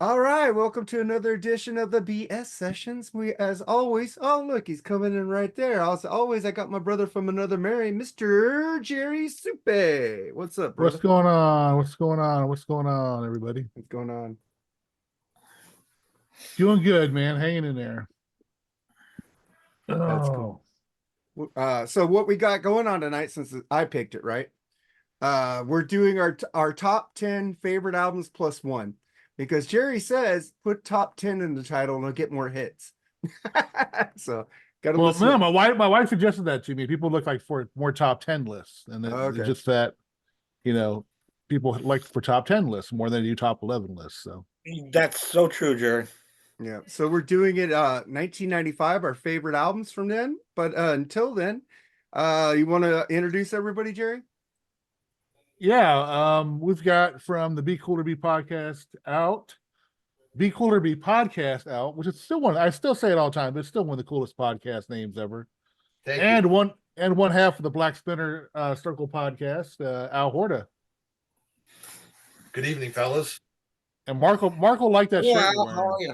All right, welcome to another edition of the BS sessions. We, as always, oh look, he's coming in right there. As always, I got my brother from another Mary, Mr. Jerry Supe. What's up, brother? What's going on? What's going on? What's going on, everybody? What's going on? Doing good, man. Hanging in there. That's cool. So what we got going on tonight, since I picked it, right? We're doing our top 10 favorite albums plus one. Because Jerry says put top 10 in the title and it'll get more hits. So gotta listen. No, my wife suggested that to me. People look like for more top 10 lists. And it's just that, people like for top 10 lists more than they do top 11 lists. So that's so true, Jerry. Yeah. So we're doing it 1995, our favorite albums from then. But until then, you want to introduce everybody, Jerry? Yeah, we've got from the Be Cool to Be podcast out, Be Cool to Be podcast out, which is still one. I still say it all the time, but it's still one of the coolest podcast names ever. Thank you. One half of the Blackspinner Circle podcast, Al Horta. Good evening, fellas. And Mark will like that shirt. How are you?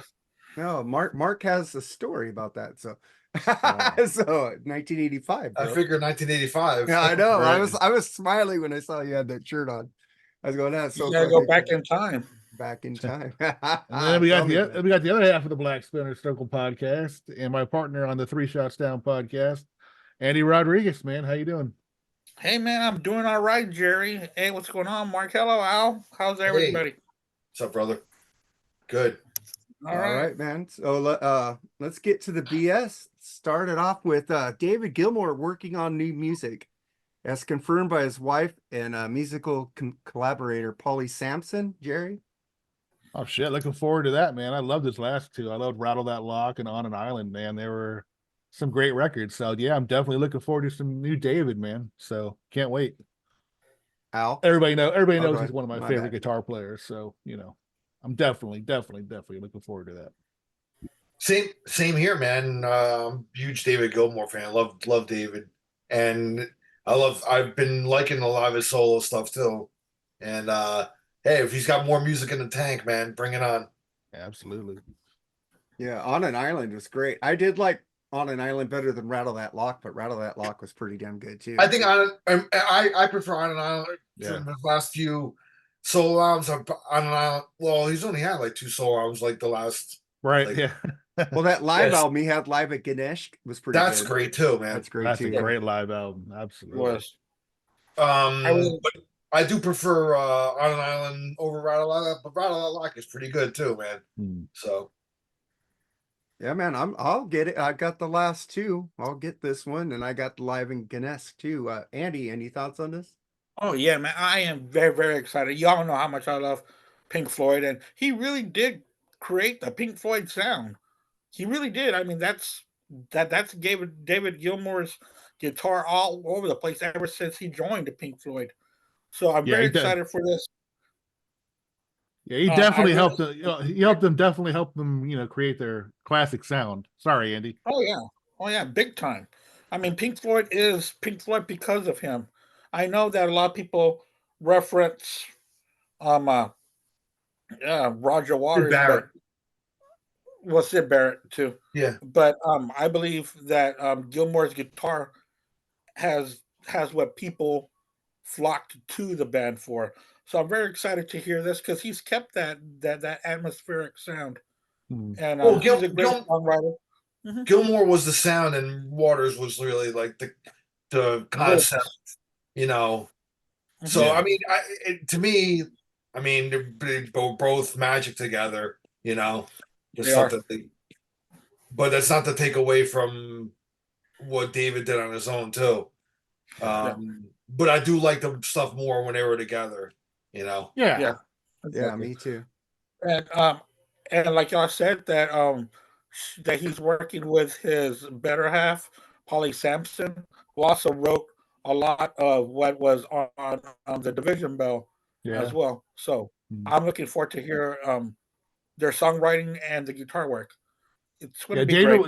No, Mark has a story about that. So Wow. so 1985. Bro. I figured 1985. Yeah, I know. Right. I was smiling when I saw you had that shirt on. I was going, that's so You gotta go back in time. Back in time. And then we got the other half of the Blackspinner Circle podcast, and my partner on the Three Shots Down podcast, Andy Rodriguez. Man, how you doing? Hey man, I'm doing all right, Jerry. Hey, what's going on, Mark? Hello, Al. How's everybody? What's up, brother? Good. All right, man. So let's get to the BS. Started off with David Gilmour working on new music, as confirmed by his wife and musical collaborator Polly Sampson. Jerry. Oh shit! Looking forward to that, man. I love this last two. I loved Rattle That Lock and On an Island, man. They were some great records. So yeah, I'm definitely looking forward to some new David, man. So can't wait. Al. Everybody knows he's one of my favorite guitar players. So I'm definitely looking forward to that. Same here, man. Huge David Gilmour fan. Love David, and I've been liking a lot of his solo stuff too. And hey, if he's got more music in the tank, man, bring it on. Absolutely. Yeah, On an Island was great. I did like On an Island better than Rattle That Lock, but Rattle That Lock was pretty damn good too. I think I prefer On an Island from the last few solo albums. On an Island, well, he's only had like 2 solo albums, like the last. Right. Like, yeah. Well, that live album he had live at Ganesh was pretty. That's good. great too, man. That's great That's too. a great live album. Absolutely. Was. But I do prefer On an Island over Rattle That Lock, but Rattle That Lock is pretty good too, man. So yeah, man, I'll get it. I got the last 2. I'll get this one, and I got the live in Ganesh too. Andy, any thoughts on this? Oh yeah, man. I am very, very excited. Y'all know how much I love Pink Floyd, and he really did create the Pink Floyd sound. He really did. I mean, that's David Gilmour's guitar all over the place ever since he joined the Pink Floyd. So I'm very excited for this. Yeah, he definitely helped them. He helped them create their classic sound. Sorry, Andy. Oh yeah, big time. I mean, Pink Floyd is Pink Floyd because of him. I know that a lot of people reference Roger Waters, Sid Barrett too. Yeah, but I believe that Gilmour's guitar has what people flocked to the band for. So I'm very excited to hear this because he's kept that atmospheric sound. And he's a great songwriter. Gilmour was the sound, and Waters was really like the concept. So I mean, to me, I mean, they're both magic together. But that's not to take away from what David did on his own too. But I do like the stuff more when they were together. Yeah, exactly. Me too. And like y'all said that he's working with his better half, Polly Sampson, who also wrote a lot of what was on the Division Bell as well. So I'm looking forward to hear their songwriting and the guitar work. It's going to be great.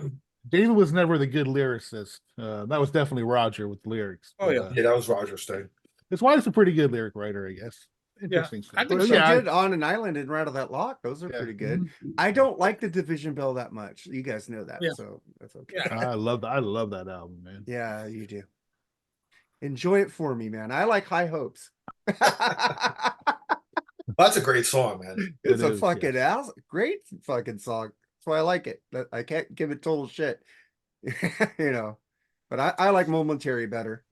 David was never the good lyricist. That was definitely Roger with the lyrics. Yeah, that was Roger's thing. His wife's a pretty good lyric writer, I guess. interesting stuff. I think But so. you yeah, did On an Island and Rattle That Lock. Those are Yeah. pretty good. Mhm. I don't like the Division Bell that much. You guys know that, Yeah. so that's okay. Yeah. I love that album, man. Yeah, you do. Enjoy it for me, man. I like High Hopes. That's a great song, man. It's It a is, fucking yes. great fucking song. That's why I like it. I can't give it total shit. You know. But I like Momentary better.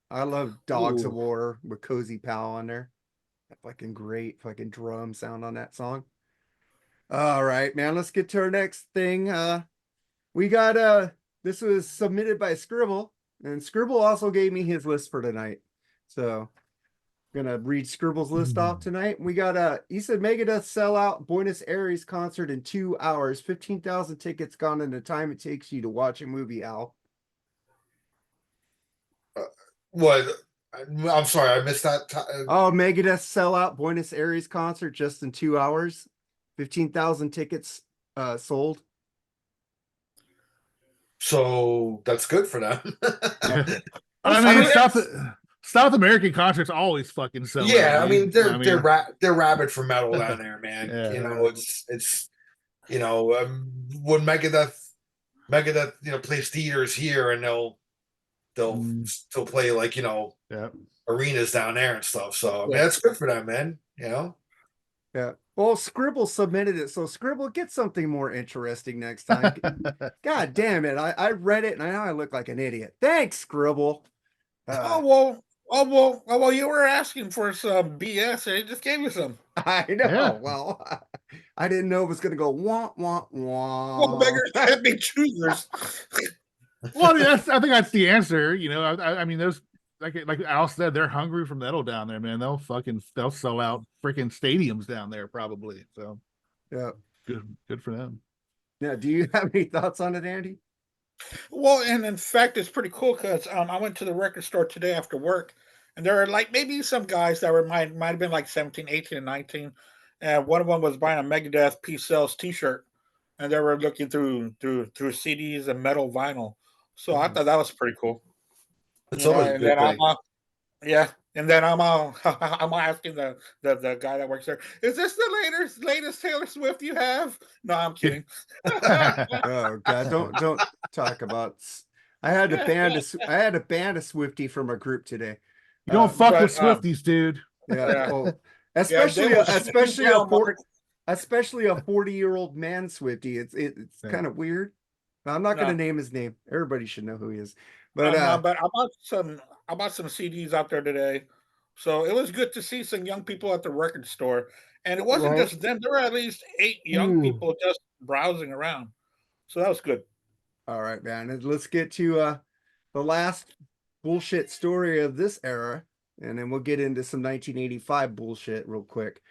I love Dogs of Ooh. War with Cozy Pal on there. That fucking great fucking drum sound on that song. All right, man. Let's get to our next thing. We got this was submitted by Scribble, and Scribble also gave me his list for tonight. So I'm gonna read Scribble's list off tonight. We got he said Megadeth sellout Buenos Aires concert in 2 hours, 15,000 tickets gone in the time it takes you to watch a movie, Al. What? I'm sorry, I missed that. Oh, Megadeth sellout Buenos Aires concert just in 2 hours, 15,000 tickets sold. So that's good for them. I I mean, mean, South American concerts always fucking sell. yeah, out, I mean dude. they're rabid for metal down there, man. Yeah. You know, it's when Megadeth plays theaters here, and they'll still play like Yeah. arenas down there and stuff. So I mean, Yeah. that's good for them, man. You know. Yeah. Well, Scribble submitted it, so Scribble, get something more interesting next time. God damn it. I read it and I know I look like an idiot. Thanks, Scribble. Oh well, you were asking for some BS and I just gave you some. I know. Yeah. Well, I didn't know it was gonna go wah wah Well, wah. beggars can't be choosers. Well, I think that's the answer. I mean, those like Al said, they're hungry for metal down there, man. They'll sell out freaking stadiums down there probably. So Yeah. good for them. Yeah. Do you have any thoughts on it, Andy? Well, and in fact, it's pretty cool because I went to the record store today after work, and there are like maybe some guys that might have been like 17, 18, and 19, and one of them was buying a Megadeth Peace Sells T-shirt, and they were looking through CDs and metal vinyl. So I thought that was pretty cool. It's You know, always a and good then thing. yeah, and then I'm asking the guy that works there, is this the latest Taylor Swift you have? No, I'm kidding. Oh God, don't talk about. I had to ban a Swifty from a group today. You don't fuck but, with Swifties, dude. Yeah. Yeah. Oh, Yeah, they will shoot you down, Mark. especially a 40-year-old man Swifty. It's Yeah. kind of weird. I'm not going No. to name his name. Everybody should know who he is. But But I bought some CDs out there today, so it was good to see some young people at the record store. And it wasn't Right. just them; there were at least 8 young people just browsing around. So that was good. all right, man. And let's get to the last bullshit story of this era, and then we'll get into some 1985 bullshit real quick.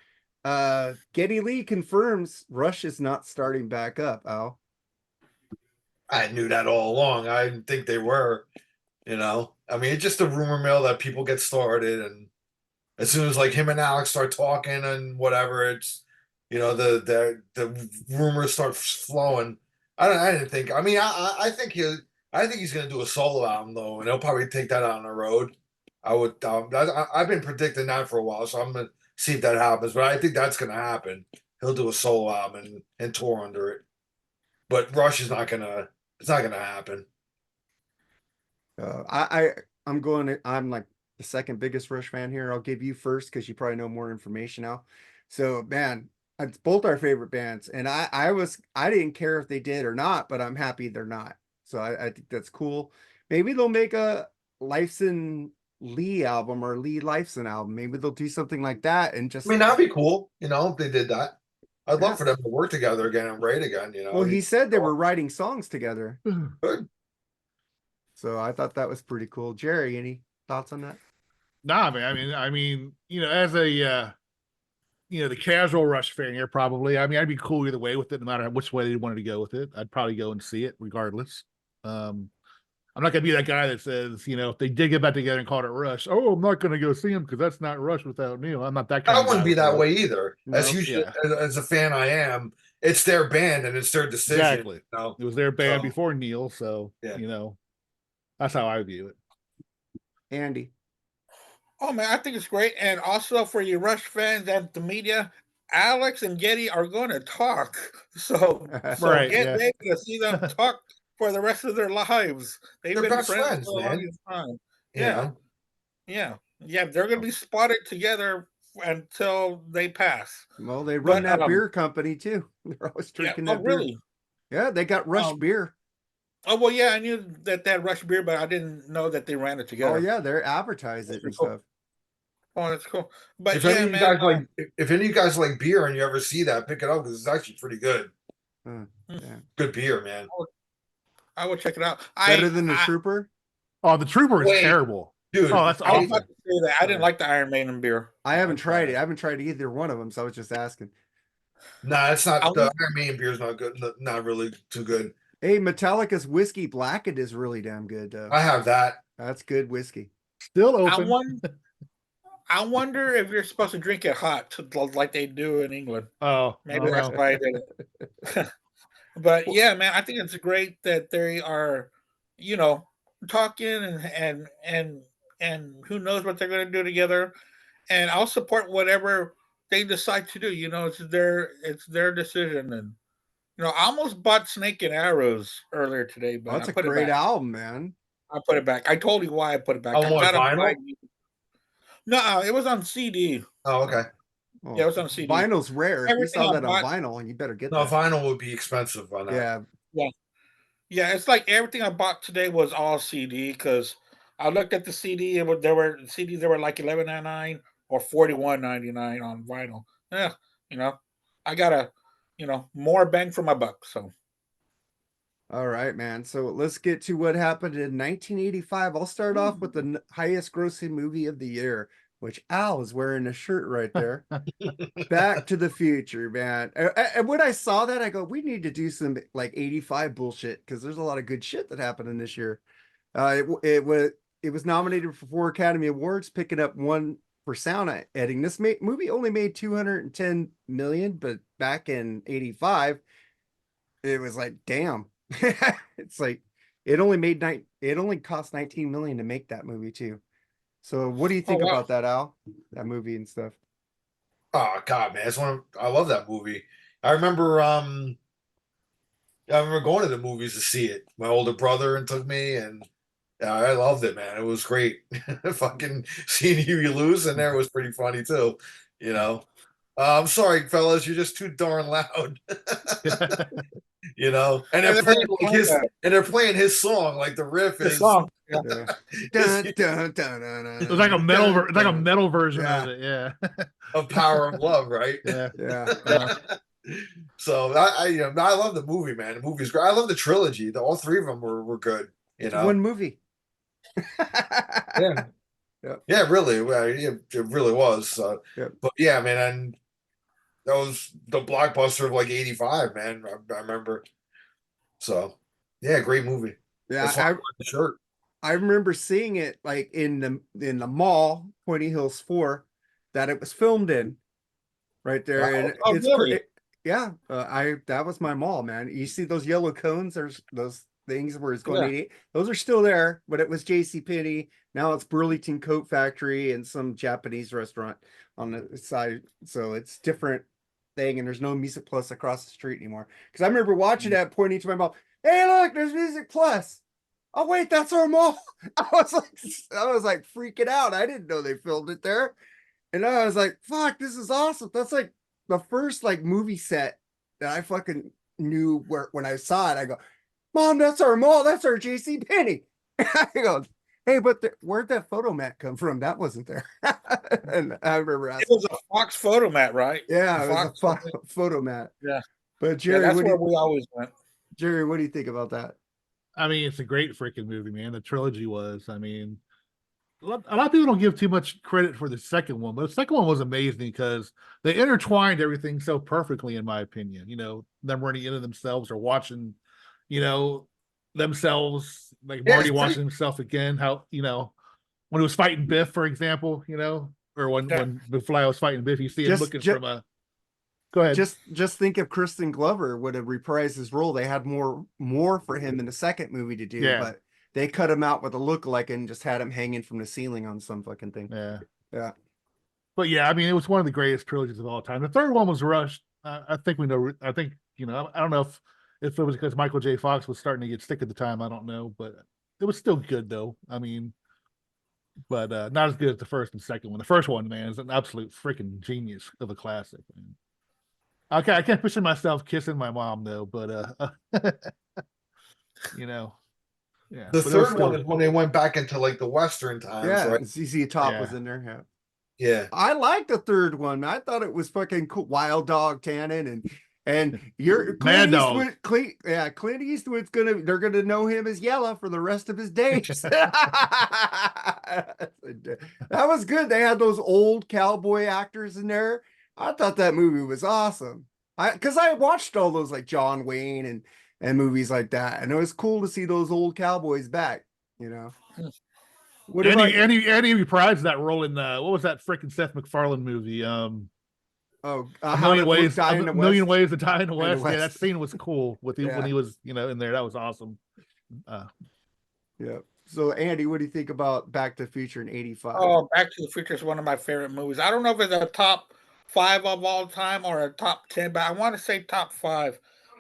Geddy Lee confirms Rush is not starting back up, Al. I knew that all along. I didn't think they were. I mean, it's just a rumor mill that people get started, and as soon as like him and Alex start talking and whatever, it's the rumors start flowing. I didn't think. I mean, I think he's gonna do a solo album though, and he'll probably take that out on the road. I would. I've been predicting that for a while, so I'm gonna see if that happens. But I think that's gonna happen. He'll do a solo album and tour under it. But Rush is not gonna. It's not gonna happen. I'm like the second biggest Rush fan here. I'll give you first because you probably know more information now. So man, it's both our favorite bands, and I didn't care if they did or not, but I'm happy they're not. So I think that's cool. Maybe they'll make a Lifeson Lee album or Lee Lifeson album. Maybe they'll do something like that and just. I mean, that'd be cool. If they did that. I'd Yeah. love for them to work together again and write again. Well, he said they were writing songs together. Good. So I thought that was pretty cool. Jerry, any thoughts on that? Nah, man. I mean, as a the casual Rush fan here, probably. I mean, I'd be cool either way with it, no matter which way they wanted to go with it. I'd probably go and see it regardless. I'm not gonna be that guy that says, if they did get back together and called it Rush, oh, I'm not gonna go see them because that's not Rush without Neil. I'm not that kind I of wouldn't guy be with that it. way either. No. As a fan I am, it's their band and it's their decision. Exactly. It was their band So- before Neil, so Yeah. that's how I view it. Andy. Oh man, I think it's great, and also for you Rush fans and the media, Alex and Getty are going to talk. So Right, get yeah. ready to see them talk for the rest of their lives. They've They're been best friends friends, for the man. longest time. You Yeah, know, yeah. They're going to be spotted together until they pass. Well, they run But that beer company too. They're always yeah. drinking Oh that beer. really? Yeah, they got Rush Um, beer. oh well, yeah. I knew that they had Rush beer, but I didn't know that they ran it Oh together. yeah, they're advertising That's it and pretty cool. stuff. Oh, that's cool. But if any yeah, of you man. guys like, if any of you guys like beer and you ever see that, pick it up because it's actually pretty good. Yeah. Good beer, man. I will check it out. Better than the Trooper. Oh, the Trooper is Wait, terrible. dude. Oh, that's I was awful. about to say that I didn't like the Iron Maiden beer. I haven't That's tried bad. it. I haven't tried either one of them, so I was just asking. Nah, it's I not. The was- Iron Maiden beer is not good. Not really too good. Hey, Metallica's whiskey blackened is really damn good though. I have that. That's good whiskey. Still I open. I wonder if you're supposed to drink it hot, like they do in England. Oh, Maybe I that's don't know. why I did it. But yeah, man, I think it's great that they are, talking and who knows what they're going to do together. And I'll support whatever they decide to do. It's their decision. And I almost bought Snake and Arrows earlier today, Oh, but that's I a put it great back. album, man. I put it back. I told you why I put it back. Oh, I what, got vinyl? No, it was on CD. Oh, okay. Oh, Yeah, it was on CD. vinyl's rare. If you Everything saw I that on bought- vinyl, and you better get No, that. vinyl would be expensive on that. Yeah, Yeah, it's like everything I bought today was all CD because I looked at the CD and there were CDs that were like $11.99 or $41.99 on vinyl. Yeah, I got more bang for my buck. So all right, man. So let's get to what happened in 1985. I'll start off with the highest grossing movie of the year, which Al is wearing a shirt right there. Back to the Future, man. And when I saw that, I go, we need to do some like 85 bullshit because there's a lot of good shit that happened in this year. It was nominated for 4 Academy Awards, picking up 1 for sound editing. This movie only made 210 million, but back in 85, it was like, damn. It's like it only cost 19 million to make that movie too. So what do you think wow. about that, Al? That movie and stuff. Oh God, man, I love that movie. I remember going to the movies to see it. My older brother and took me, and I loved it, man. It was great. Fucking seeing you lose in there was pretty funny too. I'm sorry, fellas, you're just too darn loud. And they're playing like they're playing his song, like the riff the is song. Yeah. Dun, dun, dun, dun, It was like a metal, dun, it's like a dun. metal version Yeah. of it. Yeah. of Power of Love, right? Yeah. Yeah. So I love the movie, man. The movie's great. I love the trilogy. All 3 of them were good. It's one movie. Yeah. Yep. Yeah, really. Well, it really was. Yep. But yeah, man, and that was the blockbuster of like 85, man. I remember. So yeah, great movie. That's why I Yeah, like the shirt. I remember seeing it like in the mall, Pointy Hills 4, that it was filmed in right there. Wow. And Oh, it's really? yeah, that was my mall, man. You see those yellow cones? There's those things where it's going Yeah. 88. Those are still there, but it was JCPenney. Now it's Burlington Coat Factory and some Japanese restaurant on the side. So it's different thing, and there's no Music Plus across the street anymore. Because I remember watching that, pointing to my mom, hey, look, there's Music Plus. Oh wait, that's our mall. I was like freaking out. I didn't know they filmed it there. And I was like, fuck, this is awesome. That's like the first like movie set that I fucking knew when I saw it. I go, Mom, that's our mall. That's our JC Penney. I go, hey, but where'd that photo mat come from? That wasn't there. And I remember It asking, was a Fox photo mat, right? yeah, it Fox. was a photo mat. Yeah. But Yeah, Jerry, that's what do where you, we always went. Jerry, what do you think about that? I mean, it's a great freaking movie, man. The trilogy was. I mean, a lot of people don't give too much credit for the second one, but the second one was amazing because they intertwined everything so perfectly, in my opinion. Them running into themselves or watching, themselves, like Yeah, Marty it's watching himself again. How when he was fighting Biff, for example, or when Fly was fighting Biff, you see him looking from a. Go ahead. Just think if Kristen Glover would have reprised his role. They had more for him in the second movie to do, Yeah. but they cut him out with a lookalike and just had him hanging from the ceiling on some fucking thing. Yeah. Yeah. But yeah, I mean, it was one of the greatest trilogies of all time. The third one was rushed. I think we know. I think I don't know if it was because Michael J. Fox was starting to get sick at the time. I don't know, but it was still good though. I mean, but not as good as the first and second one. The first one, man, is an absolute freaking genius of a classic. Man. Okay, I can't picture myself kissing my mom though, but yeah. The But it was third still- one is when they went back into like the Western times, Yeah. right? And ZZ Top Yeah. was in there. Yeah. Yeah. I like the third one. I thought it was fucking cool. Wild Dog Tannen and you're Mad Clint Dog. Eastwood. Clint Eastwood's they're gonna know him as Yella for the rest of his days. That was good. They had those old cowboy actors in there. I thought that movie was awesome. Because I watched all those like John Wayne and movies like that, and it was cool to see those old cowboys back. What Andy reprised that role in what was that freaking Seth MacFarlane movie? A A How Million to Ways, Die in a the Million West. Ways to Die in the the West. Yeah, that West. scene was cool when Yeah. he was in there. That was awesome. Yeah. So Andy, what do you think about Back to the Future in '85? Oh, Back to the Future is one of my favorite movies. I don't know if it's a top 5 of all time or a top 10, but I want to say top 5.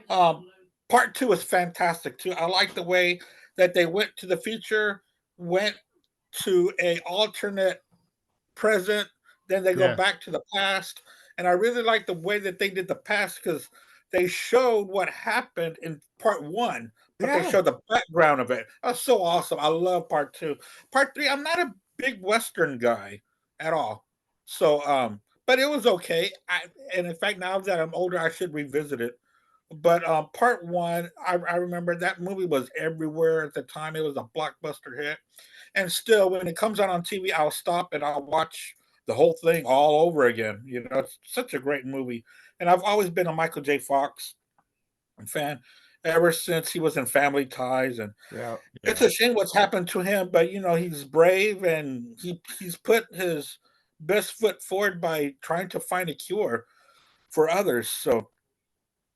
Part 2 is fantastic too. I like the way that they went to the future, went to a alternate present, then they Yeah. go back to the past. And I really like the way that they did the past because they showed what happened in part 1, but Yeah. they showed the background of it. That's so awesome. I love part 2. Part 3, I'm not a big Western guy at all. So, but it was okay. And in fact, now that I'm older, I should revisit it. But part 1, I remember that movie was everywhere at the time. It was a blockbuster hit. And still, when it comes out on TV, I'll stop and I'll watch the whole thing all over again. It's such a great movie. And I've always been a Michael J. Fox fan ever since he was in Family Ties. And Yeah. it's a shame what's happened to him, but he's brave and he's put his best foot forward by trying to find a cure for others. So,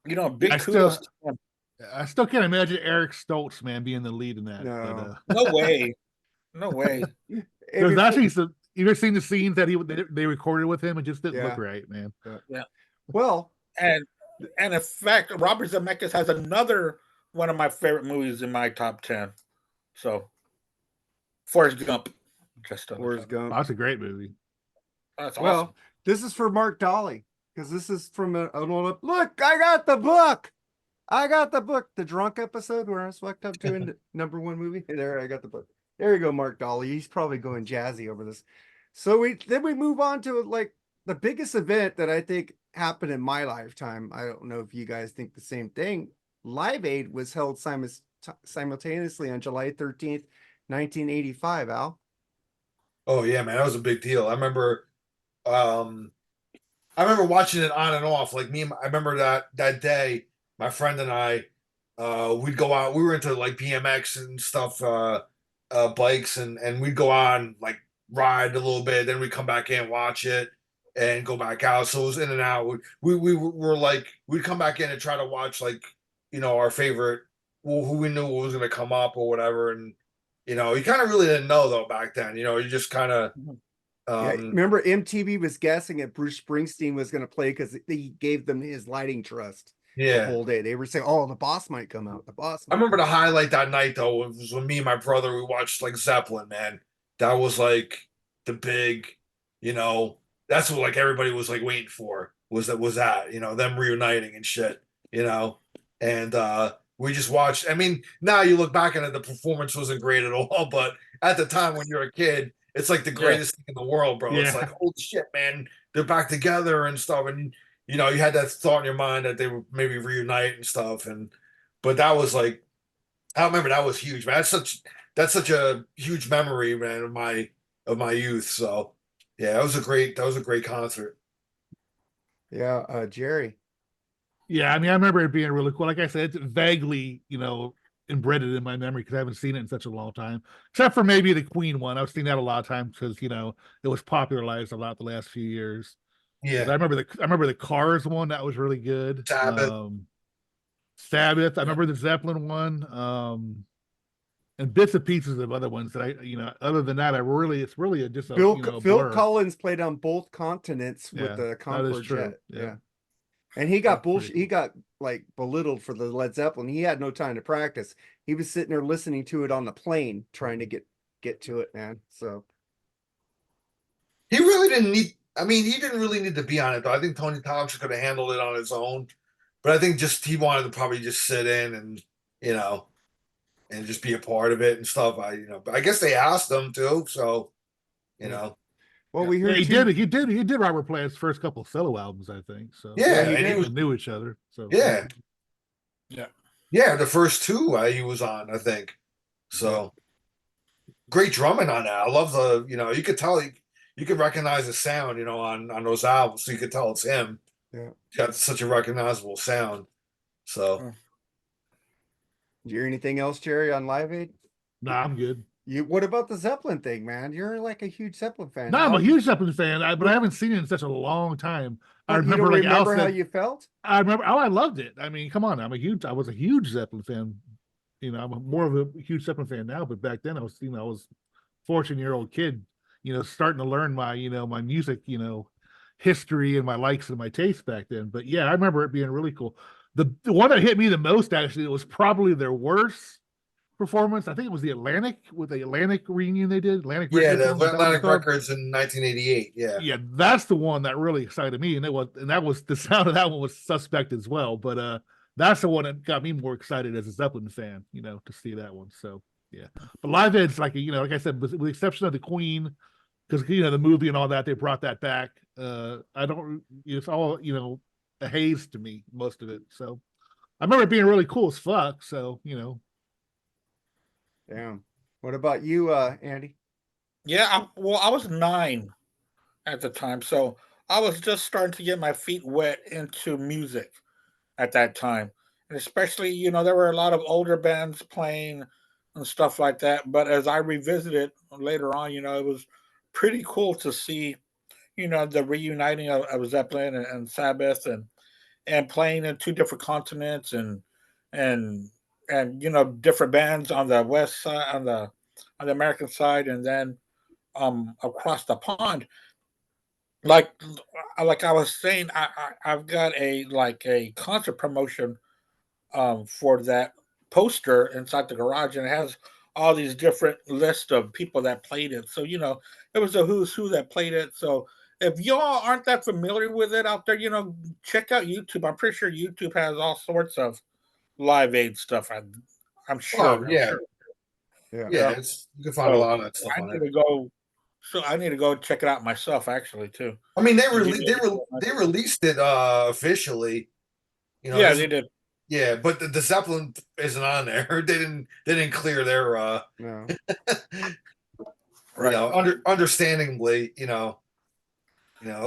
big I kudos still- to him. I still can't imagine Eric Stoltz, man, being the lead in that. No. No way. No way. There's actually some. You ever seen the scenes that they recorded with him? It just didn't look Yeah. right, man. Well, And in fact, Robert Zemeckis has another one of my favorite movies in my top 10. So, Forrest Gump. Forrest Gump. That's a great movie. That's Well, awesome. this is for Mark Dolly because this is from an old. Look, I got the book. The drunk episode where I swept up to a number 1 movie. There, I got the book. There you go, Mark Dolly. He's probably going jazzy over this. So we move on to like the biggest event that I think happened in my lifetime. I don't know if you guys think the same thing. Live Aid was held simultaneously on July 13th, 1985. Al. Oh yeah, man, that was a big deal. I remember watching it on and off. Like I remember that day, my friend and I, we'd go out. We were into like BMX and stuff, bikes, and we'd go on like ride a little bit. Then we'd come back in, watch it, and go back out. So it was in and out. We were like, we'd come back in and try to watch like our favorite, who we knew was going to come up or whatever. And you kind of really didn't know though back then. You just kind of. Remember MTV was guessing if Bruce Springsteen was going to play because he gave them his lighting trust. The whole day they were saying, "Oh, the boss might come out." I remember the highlight that night though was when me and my brother we watched like Zeppelin. Man, that was like the big, that's what like everybody was like waiting for was that them reuniting and shit, and we just watched. I mean, now you look back at it, the performance wasn't great at all, but at the time when you're a kid, it's like the greatest thing in the world, bro. Yeah. It's like holy shit, man, they're back together and stuff, and. You had that thought in your mind that they would maybe reunite and stuff, but that was like, I remember that was huge, man. That's such a huge memory, man, of my youth. So, yeah, that was a great concert. Yeah, Jerry. Yeah, I mean, I remember it being really cool. Like I said, it's vaguely, embedded in my memory because I haven't seen it in such a long time. Except for maybe the Queen one. I've seen that a lot of times because it was popularized a lot the last few years. Yeah, I remember the Cars one that was really good. Sabbath. Sabbath. I remember the Zeppelin one. and bits and pieces of other ones that other than that, it's really just a, Phil blur. Collins played on both continents with Yeah, the that is Concorde true. jet. Yeah. Yeah. And he got That's pretty bullshit. He got like belittled for the Led Zeppelin. He had no time to practice. He was sitting there listening to it on the plane, trying to get to it, man. So He really didn't need. I mean, he didn't really need to be on it though. I think Tony Thompson could have handled it on his own, but I think just he wanted to probably just sit in and you know and just be a part of it and stuff. I guess they asked him to, so you know, well, we Yeah, heard he two, did Robert Plant's first couple of solo albums, I think. So yeah, he and he did. was, they knew each other. So yeah, Yeah. yeah, the first two he was on, I think. So great drumming on that. I love you could tell you could recognize the sound, on those albums, so you could tell it's him. Yeah. He's got such a recognizable sound. So. Did you hear anything else, Jerry, on Live Aid? nah, I'm good. What about the Zeppelin thing, man? You're like a huge Zeppelin fan. No, I'm a huge Zeppelin fan, but I haven't seen it in such a long time. I You remember, don't like Al remember how said, you felt? I remember. Oh, I loved it. I mean, come on, I was a huge Zeppelin fan. I'm more of a huge Zeppelin fan now, but back then I was 14-year-old kid, starting to learn my, my music, history and my likes and my tastes back then. But yeah, I remember it being really cool. The one that hit me the most, actually, it was probably their worst performance. I think it was the Atlantic reunion they did. Atlantic Yeah, Records, the is that what it's Atlantic called? Records in 1988. Yeah. Yeah, that's the one that really excited me, and that was the sound of that one was suspect as well. But that's the one that got me more excited as a Zeppelin fan, to see that one. So yeah, but Live Aid's like like I said, with the exception of the Queen, because the movie and all that, they brought that back. I don't. It's all a haze to me, most of it. So I remember it being really cool as fuck. So Damn. What about you, Andy? Yeah, I was 9 at the time, so I was just starting to get my feet wet into music at that time. And especially, there were a lot of older bands playing and stuff like that. But as I revisited later on, it was pretty cool to see, the reuniting of Zeppelin and Sabbath and playing in two different continents and different bands on the west side on the American side, and then across the pond. Like like I was saying, I've got a concert promotion for that poster inside the garage, and it has all these different lists of people that played it. So it was a who's who that played it. So if y'all aren't that familiar with it out there, check out YouTube. I'm pretty sure YouTube has all sorts of Live Aid stuff. I'm sure. Oh, yeah. Yeah. Yeah, you can find a So lot of that stuff I on need it. to go. So I need to go check it out myself, actually, too. I mean, Did you- they released it officially. Yeah, they did. Yeah, but the Zeppelin isn't on there. They didn't clear their No. Right. understandably, it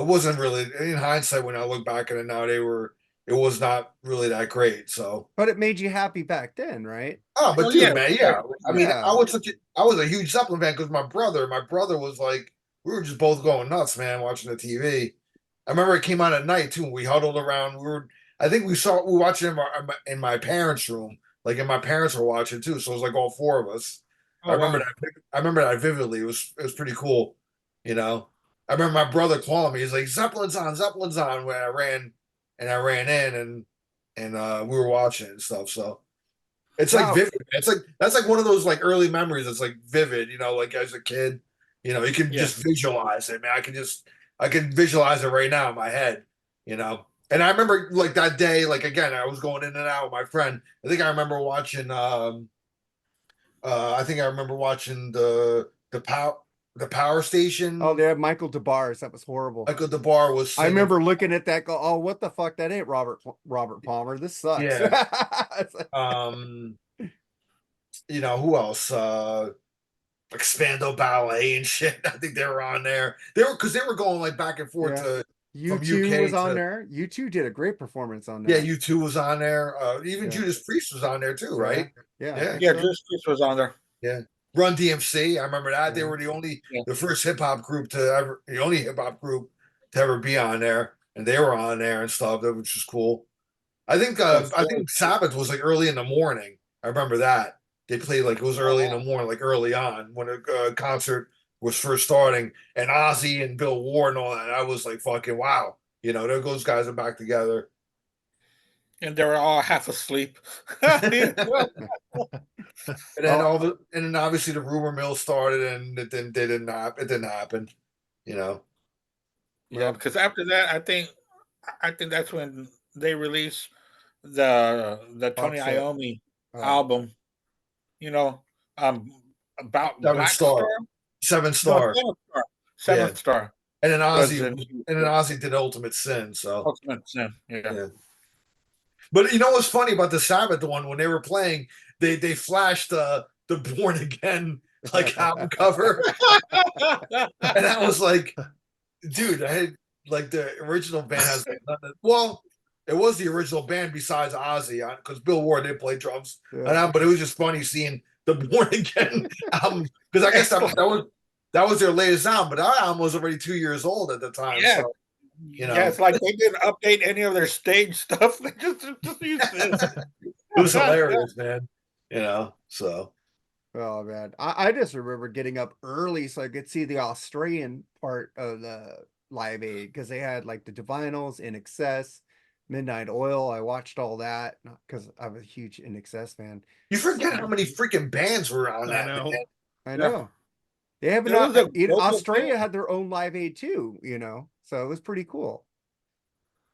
wasn't really in hindsight when I look back at it now, it was not really that great. So But it made you happy back then, right? oh, but Well, dude, yeah, man, yeah. yeah. I mean, Yeah. I was a huge Zeppelin fan because my brother was like, we were just both going nuts, man, watching the TV. I remember it came on at night too. We huddled around. I think we watched it in my parents' room, like, and my parents were watching too. So it was like all four of us. Oh, wow. I remember that vividly. It was pretty cool, you know. I remember my brother calling me. He's like, Zeppelin's on. When I ran in and we were watching and stuff. So it's like Wow. vivid. It's like that's like one of those like early memories. It's like vivid, like as a kid, you can Yeah. just visualize it, man. I can visualize it right now in my head. And I remember like that day, like again, I was going in and out with my friend. I think I remember watching the power station. Oh, they had Michael DeBars. That was horrible. Michael DeBar was I singing. remember looking at that. Go, oh, what the fuck? That ain't Robert Palmer. This sucks. Yeah. It's like, Who else? Like Spandau Ballet and shit. I think they were on there. They were going like back and forth Yeah. to from U2 UK was on to- there. U2 did a great performance on Yeah, there. U2 was on there. Even Yeah. Judas Priest was on there too, right? Yeah. I Yeah. think Yeah, so. Juice Priest was on there. Run DMC. I remember that. They Yeah. were Yeah. the first hip hop group the only hip hop group to ever be on there, and they were on there and stuff, which was cool. I think Sabbath was like early in the morning. I remember that. they played like it was early in the morning, like early on when a concert was first starting, and Ozzy and Bill Ward and all that. I was like, fucking wow, those guys are back together. And they were all half asleep. And then and then obviously the rumor mill started, and it didn't happen. Yeah, because after that, I think that's when they released the Tony Box set. Iommi Oh. album. You know, about 7-star. Blackstar. 7-star. No, 7 Star. 7 Yeah. Star. And then was Ozzy, did Ultimate Sin. So Ultimate Sin. Yeah. yeah. But you know what's funny about the Sabbath one when they were playing, they flashed the Born Again like album cover, and I was like, dude, I had like the original band has nothing. Well, it was the original band besides Ozzy, because Bill Ward did play drums, Yeah. but it was just funny seeing the Born Again album because I guess that was their latest album, but our album was already 2 years old at the time. Yeah. So, Yeah, it's like they didn't update any of their stage stuff. They just used this. it was hilarious, man. So. Oh man, I just remember getting up early so I could see the Australian part of the Live Aid because they had like the Divinals, In Excess, Midnight Oil. I watched all that because I'm a huge In Excess fan. You forget how many freaking bands were on that. I know. Man. I know. They have It was a global Australia thing. had their own Live Aid too, so it was pretty cool.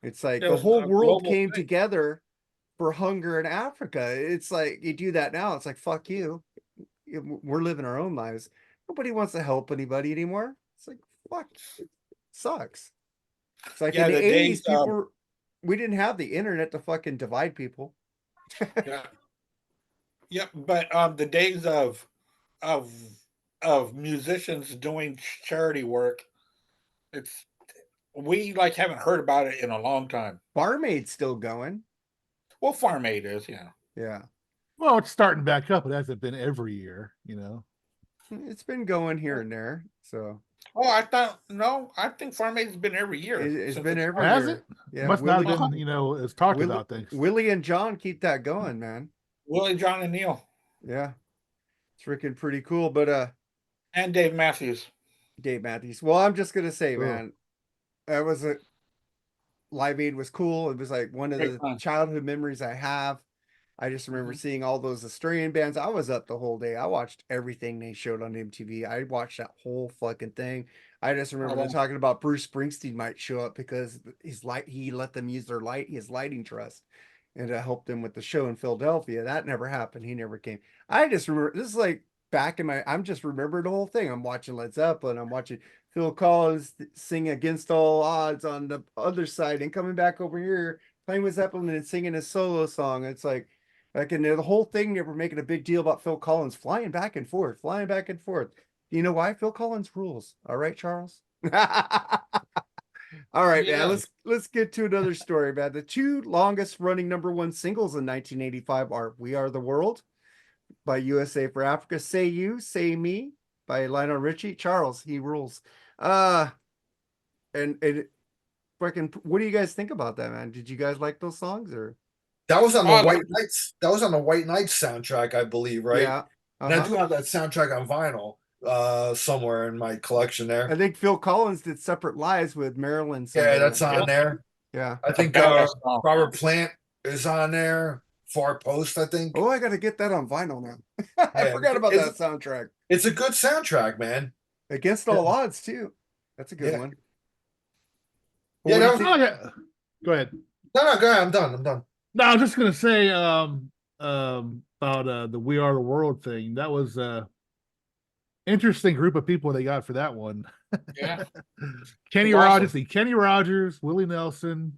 It's like It the was whole a world global came thing. together for hunger in Africa. It's like you do that now. It's like, fuck you. We're living our own lives. Nobody wants to help anybody anymore. It's like, fuck, it sucks. It's like Yeah, in the the 80s, days, we didn't have the internet to fucking divide people. Yeah. Yep, but the days of of musicians doing charity work, we like haven't heard about it in a long time. Barmaid's still going. Well, Farm Aid is, yeah. Yeah. Well, it's starting back up. It hasn't been every year, It's been going here and there. So Oh, I think Farm Aid's been every year. it's since been it every started. Has year. it? Yeah. Must not have been, as talked about things. Willie and John keep that going, man. Willie, John, and Neil, Yeah. It's freaking pretty cool. But and Dave Matthews. Dave Matthews. Well, I'm just gonna say, Cool. man, that was a Live Aid was cool. It was like one of Great the fun. childhood memories I have. I just remember seeing all those Australian bands. I was up the whole day. I watched everything they showed on MTV. I watched that whole fucking thing. I just remember them talking about Bruce Springsteen might show up because he let them use his lighting trust, and to help them with the show in Philadelphia. That never happened. He never came. I just remember this is like back in I'm just remembering the whole thing. I'm watching Led Zeppelin. I'm watching Phil Collins sing Against All Odds on the other side, and coming back over here playing with Zeppelin and singing his solo song. It's like and the whole thing, they were making a big deal about Phil Collins flying back and forth, flying back and forth. You know why? Phil Collins rules. All right, Charles. All right, Yeah. man. Let's get to another story, man. The two longest running #1 singles in 1985 are "We Are the World" by USA for Africa, "Say You, Say Me" by Lionel Richie. Charles, he rules. And fucking, what do you guys think about that, man? Did you guys like those songs or? That was on the Oh, White Knights. That was on the White Knights soundtrack, I believe, right? Yeah. And I do have that soundtrack on vinyl somewhere in my collection there. I think Phil Collins did "Separate Lives" with Marilyn. Yeah, that's on there. Yeah. I think badass song. Robert Plant is on there. Far Post, I think. Oh, I got to get that on vinyl now. I Yeah, forgot about that soundtrack. It's a good soundtrack, man. Against All Odds too. That's a good Yeah. one. Yeah, What do that you was- think? Go ahead. No, go ahead. I'm done. No, I was just gonna say about the "We Are the World" thing. That was interesting group of people they got for that one. Yeah. Kenny Awesome. Rogers, Willie Nelson,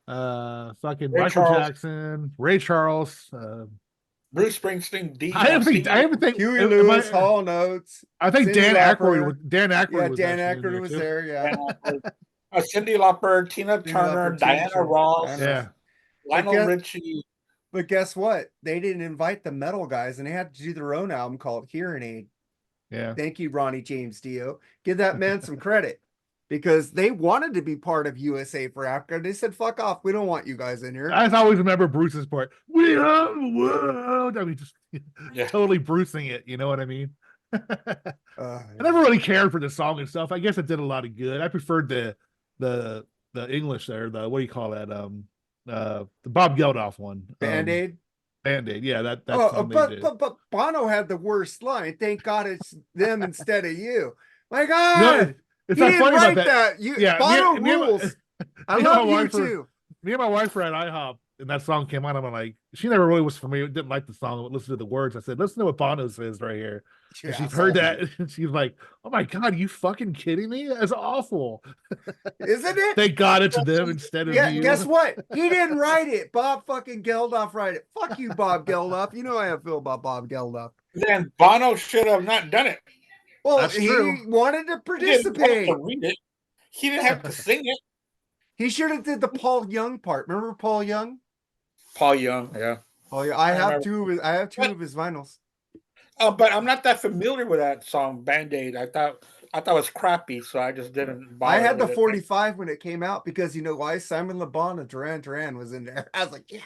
fucking Ray Michael Charles. Jackson, Ray Charles. Bruce Springsteen, I even think Huey Lewis, Hall Notes. I think Cindy Dan Lauper. Aykroyd. Dan Aykroyd. Yeah, was Dan actually in Aykroyd there, was too. there. Yeah. Cindy Lauper, Tina Tina Turner, Lauper, Tina Diana Turner, Ross, Diana Yeah. Lionel But Richie. But guess what? They didn't invite the metal guys, and they had to do their own album called Hearing Aid. Yeah. Thank you, Ronnie James Dio. Give that man some credit. because they wanted to be part of USA for Africa. They said, "Fuck off, we don't want you guys in here." I just always remember Bruce's part. We are the world. I mean, just Yeah. totally Brucing it. You know what I mean? Uh, I never really cared for the song and stuff. I guess it did a lot of good. I preferred the English there. The what do you call that? The Bob Geldof one. Band-Aid. Band-Aid. Yeah, that Oh, song they did. but Bono had the worst line. Thank God it's them instead of you. My You know, God, it's he not didn't funny write about that. You, Yeah, Bono me and my- rules. I me and love my you wife were- too. Me and my wife were at IHOP, and that song came on. I'm like, she never really was familiar, didn't like the song, but listen to the words. I said, listen to what Bono says right here. And she's heard that, and she's like, "Oh my God, are you fucking kidding me? That's awful." Isn't it? Thank God it's them instead of Yeah, you. guess what? He didn't write it. Bob fucking Geldof write it. Fuck you, Bob Geldof. You know how I feel about Bob Geldof. Then Bono should have not done it. Well, That's he true. wanted to He didn't have participate. to read it. He didn't have to sing it. He should have did the Paul Young part. Remember Paul Young? Paul Young, yeah. Oh yeah, I have remember. two. I have two of his vinyls. But I'm not that familiar with that song, Band-Aid. I thought it was crappy, so I just didn't bother. I had the with it. 45 when it came out because you know why? Simon Le Bon of Duran Duran was in there. I was like, yes.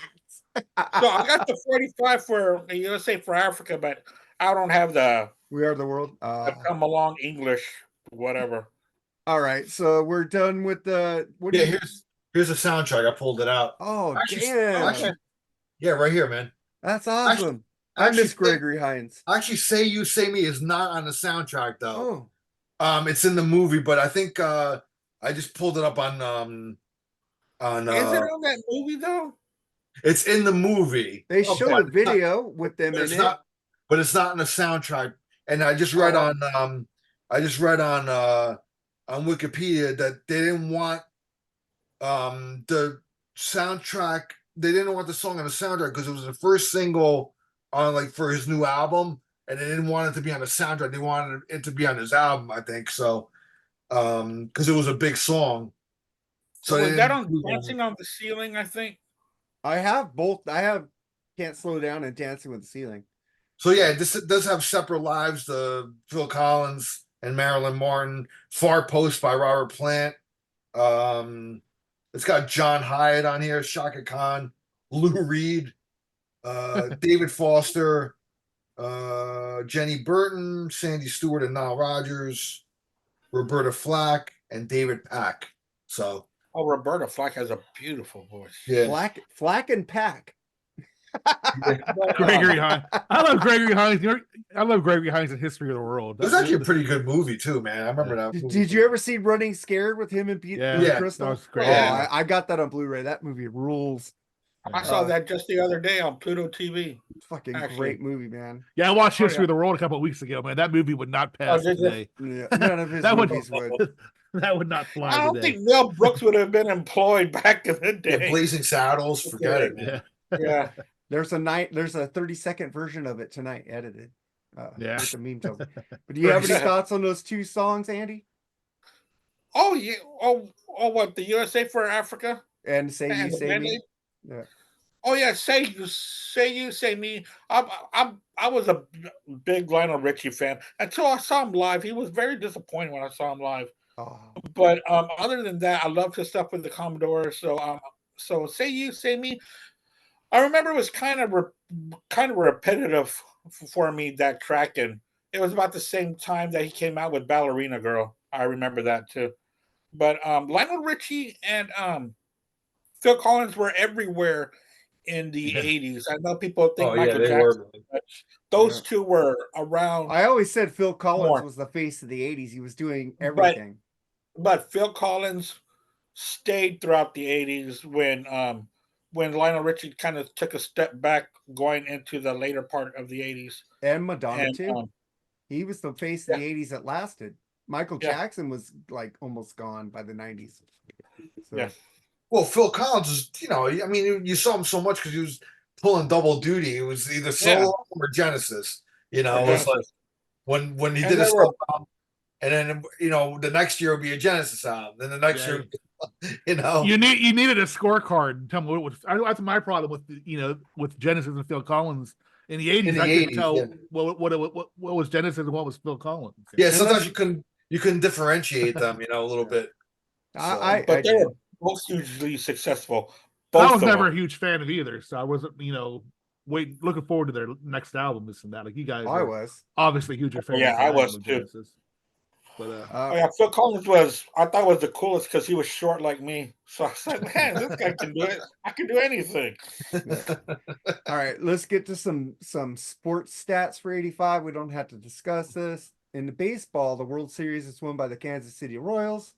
So I got the 45 for the USA for Africa, but I don't have the We Are the World. come along English, whatever. All right, so we're done with the. What do Yeah, you? here's the soundtrack. I pulled it out. Oh Actually- damn, actually- yeah, right here, man. that's awesome. I actually, miss Gregory Hines. Actually, Say You Say Me is not on the soundtrack though. Oh, It's in the movie, but I think I just pulled it up on Is it on that movie though? it's in the movie. they Oh, showed but a video with them but in it's it. not but it's not in the soundtrack. And I just read on Wikipedia that they didn't want the soundtrack, they didn't want the song on the soundtrack because it was the first single on like for his new album, and they didn't want it to be on the soundtrack. They wanted it to be on his album, I think. So because it was a big song. So Was they that didn't on do that. Dancing on the Ceiling, I think? I have both. I have Can't Slow Down and Dancing with the Ceiling. So yeah, this does have Separate Lives, the Phil Collins and Marilyn Martin, Far Post by Robert Plant. It's got John Hyatt on here, Shaka Khan, Lou Reed, David Foster, Jenny Burton, Sandy Stewart and Nile Rodgers, Roberta Flack, and David Pack. So Oh, Roberta Flack has a beautiful voice. yeah, Flack and Pack. Gregory Hines. I love Gregory Hines. I love Gregory Hines in History of the World. it was actually a pretty good movie too, man. I remember that. Did, movie. did you ever see Running Scared with him and Pete Yeah, Billy yeah, Crystal? that was great. Oh, Yeah. I got that on Blu-ray. That movie rules. I saw that just the other day on Pluto TV. Fucking Actually. great movie, man. Yeah, I watched Oh, History yeah. of the World a couple of weeks ago, man. That movie would not pass did you? today. Yeah, none of his That would- movies would. That would not fly I don't today. think Mel Brooks would have been employed back in the Yeah, day. Blazing Saddles, forget it, man. Yeah. Yeah. There's a 30-second version of it tonight, edited. Yeah. With the meme tone. But do you have any thoughts on those two songs, Andy? Oh yeah. Oh, what, the USA for Africa? And Say You And the Say Me? Band-Aid? Yeah. Oh yeah, say you, say me. I was a big Lionel Richie fan until I saw him live. He was very disappointing when I saw him live. Oh, But other than that, I loved his stuff with the Commodore. So say you, say me. I remember it was kind of repetitive for me, that track, and it was about the same time that he came out with Ballerina Girl. I remember that too. But Lionel Richie and Phil Collins were everywhere in the Yeah. 80s. I know people think Oh yeah, Michael they Jackson, were. but those Yeah. two were around. I always said Phil Collins More. was the face of the 80s. He was doing everything. But Phil Collins stayed throughout the 80s when Lionel Richie kind of took a step back going into the later part of the 80s. And Madonna, And too. He was the face of the 80s that lasted. Michael Yeah. Jackson was like almost gone by the 90s. So, yeah. Well, Phil Collins is, I mean, you saw him so much because he was pulling double duty. It was either solo or Genesis. It was like when he And did a they were- solo album, and then the next year would be a Genesis album. Then the next Yeah. year, You needed a scorecard. Tell me what was. That's my problem with with Genesis and Phil Collins in the 80s. In the I couldn't 80s, tell yeah. what was Genesis and what was Phil Collins. Yeah, sometimes you you couldn't differentiate them, a little bit. I But they did. were both hugely successful. I Both was of never them. a huge fan of either, so I wasn't, looking forward to their next album, this and that. Like you guys I are was. obviously huger fans Yeah, than I I am was of too. Genesis. But Oh yeah, Phil Collins I thought was the coolest because he was short like me. So I was like, man, this guy can do it. I can do anything. All right, let's get to some sports stats for 85. We don't have to discuss this. In the baseball, the World Series is won by the Kansas City Royals.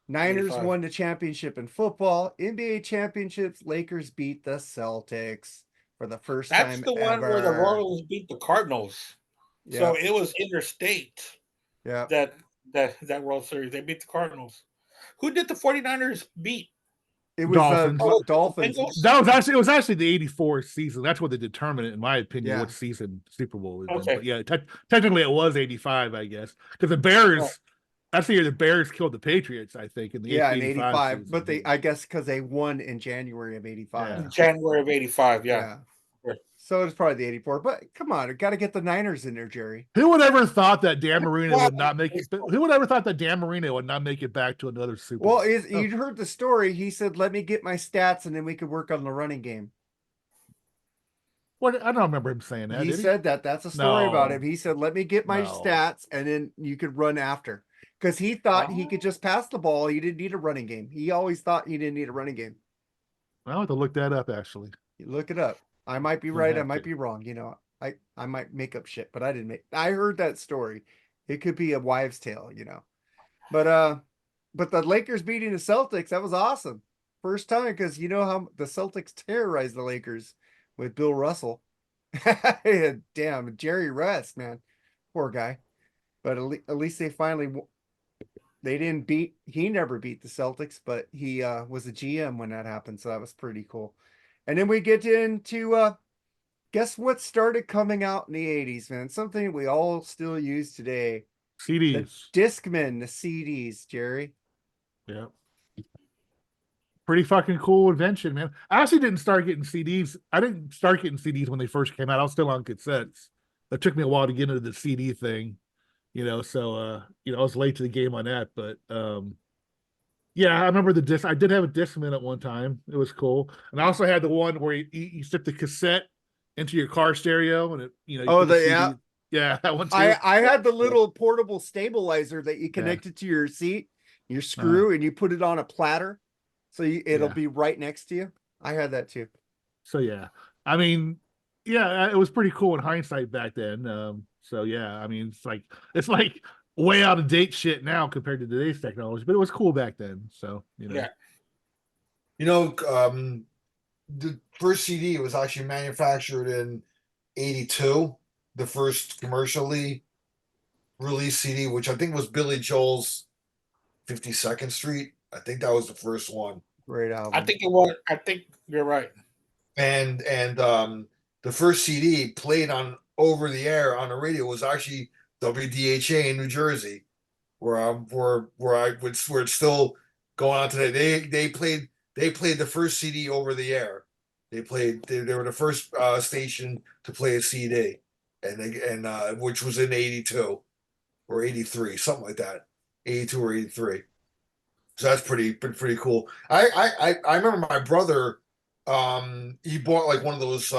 Niners 85. won the championship in football. NBA championships, Lakers beat the Celtics for the first That's time the one where the ever. Royals beat the Cardinals. Yeah, So it was interstate yeah. that World Series. They beat the Cardinals. Who did the 49ers beat? It was Dolphins. Oh, Dolphins. the Bengals? it was actually the '84 season. That's what they determined it, in my opinion, Yeah. what season Super Bowl was in. Okay. But yeah, technically it was '85, I guess, because the Bears. Oh. That's the year the Bears killed the Patriots, I think, in the Yeah, in 85 85. season. But I guess because they won in January of 85. Yeah. January of 85, yeah. So it's probably the 84. But come on, got to get the Niners in there, Jerry. Who would ever thought that Dan Marino Wow. would not make it? Who would ever thought that Dan Marino would not make it back to another Super Bowl? Well, you heard the story. He said, "Let me get my stats, and then we could work on the running game." What? I don't remember him saying that. He did he? said that. That's a story about No. him. He said, "Let me get my No. stats, and then you could run after." Because he thought he Oh. could just pass the ball. He didn't need a running game. He always thought he didn't need a running game. I'll have to look that up, actually. You look it up. I might be I'll right. I have might to. be wrong. I might make up shit, but I didn't make. I heard that story. It could be a wives' tale, But the Lakers beating the Celtics, that was awesome. First time, because you know how the Celtics terrorized the Lakers with Bill Russell. Damn, Jerry West, man, poor guy. But at least they finally they didn't beat. He never beat the Celtics, but he was a GM when that happened, so that was pretty cool. And then we get into guess what started coming out in the 80s, man? Something we all still use today. CDs. The Discman, the CDs, Jerry. Yeah. Pretty fucking cool invention, man. I actually didn't start getting CDs. I didn't start getting CDs when they first came out. I was still on cassettes. It took me a while to get into the CD thing, so I was late to the game on that. But yeah, I remember the disc. I did have a Discman at one time. It was cool. And I also had the one where you stick the cassette into your car stereo and it, you Oh, put the yeah. CD. Yeah, that one too. I had the little portable stabilizer that you connected to your seat, your screw, and you put it on a platter. So it'll be right next to you. I had that too. So yeah, I mean, yeah, it was pretty cool in hindsight back then. So yeah, I mean, it's like way out of date shit now compared to today's technology, but it was cool back then. So Yeah. The first CD was actually manufactured in '82. The first commercially released CD, which I think was Billy Joel's 52nd Street. I think that was the first one. Great album. I think it was. I think you're right. And the first CD played on over the air on the radio was actually WDHA in New Jersey, where it's still going on today. They played the first CD over the air. They were the first station to play a CD, and which was in '82 or '83, something like that, '82 or '83. So that's pretty cool. I remember my brother, he bought like one of those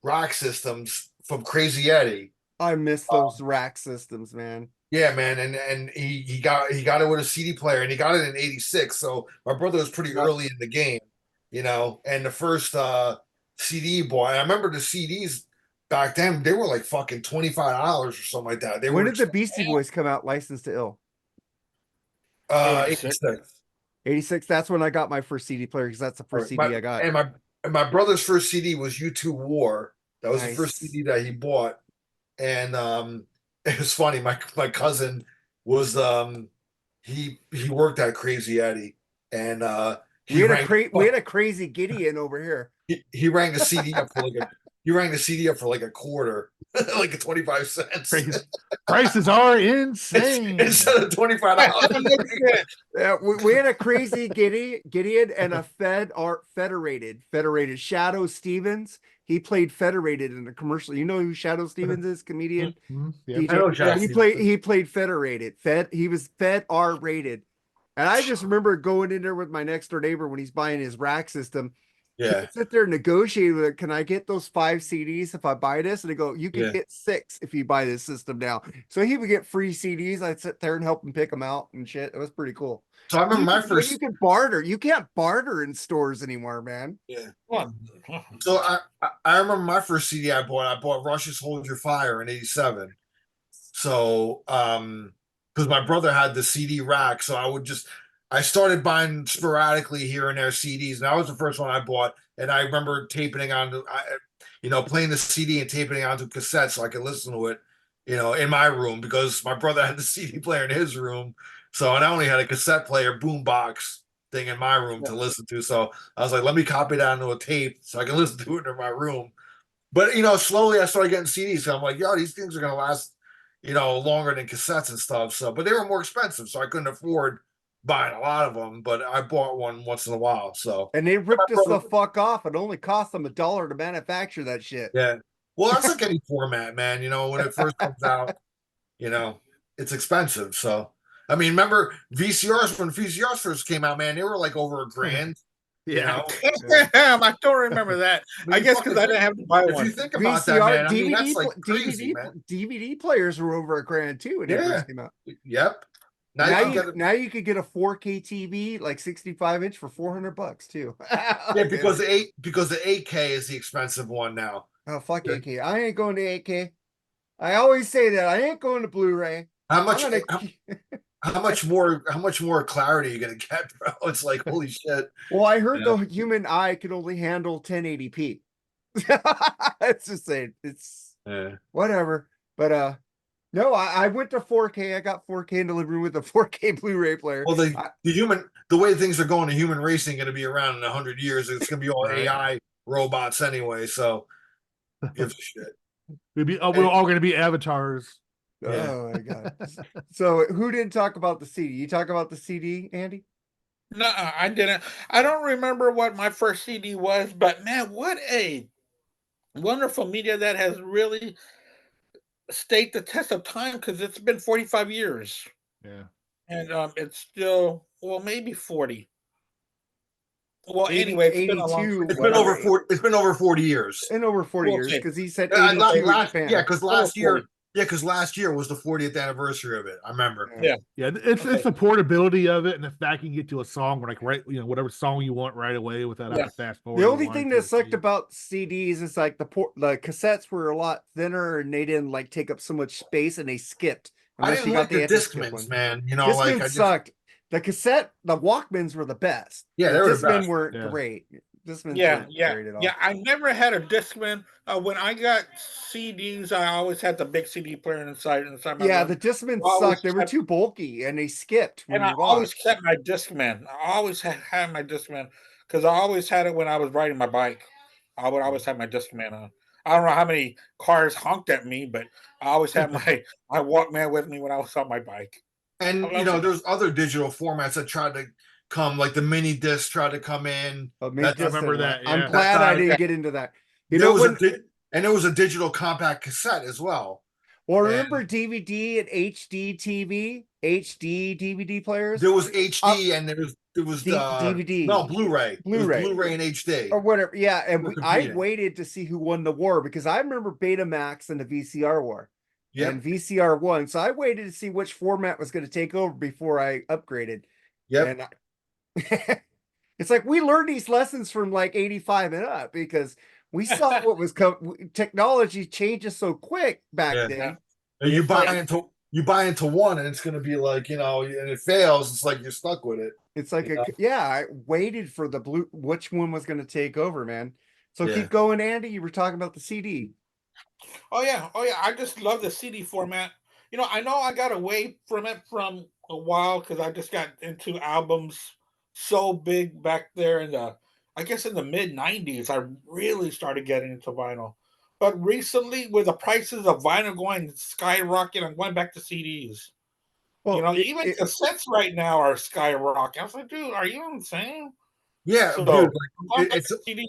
rack systems from Crazy Eddie. I miss those rack systems, man. Yeah, man, and he got it with a CD player, and he got it in '86. So my brother was pretty early in the game, And the first CD boy, I remember the CDs back then, they were like fucking $25 or something like that. When did the Beastie Boys come out? Licensed to Ill. 86. 86. That's when I got my first CD player because that's the first CD I got. And my brother's first CD was U2 War. That was Nice. the first CD that he bought. And it was funny. My cousin was he worked at Crazy Eddie, and we had a crazy Gideon over here. he rang the CD up for like you rang the CD up for like a quarter, like a 25 cents Prices are insane. instead of $25. Yeah, we had a crazy Gideon and a Federated Shadow Stevens. He played Federated in a commercial. You know who Shadow Stevens is? Comedian. Yeah. I know DJ. Shadow He played Federated. He was Fed R rated. And I just remember going in there with my next door neighbor when he's buying his rack system. Yeah, He'd sit there and negotiate with it. Can I get those 5 CDs if I buy this? And they go, you can Yeah. get 6 if you buy this system now. So he would get free CDs. I'd sit there and help him pick them out and shit. It was pretty cool. so I remember my When first. you can barter. You can't barter in stores anymore, man. Yeah. Come So I remember my first CD I bought. I bought Rush's "Hold Your Fire" in '87. So because my brother had the CD rack, so I started buying sporadically here and there CDs, and that was the first one I bought. And I remember taping it onto, playing the CD and taping it onto cassette so I could listen to it, in my room because my brother had the CD player in his room. So, and I only had a cassette player boombox thing in my room to listen to. So I was like, let me copy that onto a tape so I can listen to it in my room. But slowly I started getting CDs. So I'm like, yo, these things are gonna last, longer than cassettes and stuff. So, but they were more expensive, so I couldn't afford buying a lot of them. But I bought one once in a while. So, And they ripped My us brother- the fuck off. It only cost them $1 to manufacture that shit. yeah. Well, that's like any format, man. When it first comes out, it's expensive. So, I mean, remember VCRs when VCRs first came out, man? They were like over $1,000. Yeah. Damn, I don't remember that. I guess because I didn't have to buy If one. you think about that, VCR, man, I mean, DVD, that's like crazy, man. DVD players were over $1,000 too when they Yeah. first came out. Yep. Now you could get a 4K TV like 65-inch for $400 too. Yeah, because the 8K is the expensive one now. Oh fuck 8K! I ain't going to 8K. I always say that I ain't going to Blu-ray. How much? I'm gonna- How much more? How much more clarity are you gonna get, bro? It's like holy shit. Well, I heard Yeah. the human eye can only handle 1080p. It's just saying it's Yeah. whatever. But no, I went to 4K. I got 4K in the living room with a 4K Blu-ray player. Well, the way things are going, the human race ain't gonna be around in 100 years. It's gonna be all Right. AI robots anyway. So, give a shit. We're all going to be avatars. Yeah. Oh my god. So who didn't talk about the CD? You talk about the CD, Andy? No, I didn't. I don't remember what my first CD was, but man, what a wonderful media that has really stayed the test of time because it's been 45 years Yeah. and it's still, well, maybe 40. Well, 80, anyway, it's been a long 82, It's been whatever. over 40. It's been over 40 years. In over 40 years Okay. because he said Yeah, 82 in Japan. because Over last year, 40. because last year was the 40th anniversary of it. I remember. Yeah. Yeah, it's Okay. the portability of it and the fact you can get to a song like whatever song you want right away without having to fast forward. The only thing that sucked about CDs is like the cassettes were a lot thinner and they didn't like take up so much space and they skipped. I Unless didn't you got like the anti-skip Discmans, one. man. Discmans sucked. The Walkmans were the best. Yeah, they were the Discmen best. weren't Yeah. great. Discmans Yeah, weren't yeah, great at all. yeah. I never had a Discman. When I got CDs, I always had the big CD player inside my Yeah, room. the Discmans I always sucked. They were kept- too bulky and they skipped when and I you always watched. kept my Discman. I always had my Discman because I always had it when I was riding my bike. I would always have my Discman on. I don't know how many cars honked at me, but I always had my Walkman with me when I was on my bike. And I love it. there's other digital formats that tried to come, like the mini disc tried to come in. Oh, That- maybe I remember that, I'm yeah. glad I That- didn't get into that. You There know was when? and there was a digital compact cassette as well. Well, remember DVD and HD TV, HD DVD players, There was HD and there was DVD. No, Blu-ray. It was Blu-ray. Blu-ray and HD. or whatever. Yeah, and We're I competing. waited to see who won the war because I remember Betamax and the VCR war. Yep. And VCR won, so I waited to see which format was going to take over before I upgraded. Yep. And it's like we learned these lessons from like 85 and up because we saw what was technology changes so quick back Yeah. then. And you It's buy like- into one and it's gonna be like, and it fails, it's like you're stuck with it. It's like I waited for which one was going to take over, man. So Yeah. keep going, Andy. You were talking about the CD. Oh yeah. I just love the CD format. I know I got away from it from a while because I just got into albums so big back there in the, I guess in the mid '90s. I really started getting into vinyl. But recently, with the prices of vinyl going skyrocketing, I'm going back to CDs. Well, You know, even cassettes right now are skyrocketing. I was like, dude, are you insane? Yeah, So, dude. I'm going back It's to CDs.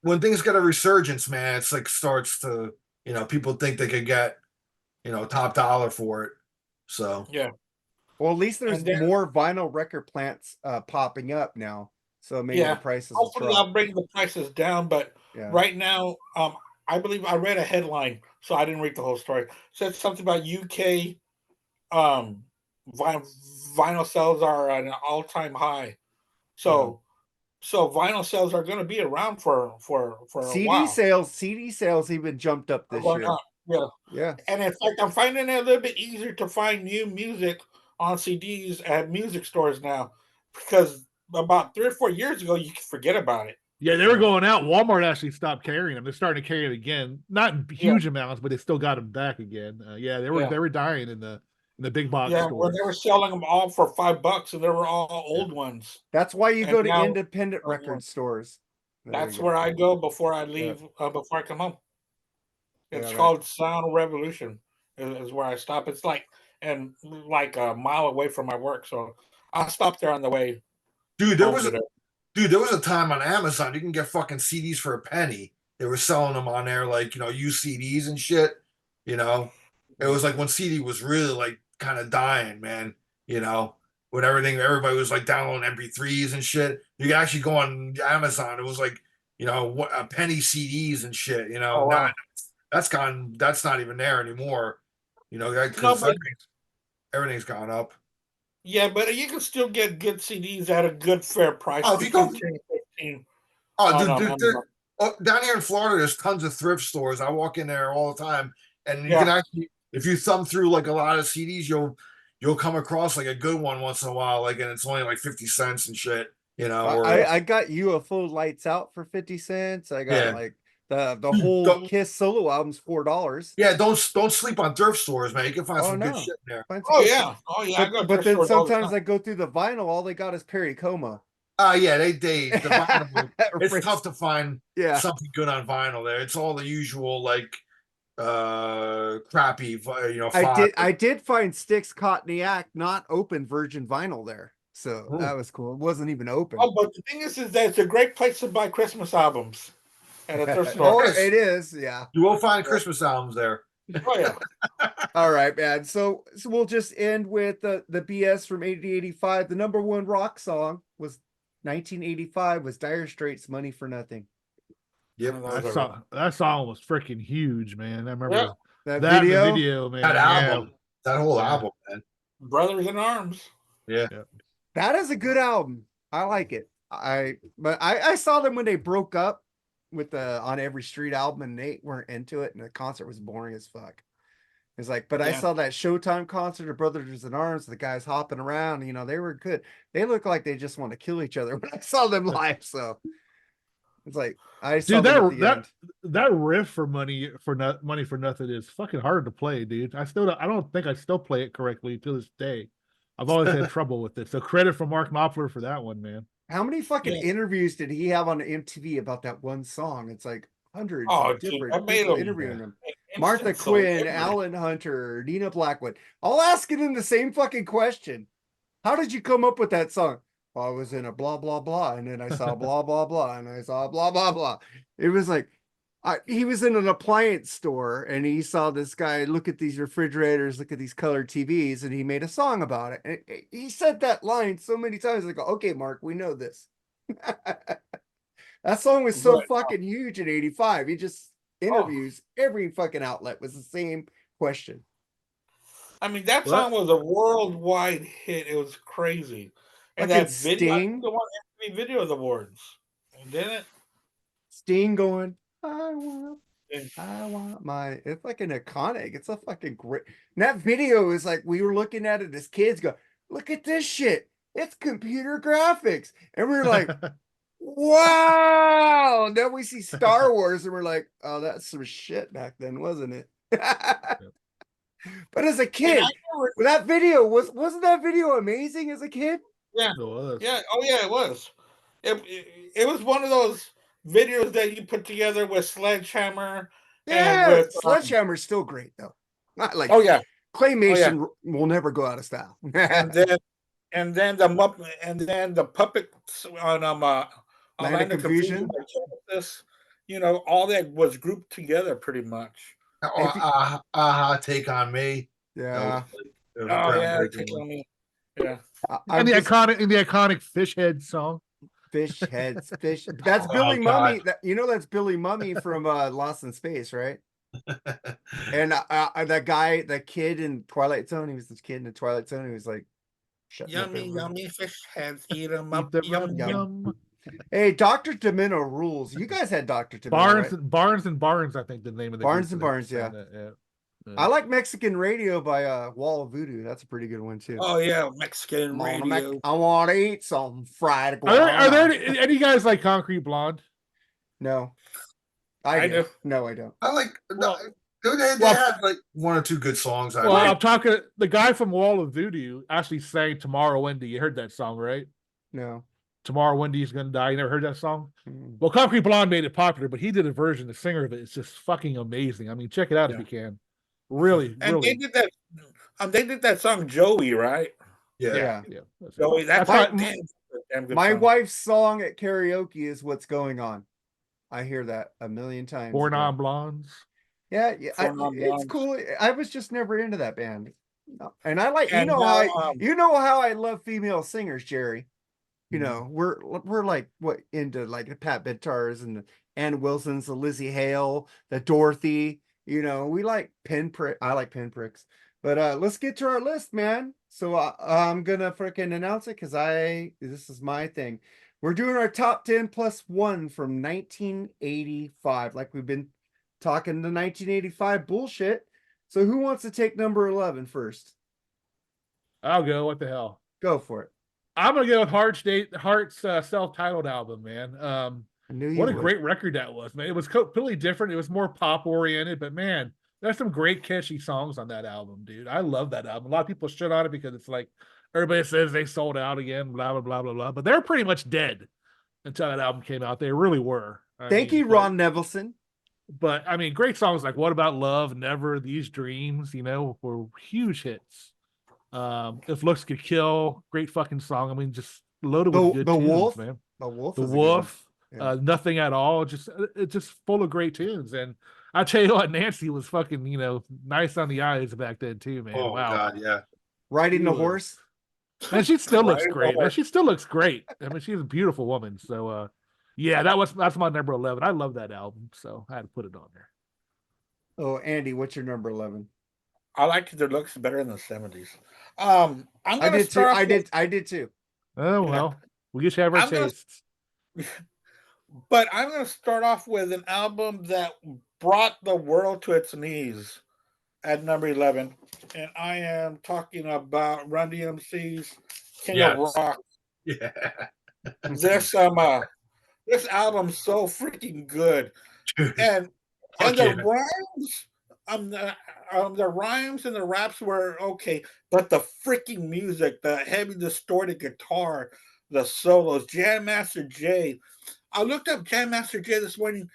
when things get a resurgence, man. It's like starts to, people think they could get, top dollar for it. So Yeah. well, at least there's And then, more vinyl record plants popping up now, so maybe the yeah, prices will hopefully drop. I'll bring the prices down. But Yeah. right now, I believe I read a headline, so I didn't read the whole story. It said something about UK um, vinyl sales are at an all-time high. So, so vinyl sales are going to be around for a while. CD sales even jumped up Are this going year. up. Yeah. Yeah. And in fact, I'm finding it a little bit easier to find new music on CDs at music stores now, because about 3 or 4 years ago, you could forget about it. Yeah, they were going out. Walmart actually stopped carrying them. They're starting to carry it again. Not in huge amounts, but they still got them back again. Yeah, they were dying in the big box Yeah, when stores. they were selling them all for $5, and they were all old ones. That's why you And go to now, independent record stores. There that's you go. where I go before I leave, before I come home. It's Yeah, called Sound Revolution. Is where I stop. It's like a mile away from my work, so I'll stop there on the way dude, home today. there was a time on Amazon you can get fucking CDs for a penny. They were selling them on there, like, used CDs and shit. You know, it was like when CD was really like kind of dying, man. When everybody was like downloading MP3s and shit. You could actually go on Amazon. It was like, a penny CDs and shit. Oh Now wow! that's gone. That's not even there anymore. No, Because but everything's gone up. yeah, but you can still get good CDs at a good fair price, Oh, if you go, between 10 and 15 oh, on dude, Amazon. down here in Florida, there's tons of thrift stores. I walk in there all the time, and you can Yeah, actually, if you thumb through like a lot of CDs, you'll come across like a good one once in a while, like, and it's only like 50 cents and shit, or I got UFO Lights Out for 50 cents. I got yeah. like the Dude, whole Kiss solo album's $4. yeah, don't sleep on thrift stores, man. You can find Oh some good no. shit in there. Find some oh good shit. yeah, oh yeah. I go to But thrift then stores all the sometimes time. I go through the vinyl, all they got is Perry Como. Yeah, the vinyl. It's Right. tough to find Yeah. something good on vinyl there. It's all the usual like crappy, I did find Styx Cottoniac not open virgin vinyl there. So that was cool. It wasn't even open. Oh, but the thing is that it's a great place to buy Christmas albums at a thrift store. Oh, it is, yeah. You will find Christmas albums there. Oh yeah. All right, man. So we'll just end with the BS from 80 to 85. The number one rock song was 1985 was Dire Straits' Money for Nothing. Yep. That song was freaking huge, man. I remember That that video? video, man. That album, Yeah. that whole album, man. Brothers in Arms. Yeah. That is a good album. I like it. But I saw them when they broke up with the On Every Street album, and they weren't into it, and the concert was boring as fuck. It's like, but I saw that Showtime concert of Brothers in Arms, the guys hopping around, they were good. They look like they just want to kill each other when I saw them live. So it's like I saw Dude, them at the end. that riff for money for nothing is fucking hard to play, dude. I don't think I still play it correctly to this day. I've always had trouble with it. So credit for Mark Knopfler for that one, man. How many fucking interviews did he have on MTV about that one song? It's like hundreds of different people interviewing him. Martha Quinn, Alan Hunter, Nina Blackwood, all asking him the same fucking question. How did you come up with that song? Well, I was in a blah, blah, blah, and then I saw blah, blah, blah, and I saw blah, blah, blah. It was like, he was in an appliance store, and he saw this guy look at these refrigerators, look at these colored TVs, and he made a song about it. And he said that line so many times. I go, okay, Mark, we know this. That song was so fucking huge in 85. He just interviews every fucking outlet was the same question. I mean, that song was a worldwide hit. It was crazy. And Fucking that video, Sting. the one MTV Video Awards, didn't it? Sting going, I want my, it's like an iconic. It's a fucking great. And that video is like, we were looking at it as kids go, look at this shit. It's computer graphics. And we were like, wow. And then we see Star Wars and we're like, oh, that's some shit back then, wasn't it? But as a kid, that video wasn't that video amazing as a kid? Yeah. It was. Yeah. Oh yeah, it was. It was one of those videos that you put together with Sledgehammer Yeah, with Sledgehammer's still great though. Not like oh yeah, claymation will never go out of style. and then the puppets on Land of Land of Confusion Confusion. by Genesis, all that was grouped together pretty much. If you- Take on Me. yeah, That was a Oh yeah, groundbreaking take one. on me. Yeah. I'm And just the iconic fish head song. fish heads, fish. That's Oh, Billy God. Mummy. That's Billy Mummy from Lost in Space, right? And that guy, that kid in Twilight Zone, he was this kid in the Twilight Zone. He was like, shutting up Yummy, everybody. yummy fish heads. Eat them Eat up. them Yum, up, yum. yum. Hey, Dr. Demino rules. You guys had Dr. Demino, right? Barnes and Barnes, I think the name of the Barnes group and that Barnes, sang yeah. that, yeah. I like Mexican Radio by Wall of Voodoo. That's a pretty good one too. Oh yeah, Mexican radio. I want to eat some fried Are iguana. there any guys like Concrete Blonde? No, I do. do. No, I don't. I like Well- they had like one or two good songs. Well, I'm talking the guy from Wall of Voodoo actually sang Tomorrow Wendy. You heard that song, right? No. Tomorrow Wendy's gonna die. You never heard that song? Mm. Well, Concrete Blonde made it popular, but he did a version. The singer of it is just fucking amazing. I mean, check it out if you can. Really, And really. they did that song Joey, right? Yeah. Joey, that's My- damn good My song. wife's song at karaoke is "What's Going On." I hear that a million times. Four a day. Non-Blondes. Yeah, Four it's Non-Blondes. cool. I was just never into that band, and I like And now, you know how I love female singers, Jerry. You Mm-hmm. know, we're like what into like the Pat Bettars and the Ann Wilsons, the Lizzie Hale, the Dorothy. You know, we like pinprick. I like pinpricks. But let's get to our list, man. So I'm gonna freaking announce it because this is my thing. We're doing our top 10 plus one from 1985, like we've been talking the 1985 bullshit. So who wants to take number 11 first? I'll go. What the hell? Go for it. I'm gonna go with Heart's self-titled album, man. I knew you What a would. great record that was, man. It was completely different. It was more pop oriented, but man, there's some great catchy songs on that album, dude. I love that album. A lot of people shit on it because it's like everybody says they sold out again, blah blah blah blah blah. But they're pretty much dead until that album came out. They really were. Thank you, Ron Nevilleson. But I mean, great songs like "What About Love," "Never," "These Dreams," were huge hits. "If Looks Could Kill," great fucking song. I mean, just loaded with good The tunes, Wolf, man. The Wolf, The is a good one. Wolf, Yeah. Nothing at All. It's just full of great tunes. And I tell you what, Nancy was fucking, nice on the eyes back then too, man. Oh Wow. God, yeah. Riding the Ooh. horse. And she still looks Right. great. Man. She still looks great. I mean, she's a beautiful woman. So yeah, that's my number 11. I love that album, so I had to put it on there. Oh, Andy, what's your number 11? I liked their looks better in the 70s. I'm I gonna did too. start off I did too. Oh well, we just have our I'm gonna- tastes. But I'm going to start off with an album that brought the world to its knees at number 11. And I am talking about Run DMC's King of Yes. Rock. Yeah. This album's so freaking good. Dude, And fuck the yeah. rhymes, the rhymes and the raps were okay, but the freaking music, the heavy distorted guitar, the solos, Jam Master Jay. I looked up Jam Master Jay this morning.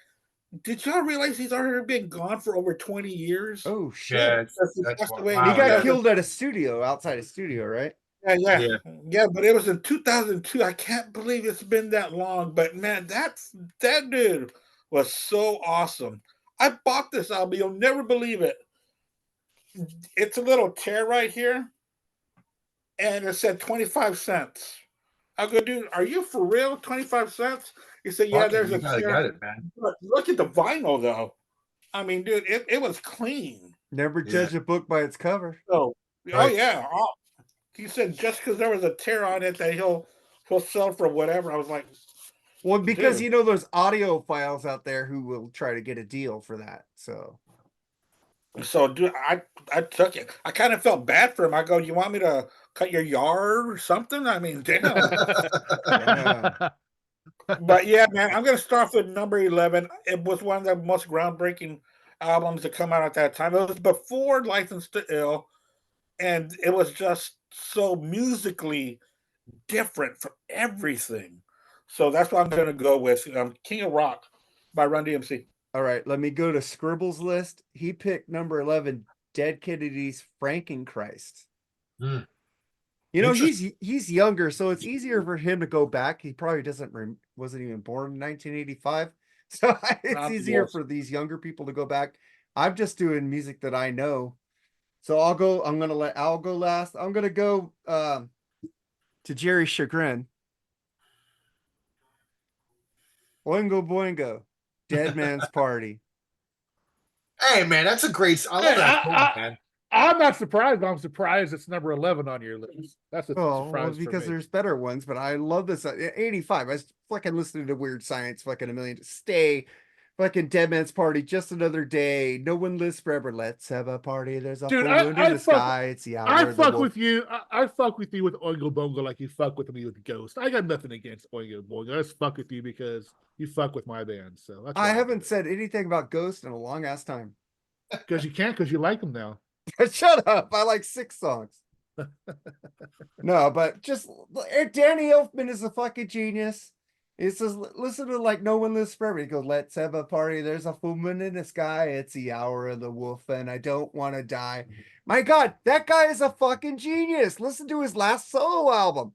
Did y'all realize he's already been gone for over 20 years? Oh shit. Yeah, Since he that's passed what- away. wow, He got yeah. killed at a studio, outside a studio, right? Yeah, but it was in 2002. I can't believe it's been that long. But man, that dude was so awesome. I bought this album. You'll never believe it. It's a little tear right here, and it said 25 cents. I go, dude, are you for real? 25 cents? He said, yeah, Fuck it, there's you a gotta tear. get it, man. But look at the vinyl, though. I mean, dude, it was clean. Never judge a book by its cover. So, oh Right. yeah. He said just because there was a tear on it that he'll sell for whatever. I was like, Well, because Dude. there's audiophiles out there who will try to get a deal for that. So so dude, I took it. I kind of felt bad for him. I go, you want me to cut your yard or something? I mean, damn. Yeah. But yeah, man, I'm gonna start with number 11. It was one of the most groundbreaking albums to come out at that time. It was before License to Ill, and it was just so musically different from everything. So that's what I'm gonna go with. King of Rock by Run DMC. All right, let me go to Scribble's list. He picked number 11, Dead Kennedy's Frankenchrist. Hmm. You know, Interesting. he's younger, so it's easier for him to go back. He probably wasn't even born in 1985. So it's easier Yes. for these younger people to go back. I'm just doing music that I know. So I'm gonna let Al go last. I'm gonna go to Jerry Chagrin. Oingo Boingo, Dead Man's Party. Hey, man, that's a great. I love Hey, that song, man. I'm not surprised. I'm surprised it's number 11 on your list. That's a Oh, well, surprise for because me. there's better ones, but I love this. 85. I was fucking listening to Weird Science fucking a million. Stay, fucking Dead Man's Party, Just Another Day. No one lives forever. Let's have a party. There's a Dude, full moon in the sky. It's the I hour of the fuck wolf. with you. I fuck with you with Oingo Boingo like you fuck with me with Ghost. I got nothing against Oingo Boingo. I just fuck with you because you fuck with my band. So that's I haven't said anything about Ghost in a long ass time. because you can't because you like them now. Shut up. I like 6 songs. No, but just Danny Elfman is a fucking genius. It says, listen to like No One Lives Forever. He goes, let's have a party. There's a full moon in the sky. It's the hour of the wolf, and I don't want to die. My God, that guy is a fucking genius. Listen to his last solo album.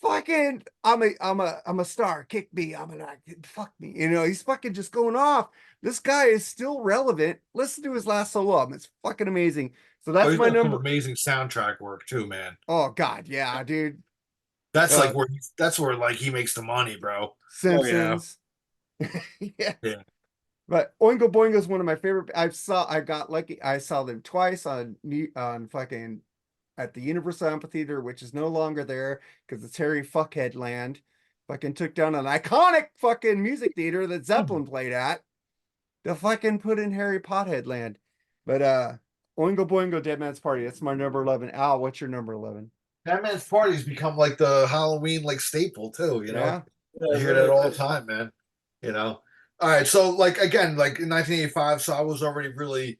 Fucking, I'm a star. Kick me. Fuck me. You know, he's fucking just going off. This guy is still relevant. Listen to his last solo album. It's fucking amazing. So Oh, that's he's my done some number. amazing soundtrack work too, man. Oh God, yeah, dude. That's Uh, that's where like he makes the money, bro. Oh yeah. Simpsons. Yeah. Yeah. But Oingo Boingo is one of my favorite. I got lucky. I saw them twice on fucking at the Universal Amphitheater, which is no longer there because it's Harry Fuckhead Land. Fucking took down an iconic fucking music theater that Zeppelin played at to fucking put in Harry Pothead Land. But Oingo Boingo Dead Man's Party. That's my number 11. Al, what's your number 11? That man's party's become like the Halloween like staple too, you know. Yeah. I hear that all the time, man. You know. All right, so like again, like in 1985, so I was already really,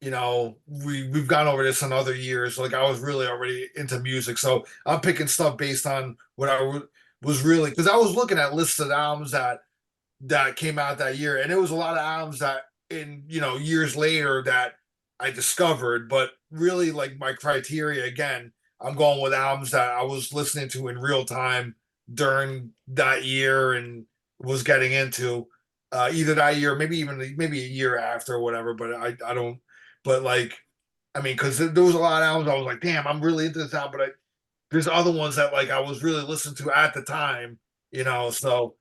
you know, we've gone over this in other years. Like I was really already into music, so I'm picking stuff based on what was really because I was looking at lists of albums that came out that year, and it was a lot of albums that in years later that I discovered, but really like my criteria again, I'm going with albums that I was listening to in real time during that year and was getting into either that year, maybe a year after or whatever. But I don't. But like, I mean, because there was a lot of albums I was like, damn, I'm really into this album. But there's other ones that like I was really listening to at the time, So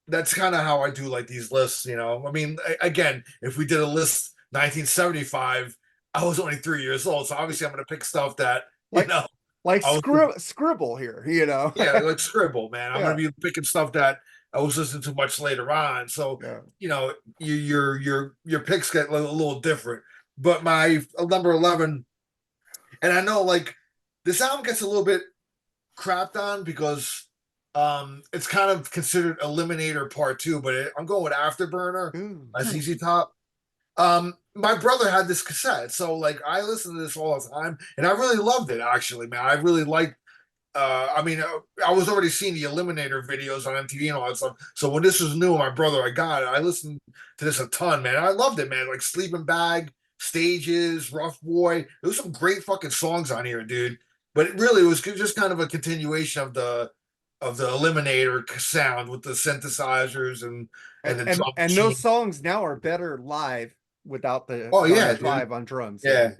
that's kind of how I do like these lists. I mean, again, if we did a list 1975, I was only 3 years old, so obviously I'm going to pick stuff that Like like I was scribble here, you know. yeah, like Scribble, man. I'm Yeah. gonna be picking stuff that I was listening to much later on. So Yeah. your picks get a little different. But my number 11, and I know like this album gets a little bit crapped on because it's kind of considered Eliminator Part 2, but I'm going with Afterburner Ooh. by ZZ Top. My brother had this cassette, so like I listened to this all the time, and I really loved it. Actually, man, I really liked. I mean, I was already seeing the Eliminator videos on MTV and all that stuff. So when this was new, my brother, I got it. I listened to this a ton, man. I loved it, man. Like Sleeping Bag, Stages, Rough Boy. There was some great fucking songs on here, dude. But it really was just kind of a continuation of the Eliminator sound with the synthesizers and the drum And machine. those songs now are better live without the Oh yeah, guys dude. live on drums. Yeah.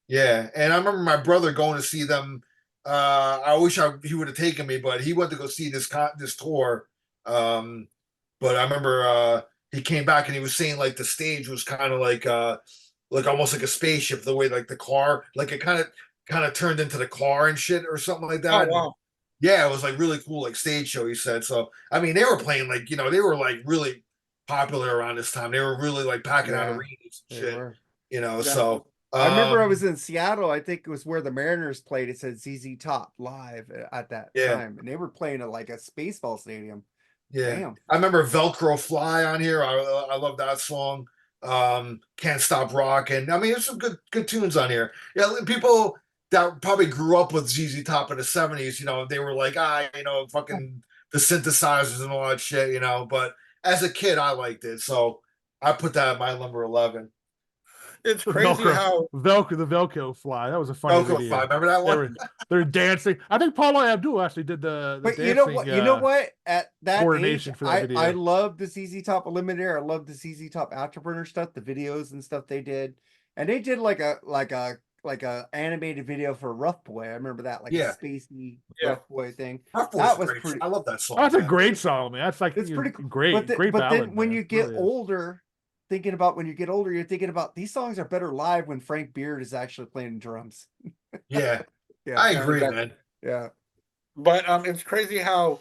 Yeah. And I remember my brother going to see them. I wish he would have taken me, but he went to go see this tour. But I remember he came back and he was saying like the stage was kind of like almost like a spaceship, the way like the car, like it kind of turned into the car and shit or something like that. Oh wow. Yeah, it was like really cool, like stage show, he said. So I mean they were playing like, they were like really popular around this time. They were really like packing out Yeah, arenas and they shit. were. So I remember I was in Seattle. I think it was where the Mariners played. It said ZZ Top live at that time, and they were playing at like a Spaceball Stadium. Yeah. Damn. I remember Velcro Fly on here. I love that song. Can't Stop Rockin'. I mean, there's some good tunes on here. Yeah, people that probably grew up with ZZ Top in the 70s, they were like, fucking the synthesizers and all that shit, but as a kid, I liked it. So, I put that at my number 11. It's The crazy how the Velcro fly. That was a funny Velcro video. Fly, remember that one? They're dancing. I think Paula Abdul actually did the But dancing. you know what? You know what? At that age, coordination for that I video. love the ZZ Top Eliminator. I love the ZZ Top Afterburner stuff, the videos and stuff they did, and they did like a animated video for Rough Boy. I remember that, like Yeah. a spacey Yeah. Rough Boy thing. Rough Boy's That was great. pretty. I love that song. Oh, that's a man. great song, man. That's like It's pretty cool. great, great But ballad. then when man. you It get really is. older, thinking about when you get older, you're thinking about these songs are better live when Frank Beard is actually playing drums. Yeah, Yeah, I agree, exactly. man. yeah. But it's crazy how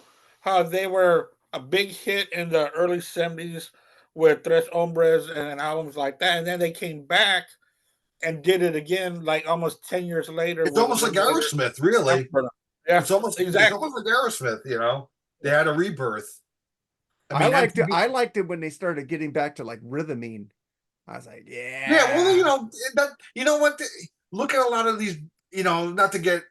they were a big hit in the early 70s with Tres Hombres and albums like that, and then they came back and did it again like almost 10 years later. It's with almost like Eliminator. Aerosmith, really. Yeah, It's almost exactly. like Aerosmith. You know, they had a rebirth. I liked it. MTV I liked it when they started getting back to like rhythming. I was like, yeah. Yeah, well, you know what? Look at a lot of these. You know, not to get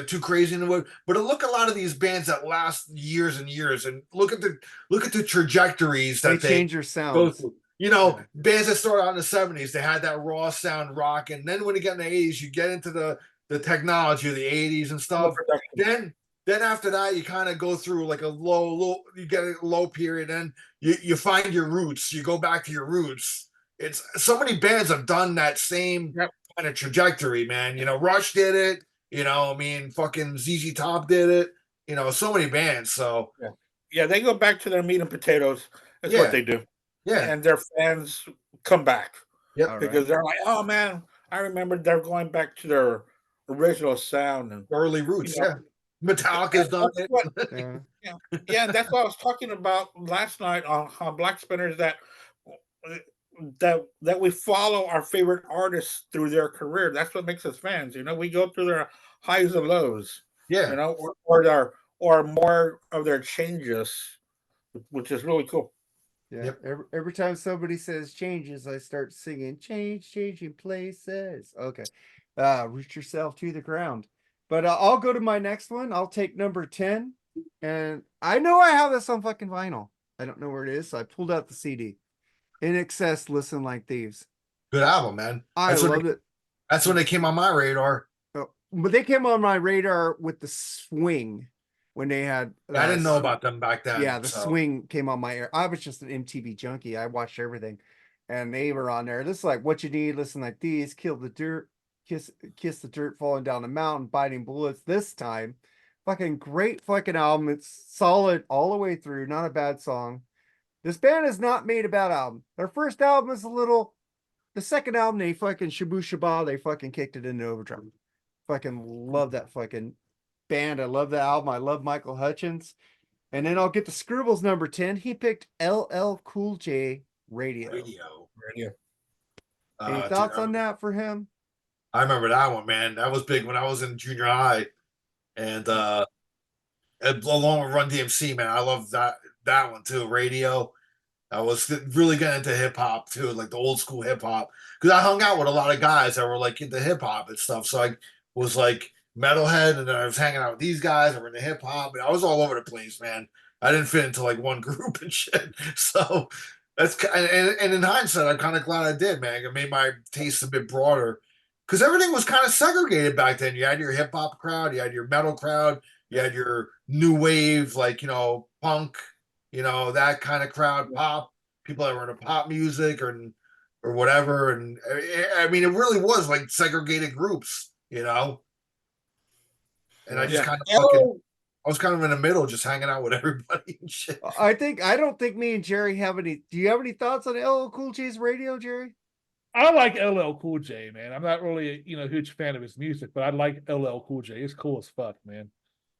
too crazy in the wood, but look at a lot of these bands that last years and years, and look at the trajectories They that they change your go sounds. through. You know, bands that started out in the 70s, they had that raw sound rock, and then when you get in the 80s, you get into the technology of the 80s and stuff. Then after that, you kind of go through like a low, you get a low period, and you find your roots. You go back to your roots. It's so many bands have done that same kind of trajectory, man. You know, Rush did it. You know, I mean, fucking ZZ Top did it. You know, so many bands. So yeah, they go back to their meat and potatoes. That's Yeah. what they do. yeah, And their fans come back yep. because they're like, oh man, I remember they're going back to their original sound and Early roots. You know, Yeah, Metallica's done that's it. what- Yeah. yeah, and that's what I was talking about last night on Black Spinners that we follow our favorite artists through their career. That's what makes us fans. You know, we go through their highs and lows. Yeah, You know, or more of their changes, which is really cool. Yeah. Yep. Every time somebody says changes, I start singing changing places. Okay. Root yourself to the ground. But I'll go to my next one. I'll take number 10. And I know I have this on fucking vinyl. I don't know where it is. So I pulled out the CD. In Excess, Listen Like Thieves. good album, man. I loved it. That's when they came on my radar. Oh, but they came on my radar with the swing when they had. I didn't know about them back then. Yeah, the so. swing came on my air. I was just an MTV junkie. I watched everything, and they were on there. This is like What You Need, Listen Like These, Kill the Dirt, Kiss the Dirt, Falling Down the Mountain, Biting Bullets. This time, fucking great fucking album. It's solid all the way through. Not a bad song. This band has not made a bad album. Their first album is a little. The second album, they fucking shabu shaba. They fucking kicked it into overdrive. Fucking love that fucking band. I love the album. I love Michael Hutchence. And then I'll get the Scribbles number 10. He picked LL Cool J Radio. Any thoughts on that for him? I remember that one, man. That was big when I was in junior high. And along with Run DMC, man, I love that one too. Radio. I was really getting into hip hop too, like the old school hip hop. Because I hung out with a lot of guys that were like into hip hop and stuff. So I was like metalhead, and then I was hanging out with these guys that were into hip hop. I was all over the place, man. I didn't fit into like one group and shit. So that's and in hindsight, I'm kind of glad I did, man. It made my taste a bit broader because everything was kind of segregated back then. You had your hip hop crowd, you had your metal crowd, you had your new wave, like punk, that kind of crowd, pop, people that were into pop music or whatever. And I mean, it really was like segregated groups, And I just kind of I was kind of in the middle, just hanging out with everybody and shit. I don't think me and Jerry have any. Do you have any thoughts on LL Cool J's radio, Jerry? I like LL Cool J, man. I'm not really a huge fan of his music, but I like LL Cool J. He's cool as fuck, man.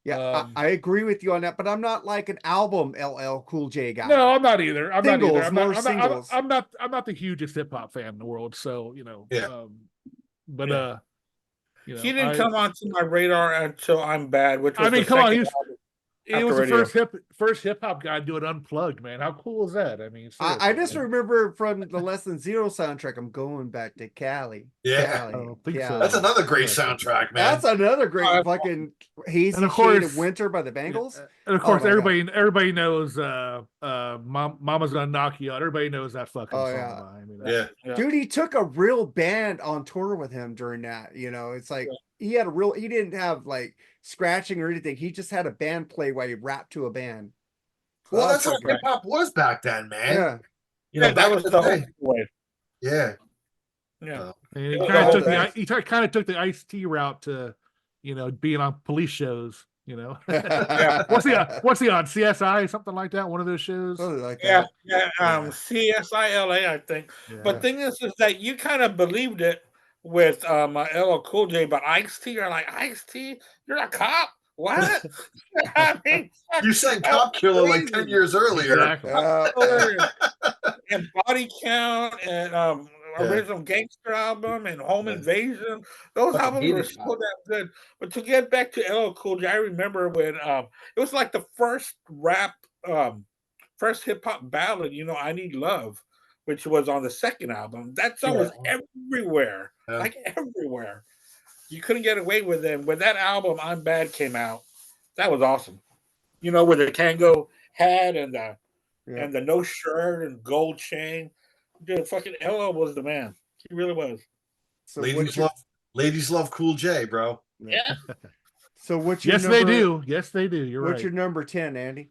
Yeah, I agree with you on that, but I'm not like an album LL Cool J guy. No, I'm not either. I'm not either. I'm not the hugest hip hop fan in the world. So Yeah. He didn't come onto my radar until I'm Bad, which was come on, It was After the radio. first hip hop guy doing unplugged, man. How cool is that? I mean, I seriously, just man. remember from the Less Than Zero soundtrack, I'm going back to Cali. Yeah. Cali, I don't think so. Cali. That's another great I'm not sure. soundtrack, man. That's another great Oh, fucking hazy And of shade course- of winter by the Bengals. And of Oh course, my God. everybody knows Mama's Gonna Knock You Out. Everybody knows that fucking Oh, song. yeah. I mean, Yeah. Dude, he took a real band on tour with him during that. You know, it's like he didn't have like scratching or anything. He just had a band play while he rapped to a band. Well, that's how fucking- hip hop was back then, man. Yeah. You know, that back was in the the whole day. way. Yeah. Yeah. and he It was kind all of took that. he kind of took the Ice-T route to, being on police shows. What's he on CSI, something like that? One of those shows. Something like Yeah, that. yeah. Yeah. CSILA, I think. Yeah. But thing is that you kind of believed it with LL Cool J, but Ice-T, you're like, Ice-T, you're a cop? What? I mean, You sang that was Cop Killer like crazy. 10 years earlier. Exactly. And Body Count and Yeah. original Gangster album and Home Yeah. Invasion. Those Fucking albums hated were that. so damn good. But to get back to LL Cool J, I remember when it was like the first rap, first hip hop ballad, I Need Love, which was on the second album. That song was everywhere. Yeah. Like everywhere. You couldn't get away with it. When that album, I'm Bad, came out, that was awesome. With the Kango hat and the no shirt and gold chain. Dude, fucking LL was the man. He really was. So Ladies love Cool J, bro. Yeah. So what's your Yes, number? they do. Yes, they do. You're What's right. your number 10, Andy?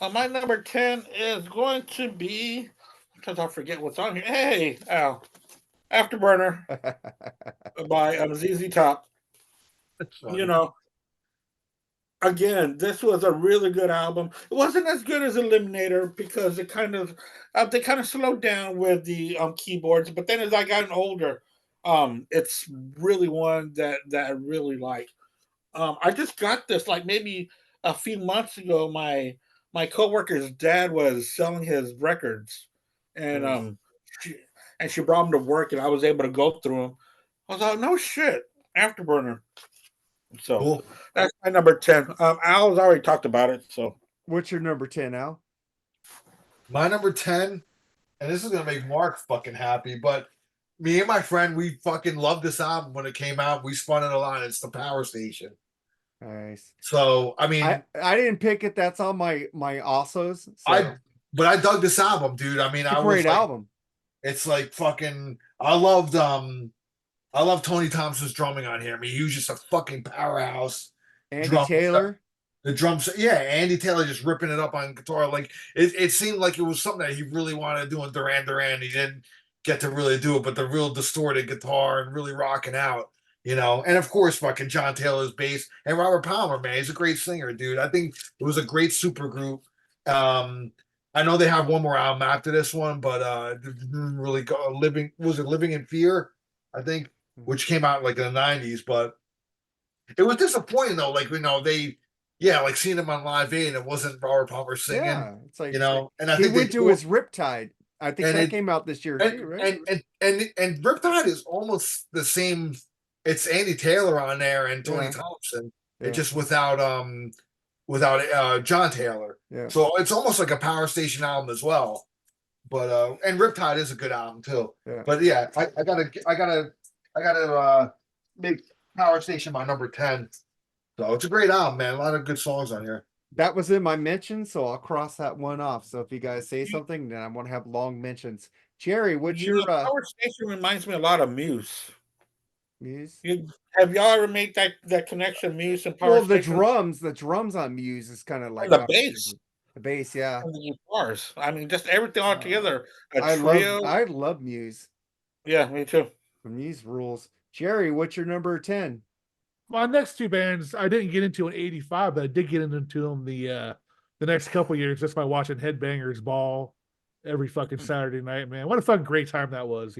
My number 10 is going to be, because I forget what's on here. Hey, Al. Afterburner by ZZ Top. That's funny. Again, this was a really good album. It wasn't as good as Eliminator because it they kind of slowed down with the keyboards. But then as I got older, it's really one that I really like. I just got this like maybe a few months ago. My coworker's dad was selling his records, and she brought him to work, and I was able to go through them. I was like, no shit, Afterburner. So Cool. that's my number 10. Al's already talked about it. So What's your number 10, Al? My number 10, and this is going to make Mark fucking happy, but me and my friend, we fucking loved this album when it came out. We spun it a lot. It's The Power Station. Nice. So, I mean, I didn't pick it. That's on my Alsos. So. But I dug this album, dude. I mean, It's a I was great like, album. it's like fucking, I love Tony Thompson's drumming on here. I mean, he was just a fucking powerhouse. Andy drums. Taylor. The drums, yeah, Andy Taylor just ripping it up on guitar. Like it seemed like it was something that he really wanted to do on Duran Duran. He didn't get to really do it, but the real distorted guitar and really rocking out, And of course, fucking John Taylor's bass and Robert Palmer, man, he's a great singer, dude. I think it was a great super group. I know they have one more album after this one, but didn't really go. Living in Fear, I think, which came out like in the 90s, but it was disappointing though. Like, like seeing him on Live Aid, and it wasn't Robert Palmer singing. Yeah, it's like and I he think went to his Riptide. I think that came out this year too, right? And Riptide is almost the same. It's Andy Taylor on there and Tony Thompson. Yeah. It's just without John Taylor. Yeah. So it's almost like a Power Station album as well. But and Riptide is a good album too. Yeah. But yeah, I gotta make Power Station my number 10. So it's a great album, man. A lot of good songs on here. That was in my mention, so I'll cross that one off. So if you guys say something, then I want to have long mentions. Jerry, what's your Power Station reminds me a lot of Muse. Muse? Have y'all ever made that connection, Muse and Power Well, Station? the drums on Muse is kind of like the bass. The bass, yeah. And the guitars. I mean, just everything all together. I love Muse. Yeah, me too. Muse rules. Jerry, what's your number 10? My next two bands I didn't get into in '85, but I did get into them the next couple years just by watching Headbangers Ball every fucking Saturday night. Man, what a fucking great time that was,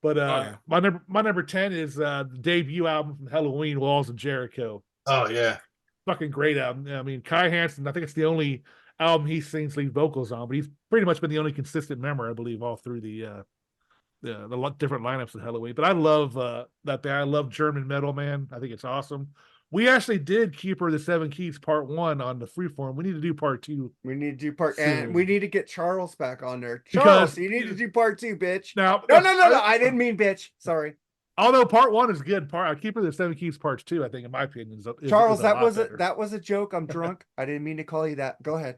But my number 10 is the debut album from Halloween, Walls of Jericho. Oh yeah, fucking great album. I mean, Kai Hansen, I think it's the only album he sings lead vocals on, but he's pretty much been the only consistent member, I believe, all through the different lineups of Halloween. But I love that band. I love German metal, man. I think it's awesome. We actually did Keeper of the Seven Keys Part 1 on the Freeform. We need to do Part 2. We need to do part, and Soon. we need to get Charles back on there. Because- Charles, you need to do part 2, bitch. Now, No, I didn't mean bitch. Sorry, Although Part 1 is good, Keeper of the Seven Keys Parts 2, I think, in my opinion, is Charles. is That lot was better. that was a joke. I'm drunk. I didn't mean to call you that. Go ahead.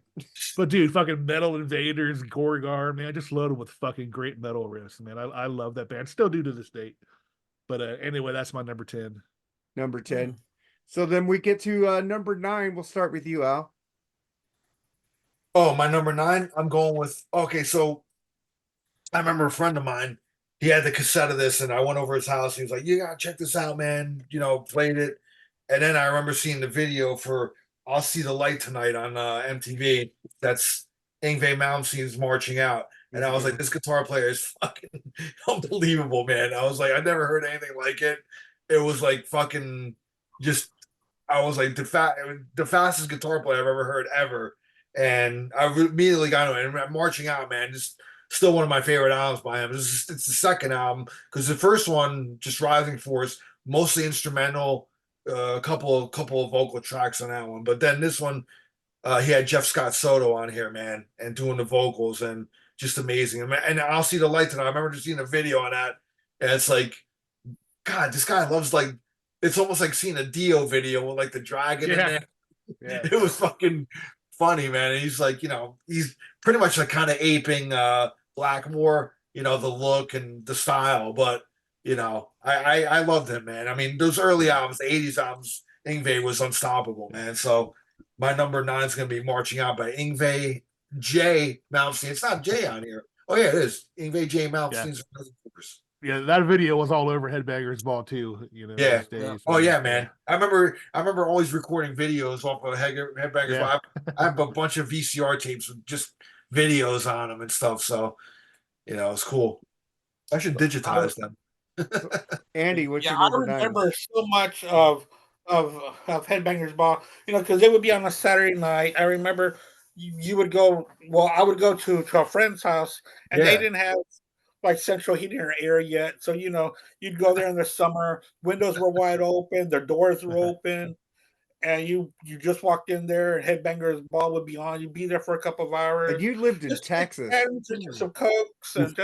But dude, fucking Metal Invaders, Gorgar, man, I just loaded with fucking great metal riffs, man. I love that band. Still do to this date. But anyway, that's my number 10. Number 10. So then we get to number 9. We'll start with you, Al. Oh, my number 9. I'm going with. Okay, so I remember a friend of mine. He had the cassette of this, and I went over his house. And he was like, "You gotta check this out, man." Played it, and then I remember seeing the video for "I'll See the Light Tonight" on MTV. That's Yngwie Malmsteen's marching out, and I was like, "This guitar player is fucking unbelievable, man." I was like, "I never heard anything like it." It was like fucking just. I was like the fastest guitar player I've ever heard ever, and I immediately got into it. And marching out, man, just still one of my favorite albums by him. It's the second album because the first one, just Rising Force, mostly instrumental, a couple of vocal tracks on that one. But then this one, he had Jeff Scott Soto on here, man, and doing the vocals and just amazing. And I'll See the Light Tonight. I remember just seeing a video on that, and it's like, God, this guy loves like. It's almost like seeing a Dio video with like the dragon in there. Yeah. It was fucking funny, man. And he's like, he's pretty much like kind of aping Blackmore, the look and the style. But I loved him, man. I mean, those early albums, the 80s albums, Yngwie was unstoppable, man. So my number 9 is gonna be Marching Out by Yngwie J. Malmsteen. It's not J on here. Oh yeah, it is. Yngwie J. Malmsteen's Yeah, that video was all over Headbangers Ball too. Yeah. Those days, Oh yeah, man. I remember always recording videos off of Headbangers. Yeah. I have a bunch of VCR tapes with just videos on them and stuff. So, it's cool. I should digitize them. Andy, what's your I number 9? remember so much of Headbangers Ball, because it would be on a Saturday night. I remember you would go. Well, I would go to a friend's house, and they Yeah. didn't have like central heating or air yet. So you'd go there in the summer. Windows were wide open, their doors were open, and you just walked in there, and Headbangers Ball would be on. You'd be there for a couple of hours. And you lived in Just Texas. and some cokes and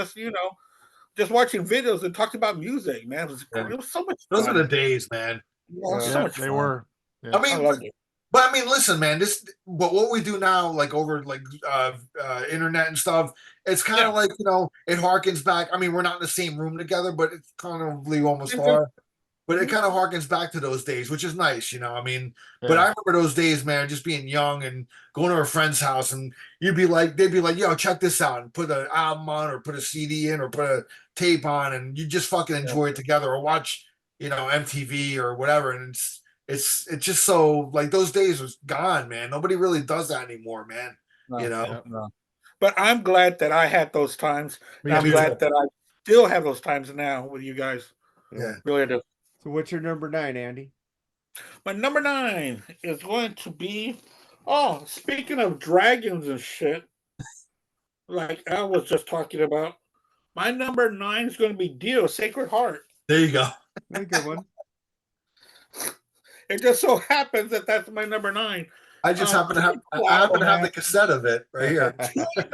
just watching videos and talking about music, man. It was so much Those fun. are the days, man. Yeah, so much they fun. were. Yeah. I mean, I loved it. But I mean, listen, man. But what we do now, like over like internet and stuff, it's kind of like it harkens back. I mean, we're not in the same room together, but it's kind of we almost are. But it kind of harkens back to those days, which is nice, I mean, but I remember those days, man, just being young and going to a friend's house, and they'd be like, "Yo, check this out," and put an album on, or put a CD in, or put a tape on, and you just fucking enjoy it together, or watch, MTV or whatever, and it's just so like those days was gone, man. Nobody really does that anymore, man. No. But I'm glad that I had those times. Me I'm too. glad that I still have those times now with you guys. Yeah. Really do. So what's your number 9, Andy? My number 9 is going to be, speaking of dragons and shit, like I was just talking about, my number 9 is going to be Dio, Sacred Heart. There you go. That's a good one. It just so happens that that's my number 9. I just happen to have the cassette of it right here.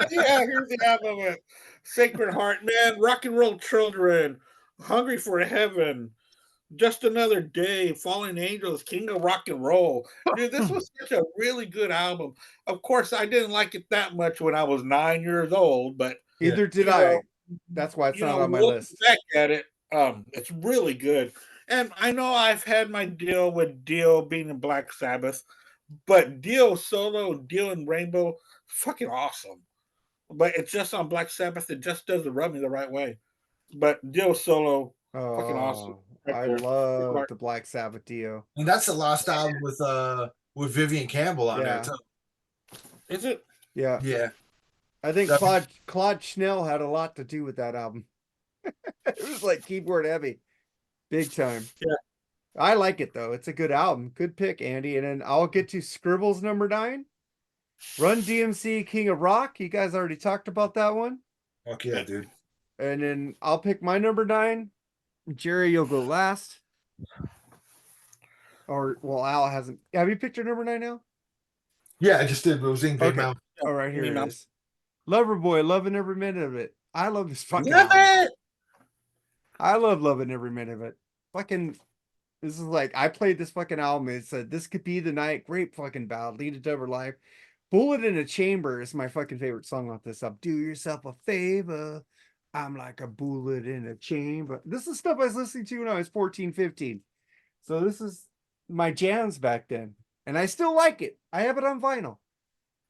Yeah, here's the album of it. Sacred Heart, man, Rock and Roll Children, Hungry for Heaven, Just Another Day, Fallen Angels, King of Rock and Roll. Dude, this was such a really good album. Of course, I didn't like it that much when I was 9 years old, but Either did I. That's why it's not on my looking list. back at it, it's really good. And I know I've had my deal with Dio being in Black Sabbath, but Dio solo, Dio and Rainbow, fucking awesome. But it's just on Black Sabbath, it just doesn't rub me the right way. But Dio solo, fucking awesome. I love the Black Sabbath Dio. And that's the last album with Vivian Campbell on there too. Is it? Yeah. Yeah. I think Claude Schnell had a lot to do with that album. It was like keyboard heavy. Big time. Yeah. I like it though. It's a good album. Good pick, Andy. And then I'll get to Scribbles number 9. Run DMC King of Rock. You guys already talked about that one. Fuck yeah, dude. And then I'll pick my number 9. Jerry, you'll go last. Or well, Al hasn't. Have you picked your number 9 now? Yeah, I just did. But it was in Big Okay. Mouth. All right, here Big it Mouth. is. Loverboy, loving every minute of it. I love this fucking Love album. it. I love loving every minute of it. Fucking, this is like I played this fucking album. It said this could be the night. Great fucking ballad. Lead it to her life. Bullet in a Chamber is my fucking favorite song off this up. Do yourself a favor. I'm like a bullet in a chamber. This is stuff I was listening to when I was 14, 15. So this is my jams back then. And I still like it. I have it on vinyl.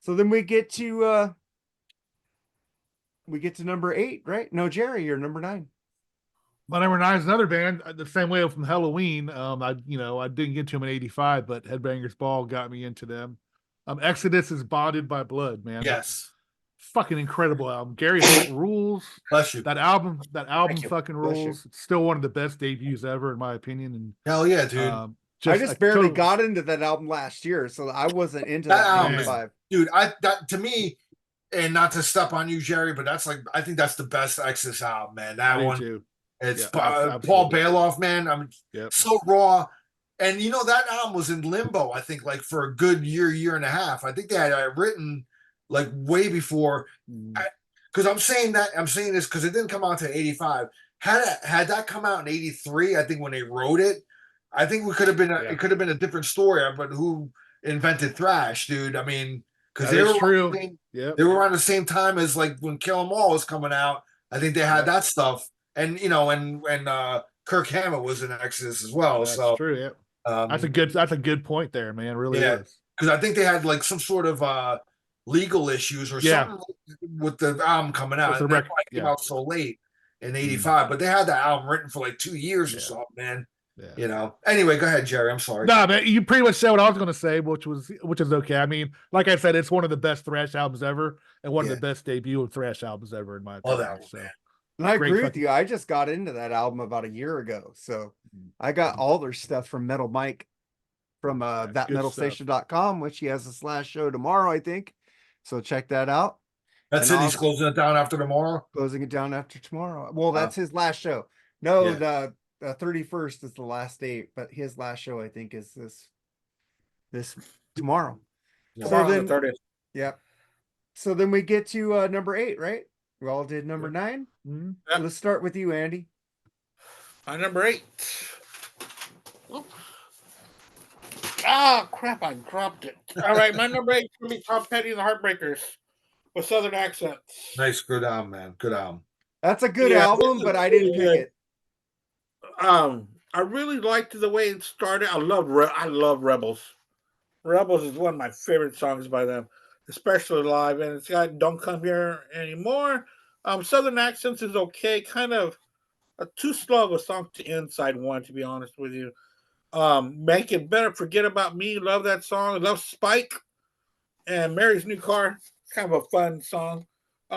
So then we get to number 8, right? No, Jerry, you're number 9. My number 9 is another band, the same way from Halloween. I didn't get to them in '85, but Headbangers Ball got me into them. Exodus is Bonded by Blood, man. Yes. Fucking incredible album. Gary Holt rules. Bless you. That album you. fucking Bless you. rules. It's still one of the best debuts ever, in my opinion. And Hell yeah, dude. I just a barely total- got into that album last year, so I wasn't into That that album album is- 5. Dude, that to me, and not to step on you, Jerry, but that's like I think that's the best Exodus album, man. I That do one. too. It's Yeah, Paul absolutely. Bailoff, man. I mean, Yep. so raw. And you know that album was in limbo, I think, like for a good year and a half. I think they had it written like way before. Because I'm saying this because it didn't come out to '85. Had that come out in '83, I think when they wrote it, I think we could have been it could have been a different story. But who invented thrash, dude? I mean, because That they is were true. they were around the same time as like when Kill 'Em All was coming out. I think they had that stuff, and and Kirk Hammett was in Exodus as well. That's so true. Yeah. That's a good point there, man. It really yeah. is. Because I think they had like some sort of legal issues or Yeah. something with the album coming out. With the And that's record, why it came yeah. out so late in '85. But they had that album written for like 2 years or Yeah. something, man. Yeah. Anyway, go ahead, Jerry. I'm sorry. No, man, you pretty much said what I was going to say, which is okay. I mean, like I said, it's one of the best thrash albums ever, and one of the best debut of thrash albums ever, in my opinion. Love that one, So, man. And I Great agree with fucking- you. I just got into that album about a year ago. So I got all their stuff from Metal Mike from good thatmetalstation.com, which he has a slash show tomorrow, I think. So check that out. That's And it. He's also- closing it down after tomorrow. Closing it down after tomorrow. Well, that's his last show. No, the 31st is the last date, but his last show, I think, is this tomorrow. Tomorrow, then- the 30th. Yep. So then we get to number 8, right? We all did number 9. Mhm. Yep. Let's start with you, Andy. My number 8. Ah, crap! I dropped it. All right, my number 8 is gonna be Tom Petty and the Heartbreakers with Southern accents. Nice, good album, man. Good album. That's a good Yeah, album, this but is I didn't really pick good. it. I really liked the way it started. I love Rebels. Rebels is one of my favorite songs by them, especially live. And it's got "Don't Come Here Anymore." Southern accents is okay, kind of too slow of a song to end side one, to be honest with you. Make It Better, Forget About Me. Love that song. Love Spike and Mary's New Car. It's kind of a fun song.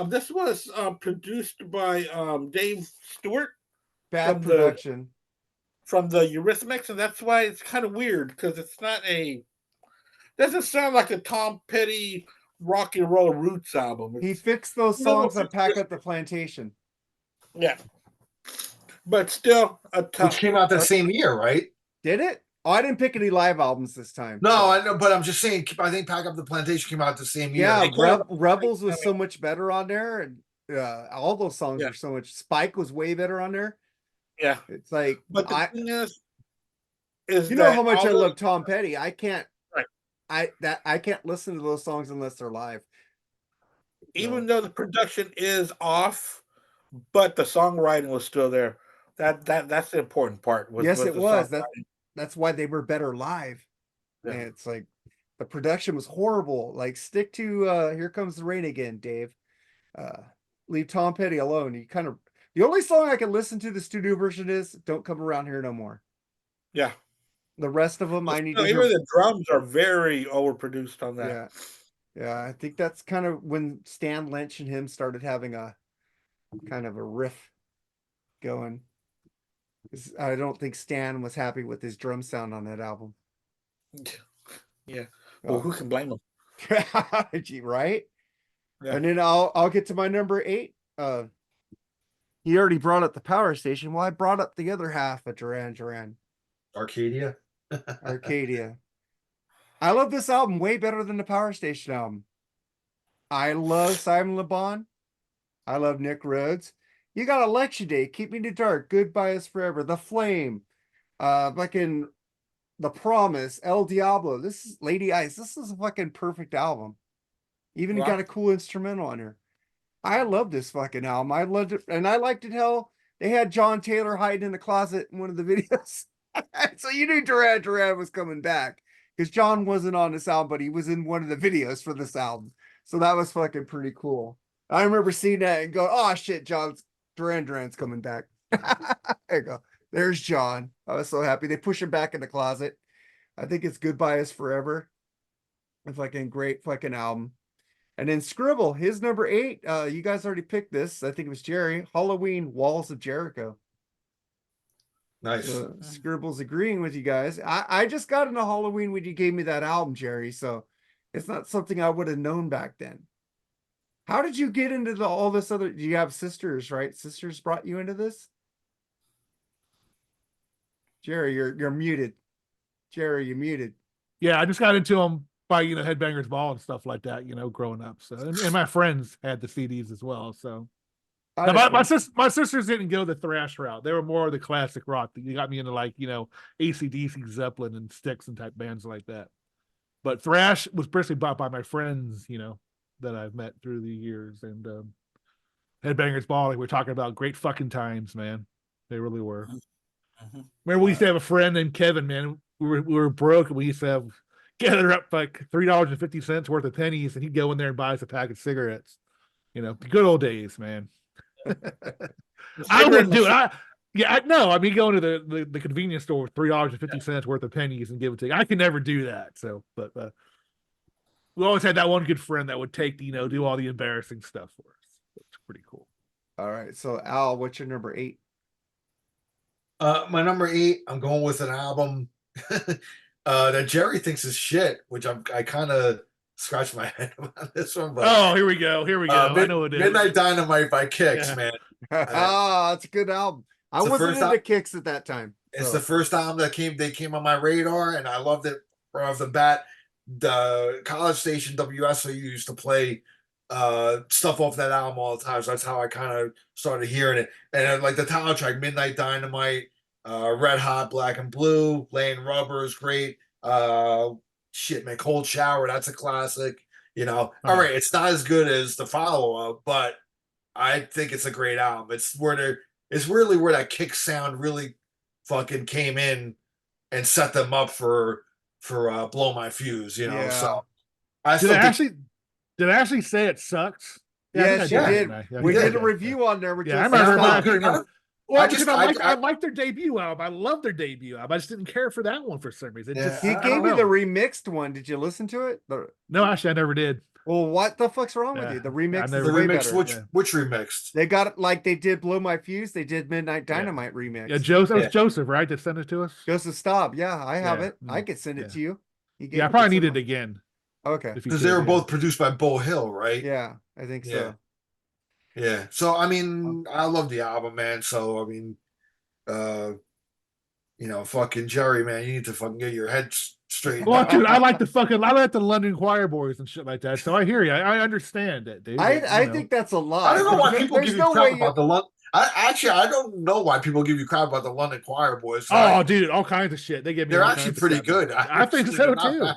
This was produced by Dave Stewart Bad from the- production. from the Eurythmics, and that's why it's kind of weird because it's not doesn't sound like a Tom Petty rock and roll roots album. He It's, fixed those No, songs on it's Pack just- Up the Plantation. yeah, but still a tough. Which came out that same year, right? Did it? Oh, I didn't pick any live albums this time. No, I know, but I'm just saying. I think Pack Up the Plantation came out the same year. Yeah, They could've- Rebels was so much better on there, and all those songs Yeah. were so much. Spike was way better on there. Yeah, It's like but the thing is you know that how much all I those- love Tom Petty. I can't. Right. I can't listen to those songs unless they're live. even though the production is off, but the songwriting was still there. That's the important part. Yes, it the was. songwriting. That's why they were better live. Yeah. And it's like the production was horrible. Like stick to Here Comes the Rain Again, Dave. Leave Tom Petty alone. You kind of the only song I can listen to the studio version is Don't Come Around Here No More. Yeah, The rest of them I need to even hear. the drums are very overproduced on that. Yeah. Yeah, I think that's kind of when Stan Lynch and him started having a kind of a riff going. 'Cause I don't think Stan was happy with his drum sound on that album. Yeah. Well, Oh. who can blame them? Gee, right? Yeah. And then I'll get to my number 8. He already brought up the Power Station. Well, I brought up the other half of Duran Duran. Arcadia. Arcadia. I love this album way better than the Power Station album. I love Simon Le Bon. I love Nick Rhodes. You got Election Day, Keep Me in the Dark, Goodbye Is Forever, The Flame, fucking The Promise, El Diablo. This is Lady Ice. This is a fucking perfect album. Even Wow. got a cool instrumental on here. I love this fucking album. I loved it, and I liked it how they had John Taylor hiding in the closet in one of the videos. So you knew Duran Duran was coming back because John wasn't on this album, but he was in one of the videos for this album. So that was fucking pretty cool. I remember seeing that and going, "Oh shit, Duran Duran's coming back." There you go. There's John. I was so happy. They push him back in the closet. I think it's Goodbye Is Forever. A fucking great fucking album. And then Scribble, his number 8. You guys already picked this. I think it was Jerry. Halloween, Walls of Jericho. Nice. Scribble's agreeing with you guys. I just got into Halloween when you gave me that album, Jerry. So it's not something I would have known back then. How did you get into all this other? You have sisters, right? Sisters brought you into this. Jerry, you're muted. Jerry, you're muted. Yeah, I just got into them by Headbangers Ball and stuff like that. Growing up. So and my friends had the CDs as well. So now, my sisters didn't go the thrash route. They were more of the classic rock. You got me into AC/DC, Zeppelin, and Styx and type bands like that. But thrash was personally bought by my friends, that I've met through the years. And Headbangers Ball, like we're talking about, great fucking times, man. They really were. Mhm. Remember, we used to have a friend named Kevin, man. We were broke, and we used to have gather up like $3.50 worth of pennies, and he'd go in there and buy us a pack of cigarettes. The good old days, man. I wouldn't do it. I mean, going to the convenience store with $3.50 worth of pennies and give it to you. I could never do that. So, but we always had that one good friend that would take, do all the embarrassing stuff for us. It's pretty cool. All right. So Al, what's your number 8? My number 8, I'm going with an album that Jerry thinks is shit, which I kind of scratched my head about this one. But here we go. I know it is. Midnight Dynamite by Kix, Yeah. man. It's a good album. I wasn't into Kix at that time. It's the first album that came on my radar, and I loved it right off the bat. The College Station WSOU used to play stuff off that album all the time, so that's how I kind of started hearing it. And like the title track, Midnight Dynamite, Red Hot, Black and Blue, Laying Rubber is great. Shit, man, Cold Shower, that's a classic. All right, it's not as good as the follow-up, but I think it's a great album. It's really where that kick sound really fucking came in and set them up for Blow My Fuse, Yeah. So I Did I actually say it sucks? Yes, you did. We did a Yeah. review on there. Yeah, I remember. Well, I liked their debut album. I love their debut album. I just didn't care for that one for some reason. He gave me the remixed one. Did you listen to it? No, actually, I never did. Well, what the fuck's wrong with you? The remix is the way remix, better. which remixed? They got it like they did Blow My Fuse. They did Midnight Dynamite remix. Yeah, Joseph. It was Joseph, right? That sent it to us. Joseph Staub. Yeah, I have it. I could send it to you. I probably need it again. Okay. Because they were both produced by Bo Hill, right? Yeah, I think so. Yeah. So I mean, I love the album, man. So I mean, fucking Jerry, man, you need to fucking get your head straight. Well, dude, I like the London Choir Boys and shit like that. So I hear you. I understand that, dude. I think that's a lie. I don't know why people give you crap about the London. I don't know why people give you crap about the London Choir Boys. Oh, dude, all kinds of shit. They give me. They're actually pretty good. I think so too.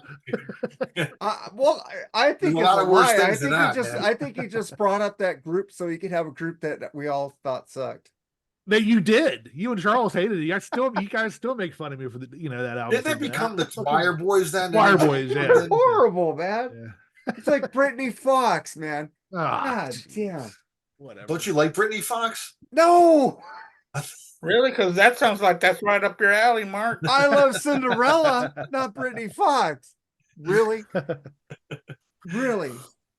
I think There's a lot of worse things than that, I think he just brought up that group so he could have a group that we all thought sucked. That you did. You and Charles hated it. You guys still make fun of me for that album. Did they become the Choir Boys then? Choir Boys, yeah. They're horrible, man. Yeah. It's like Brittany Fox, man. Ah, God damn. Whatever. Don't you like Brittany Fox? No. Really? Because that sounds like that's right up your alley, Mark. I love Cinderella, not Brittany Fox. Really? Really?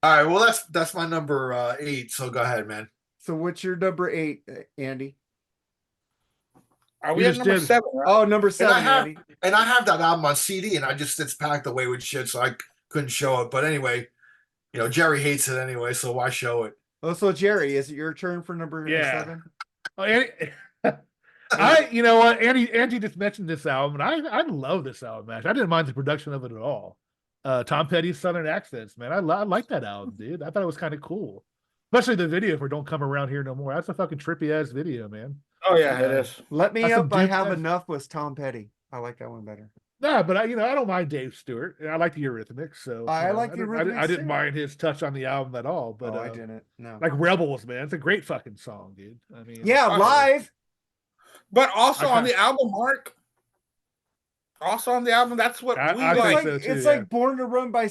All right. Well, that's my number 8. So go ahead, man. So what's your number 8, Andy? Are we at number 7? Right? Oh, number 7, Andy. And I have that album on CD, and it's packed away with shit, so I couldn't show it. But anyway, Jerry hates it anyway, so why show it? Oh, so Jerry, is it your turn for number 7? Oh, Andy, You know what, Angie just mentioned this album, and I love this album, man. I didn't mind the production of it at all. Tom Petty's Southern accents, man. I like that album, dude. I thought it was kind of cool, especially the video for "Don't Come Around Here No More." That's a fucking trippy ass video, man. Oh yeah, it is. Let Me That's some Up, I deep Have dive. Enough was Tom Petty. I like that one better. Nah, but I don't mind Dave Stewart. I like the Eurythmics, so I you know, like the I Eurythmics didn't too. mind his touch on the album at all. But Oh, I didn't. No. like Rebels, man, it's a great fucking song, dude. I mean, Yeah, live. But also I on the album, Mark. Also on the album, that's what we I think like. so too, It's yeah. like Born to Run by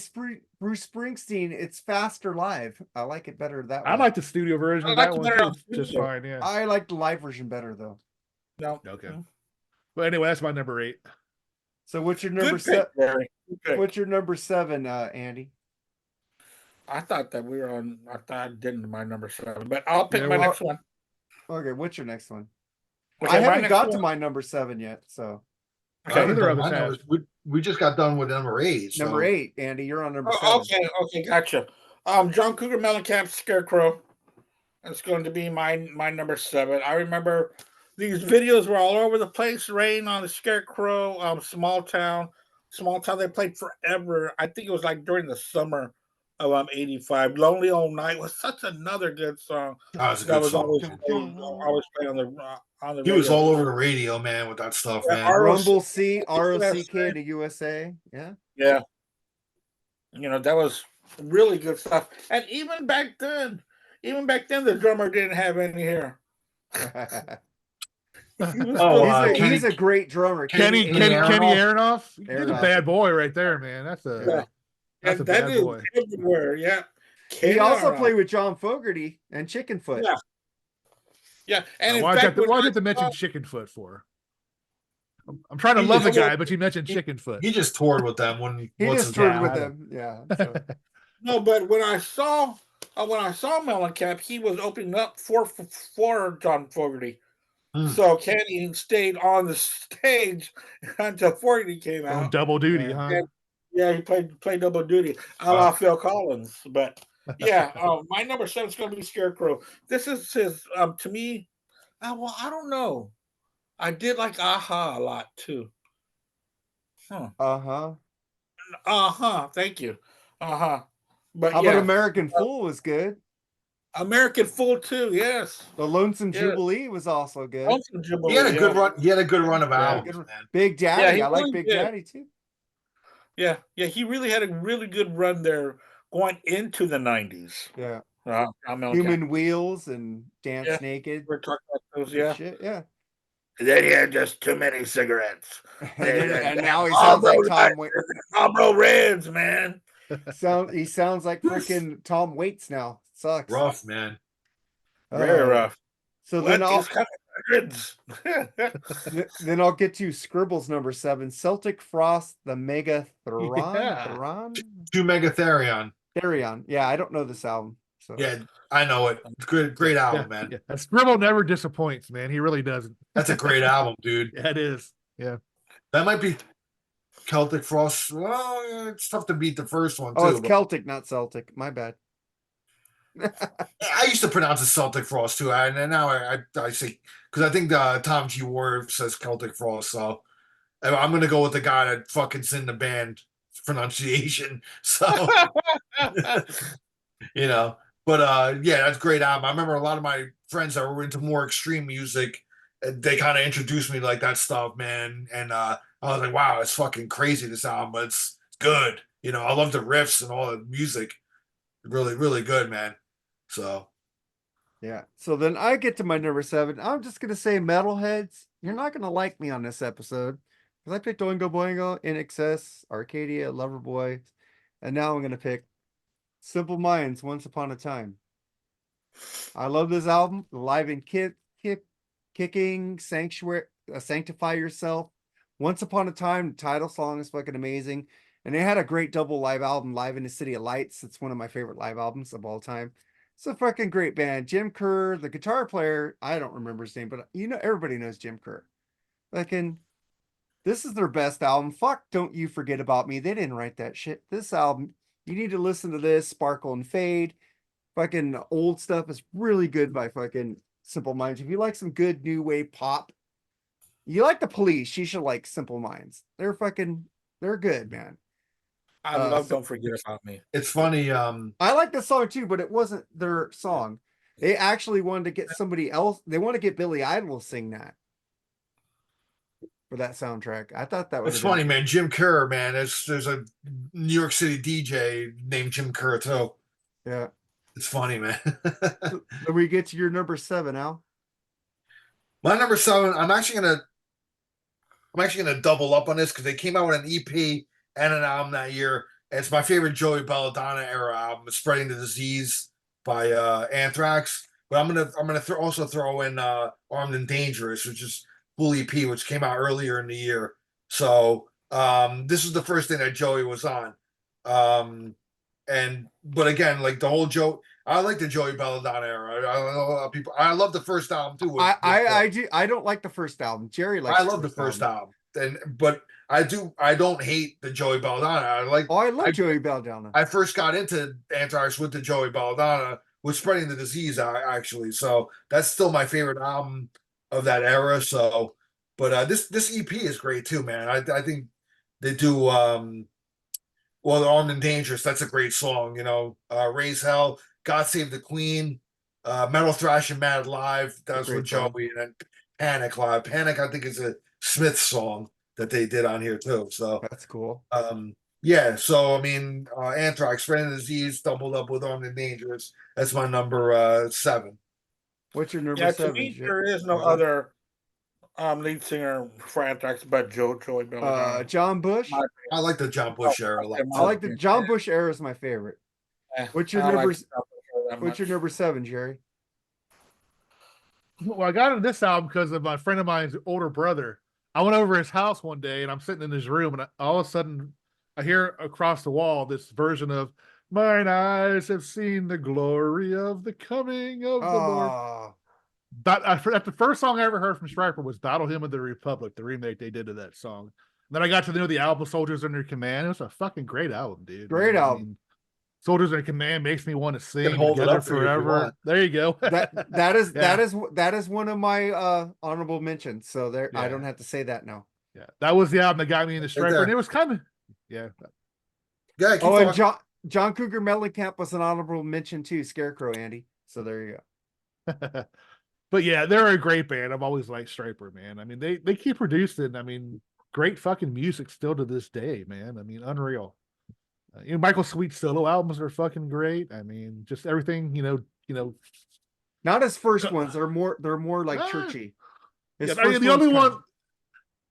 Bruce Springsteen. It's faster live. I like it better that way. I like the studio version I of like that it one better too. on Just studio. fine, yeah. I like the live version better though. No. Okay. Well, anyway, that's my number 8. So what's your number Good pick, seven? Barry. Good pick. What's your number 7, Andy? I thought that we were on. I thought I didn't my number 7, but I'll pick Yeah, my well- next one. Okay, what's your next one? Okay, I my haven't next got to one- my number 7 yet. So Okay, haven't neither done of us my have. numbers. We just got done with number 8. So. number 8, Andy, you're on number 7. Oh, okay, gotcha. John Cougar Mellencamp's Scarecrow. That's going to be my number 7. I remember these videos were all over the place. Rain on the Scarecrow, Small Town. They played forever. I think it was like during the summer of '85. Lonely Old Night was such another good song. That was a That good was song. always played on the. He was radio. all over the radio, man, with that stuff, Yeah, man. Rumble C, ROCK to USA. Yeah. Yeah. You know, that was really good stuff. And even back then, the drummer didn't have any hair. He was Oh, still- he's a great drummer. Kenny Aronoff. He's a Aronoff. bad boy right there, man. That's a Yeah. that's a and that bad is boy. everywhere. Yeah. He Kenny also Aronoff. played with John Fogerty and Chickenfoot. Yeah. Yeah. And in Why fact, did when you mention I- Chickenfoot for? I'm trying to He love the just- guy, but you mentioned Chickenfoot. He just toured with them when He what's just his toured name with had them. Yeah. So. No, but when I saw Mellencamp, he was opening up for John Fogerty. Hmm. So Kenny stayed on the stage until Fogerty came On out. double duty, Yeah. huh? Yeah, he played double duty, a la Phil Collins. But yeah, my number 7 is going to be Scarecrow. This is his. To me, well, I don't know. I did like Aha a lot too. Uh-huh. Thank you. But How yeah, about American Fool was good. American Fool too. Yes. The Lonesome Yeah. Jubilee was also good. Lonesome Jubilee, He had a good yeah. run. He had a good run of Yeah, albums, good- man. Big Daddy. he I like really Big did. Daddy too. Yeah, he really had a really good run there going into the 90s. Yeah. Human. Human Wheels and Dance Yeah. Naked. We're talking about those, Good yeah. shit, yeah. Then he had just too many cigarettes. And now he sounds like Tom Waits. Marlboro Reds, man. He sounds like freaking Tom Waits now. Sucks. Rough, man. Very Uh, rough. So What then I'll is kind of Reds? then I'll get to Scribbles number 7, Celtic Frost, the Mega Thron. Yeah. Thron? Two Megatherion. Therion. Yeah, I don't know this album. So Yeah, I know it. It's good, great album, man. Yeah. Scribble never disappoints, man. He really doesn't. That's a great album, dude. Yeah, it is. Yeah. That might be Celtic Frost. Well, it's tough to beat the first one too. Oh, it's but Celtic, not Celtic. My bad. I used to pronounce it Celtic Frost too, and now I say because I think Tom G. Ward says Celtic Frost, so I'm gonna go with the guy that fucking's in the band pronunciation. So you know, but yeah, that's a great album. I remember a lot of my friends that were into more extreme music. They kind of introduced me to like that stuff, man, and I was like, wow, it's fucking crazy this album, but it's good. You know, I love the riffs and all the music. Really, really good, man. So Yeah. So then I get to my number 7. I'm just gonna say Metalheads. You're not gonna like me on this episode. Because I picked Oingo Boingo, In Excess, Arcadia, Loverboy, and now I'm gonna pick Simple Minds, Once Upon a Time. I love this album. Live and Kicking, Sanctuary, Sanctify Yourself. Once Upon a Time, the title song is fucking amazing. And they had a great double live album, Live in the City of Lights. It's one of my favorite live albums of all time. It's a fucking great band. Jim Kerr, the guitar player, I don't remember his name, but you know, everybody knows Jim Kerr. Fucking, this is their best album. Fuck, Don't You Forget About Me. They didn't write that shit. This album, you need to listen to this, Sparkle and Fade. Fucking old stuff is really good by fucking Simple Minds. If you like some good new wave pop, You like the Police. You should like Simple Minds. They're good, man. I love So Don't Forget About Me. It's funny. I like the song too, but it wasn't their song. They actually wanted to get somebody else. They want to get Billy Idol to sing that for that soundtrack. I thought that was It's funny, man. Jim Kerr, man. There's a New York City DJ named Jim Kerr too. Yeah. It's funny, man. So we get to your number 7, Al. My number 7. I'm actually gonna double up on this because they came out with an EP and an album that year. And it's my favorite Joey Belladonna era album, "Spreading the Disease" by Anthrax. But I'm gonna also throw in "Armed and Dangerous," which is full EP, which came out earlier in the year. So this is the first thing that Joey was on. But again, like the whole I like the Joey Belladonna era. I know a lot of people. I love the first album too. I don't like the first album. Jerry likes. I love the first album, but I don't hate the Joey Belladonna. I love Joey Belladonna. I first got into Anthrax with the Joey Belladonna, with "Spreading the Disease" actually. So that's still my favorite album of that era. So, but this EP is great too, man. I think they do. Well, the "Armed and Dangerous," that's a great song. "Raise Hell," "God Save the Queen," "Metal Thrash" and "Mad Live." That's with Joey, and then "Panic" live. "Panic," I think, is a Smith song that they did on here too. So that's cool. Yeah. So I mean, Anthrax, "Spreading the Disease," doubled up with "Armed and Dangerous." That's my number 7. What's your number Yeah, 7? to me, there is no other lead singer for Anthrax but Joey Belladonna. John Bush. I like the John Bush era a lot. I like the John Bush era is my favorite. What's your number? What's your number 7, Jerry? Well, I got into this album because of my friend of mine's older brother. I went over his house one day and I'm sitting in his room, and all of a sudden I hear across the wall this version of "Mine eyes have seen the glory of the coming of the Lord." That's the first song I ever heard from Striper was "Battle Hymn of the Republic," the remake they did of that song. And then I got to know the album "Soldiers Under Command." It was a fucking great album, dude. Great album. "Soldiers Under Command" makes me want to sing Hold it "Together up for you if you Forever." want. There you go. that is one of my honorable mentions. So there, I Yeah. don't have to say that now. Yeah, that was the album that got me into Striper, and it was kind of Yeah. And John Cougar Mellencamp was an honorable mention too. Scarecrow, Andy. So there you go. But yeah, they're a great band. I've always liked Striper, man. I mean, they keep producing. I mean, great fucking music still to this day, man. I mean, unreal. Michael Sweet's solo albums are fucking great. I mean, just everything. Not his first ones. They're more like churchy. The only one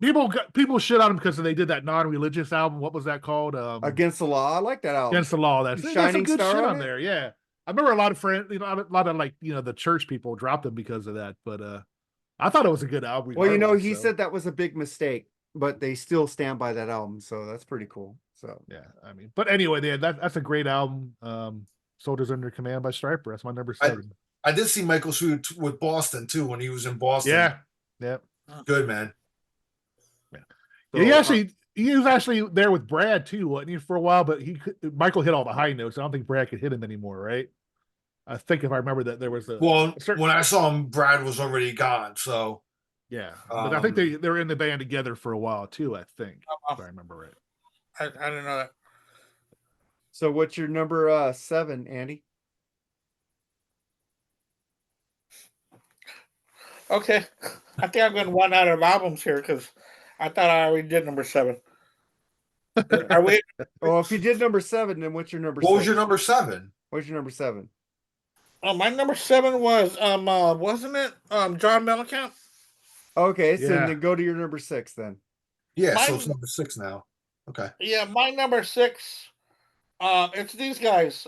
people shit on him because they did that non-religious album. What was that called? Against the Law. I like that album. Against the Law. That's some good shit on it? there. Yeah. I remember a lot of friends, a lot of the church people dropped them because of that. But I thought it was a good album. Well, he said that was a big mistake, but they still stand by that album, so that's pretty cool. So yeah, I mean, but anyway, that's a great album. "Soldiers Under Command" by Striper. That's my number 7. I did see Michael Sweet with Boston too when he was in Boston. Yeah. Good, man. Yeah. So, he was actually there with Brad too, wasn't he, for a while? But Michael hit all the high notes. I don't think Brad could hit him anymore, right? I think if I remember that there was when I saw him, Brad was already gone. So yeah, but I think they were in the band together for a while too. I think if I remember right. I didn't know that. So what's your number 7, Andy? Okay, I think I'm going to run out of albums here because I thought I already did number 7. Are we? Well, if you did number 7, then what's your number? What was your number 7? What's your number 7? My number 7 was wasn't it John Mellencamp? Okay, so then go to your number 6 then. Yeah, so it's number 6 now. Okay. Yeah, my number 6. It's these guys.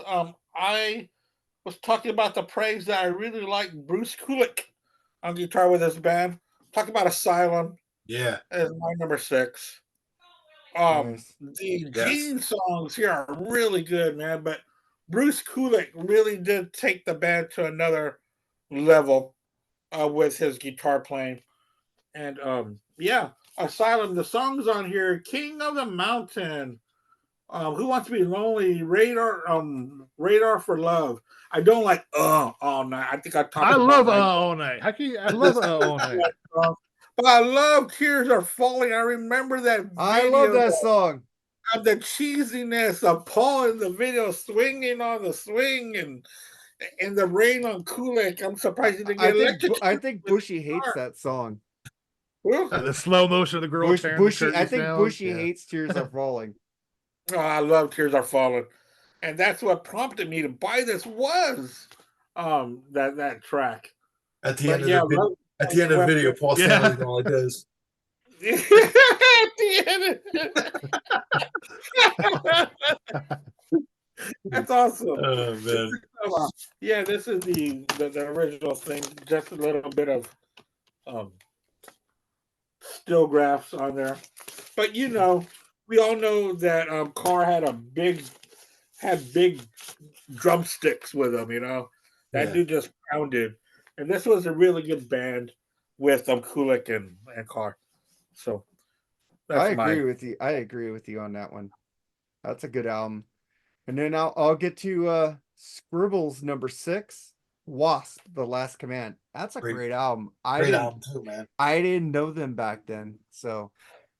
I was talking about the praise that I really like Bruce Kulick on guitar with his band. Talk about Asylum. Yeah, is my number 6. The Gene songs here are really good, man. But Bruce Kulick really did take the band to another level with his guitar playing. And Asylum, the songs on here: "King of the Mountain," "Who Wants to Be Lonely," Radar for Love. I don't like All Night. I think I talked. I love All Night. I love All Night. But I love Tears Are Falling. I remember that video. I love that song. Of the cheesiness of Paul in the video swinging on the swing and the rain on Kulik. I'm surprised he didn't get electrocuted. I think Bushy hates that song. The slow motion of the girl tearing the Bushy, I curtains think down. Bushy Yeah. hates Tears Are Falling. Oh, I love Tears Are Falling. And that's what prompted me to buy this was that track. At the But end of yeah, at the end of the video, Paul Yeah. Stanley's going like this. At the end. That's awesome. Oh man. Yeah, this is the original thing. Just a little bit of still graphs on there. But we all know that Carr had big drumsticks with him, That Yeah. dude just pounded. And this was a really good band with Kulik and Carr. So I agree with you. I agree with you on that one. That's a good album. And then I'll get to Scribbles number 6, Wasp, The Last Command. That's a great album. Great album too, man. I didn't know them back then, so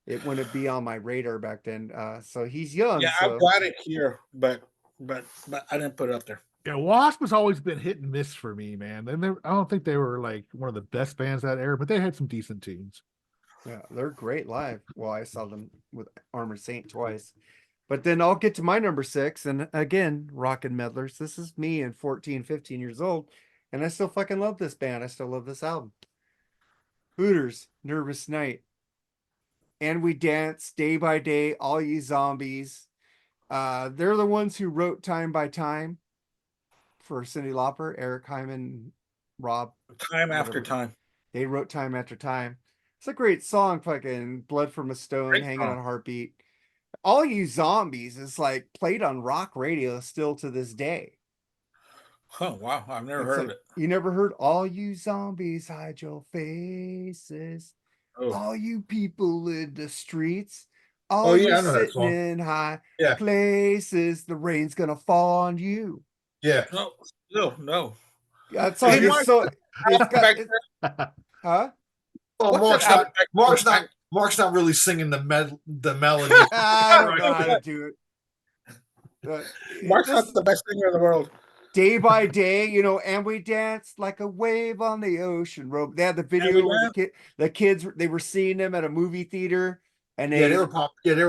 it wouldn't be on my radar back then. So he's young. Yeah, so. I've got it here, but I didn't put it up there. Yeah, Wasp has always been hit and miss for me, man. And I don't think they were like one of the best bands that era, but they had some decent tunes. Yeah, they're great live. Well, I saw them with Armored Saint twice. But then I'll get to my number 6. And again, Rockin' Meddlers. This is me and 14, 15 years old. And I still fucking love this band. I still love this album. Hooters, Nervous Night. And We Dance, Day by Day, All You Zombies. They're the ones who wrote Time by Time for Cyndi Lauper, Eric Hyman, Rob. Time After Time. They wrote Time After Time. It's a great song, fucking Blood from a Stone, Great Hanging song. on a Heartbeat. All You Zombies is like played on rock radio still to this day. Oh, wow. I've never It's heard like, of it. You never heard All You Zombies Hide Your Faces. Oh. All you people in the streets. Oh, All yeah, you I know that sitting song. in high Yeah. places. The rain's gonna fall on you. Yeah. No. That song Hey, is Mark, so it's got back it- huh? Well, What's that Mark's not really singing the melody. I don't know how to do it. Mark's This- not the best singer in the world. Day by day, and we danced like a wave on the ocean. They had the video where the kids, they were seeing them at a movie theater, and they were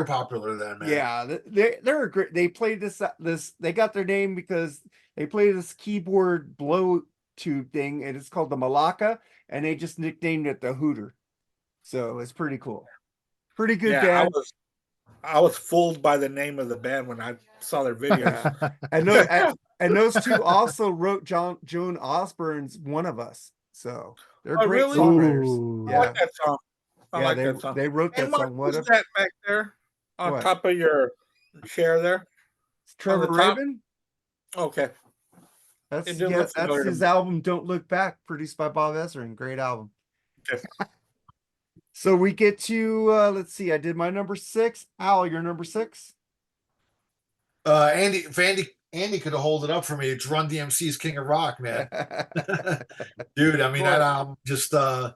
popular then, man. Yeah, they're great. They played this. They got their name because they played this keyboard blow tube thing, and it's called the Malacca, and they just nicknamed it the Hooter. So it's pretty cool. Pretty good band. I was fooled by the name of the band when I saw their videos. And those two also wrote Joan Osborne's "One of Us," so they're great really? songwriters. Ooh. Yeah, I like that song. I like they, that song. They wrote that Hey, Mark, song. what's What that back there on What? top of your chair there? Trevor on the top? Rabin? Okay. That's It didn't look familiar to his me. album "Don't Look Back," produced by Bob Ezrin. Great album. Okay. So we get to let's see. I did my number 6. Al, your number 6. Andy could have held it up for me. It's Run DMC's King of Rock, man. Dude, I mean, that album just I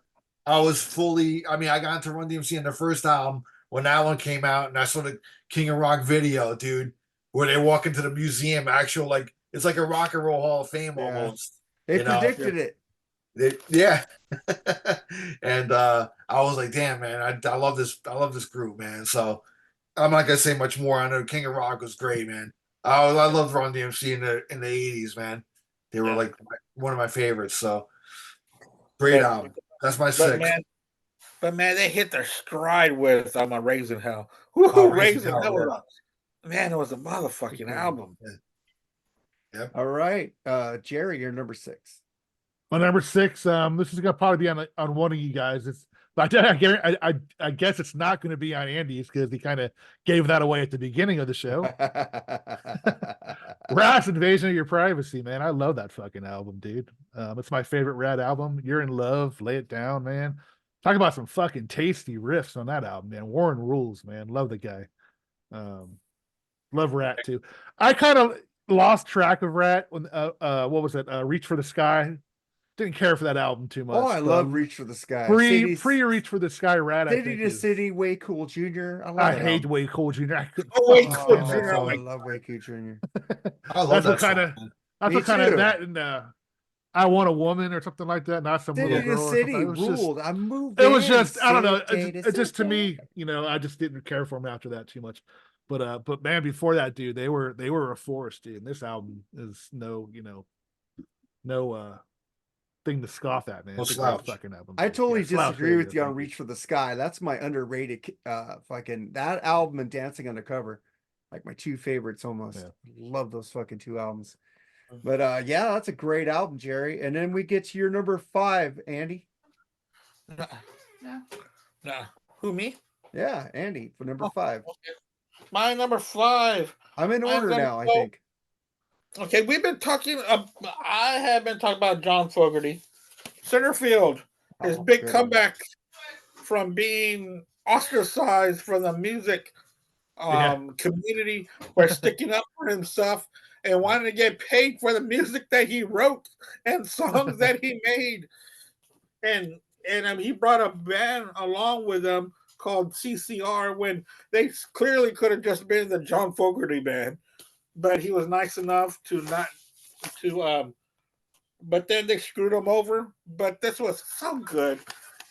was fully, I got into Run DMC in their first album when that one came out, and I saw the King of Rock video, dude, where they walk into the museum, it's like a Rock and Roll Hall of Fame almost. They predicted it. Yeah. And I was like, damn, man, I love this group, man. So I'm not gonna say much more. I know King of Rock was great, man. I loved Run DMC in the 80s, man. They were like one of my favorites. So great album. That's my 6. But man, they hit their stride with a Raising Hell. Raising Hell, It was a motherfucking album. Yeah. All right, Jerry, your number 6. My number 6. This is gonna probably be on one of you guys. But I guess it's not going to be on Andy's because he kind of gave that away at the beginning of the show. Rat's Invasion of Your Privacy, man. I love that fucking album, dude. It's my favorite Rat album. You're in Love, Lay It Down, man. Talk about some fucking tasty riffs on that album, man. Warren rules, man. Love the guy. Love Rat too. I kind of lost track of Rat when what was it? Reach for the Sky didn't care for that album too much. Oh, I but love Reach for the Sky. Pre Cities- Reach for the Sky Rat. I City think to is, City, Way Cool Jr. I love I that hate album. Way Cool Jr. I couldn't Oh, Way fucking Cool stand that Jr. I song. love Way Cool Jr. I love That's that what kind song, of man. that's Me what kind of too. that and I Want a Woman or something like that. Not some City little to girl or something. City It was just ruled. I moved. it was just I don't know. city It just to city. me, you know, I just didn't care for them after that too much. But man, before that, dude, they were a force, dude. And this album is no thing to scoff at, man. No It's a great slouch. fucking album. I dude. totally Yeah, slouch, disagree there with you on Thank Reach for the Sky. That's my underrated fucking that album and Dancing Undercover. Like my two favorites almost. Yeah. Love those fucking two albums. But yeah, that's a great album, Jerry. And then we get to your number 5, Andy. Nah. Who, me? Yeah, Andy for number 5. My number 5. I'm in I'm order gonna now, I go- think. Okay, we've been talking. I have been talking about John Fogerty, center field. His Oh, big good. comeback from being ostracized from the music community for sticking up for himself and wanting to get paid for the music that he wrote and songs that he made. And he brought a band along with him called CCR when they clearly could have just been the John Fogerty band. But he was nice enough to not to but then they screwed him over. But this was so good.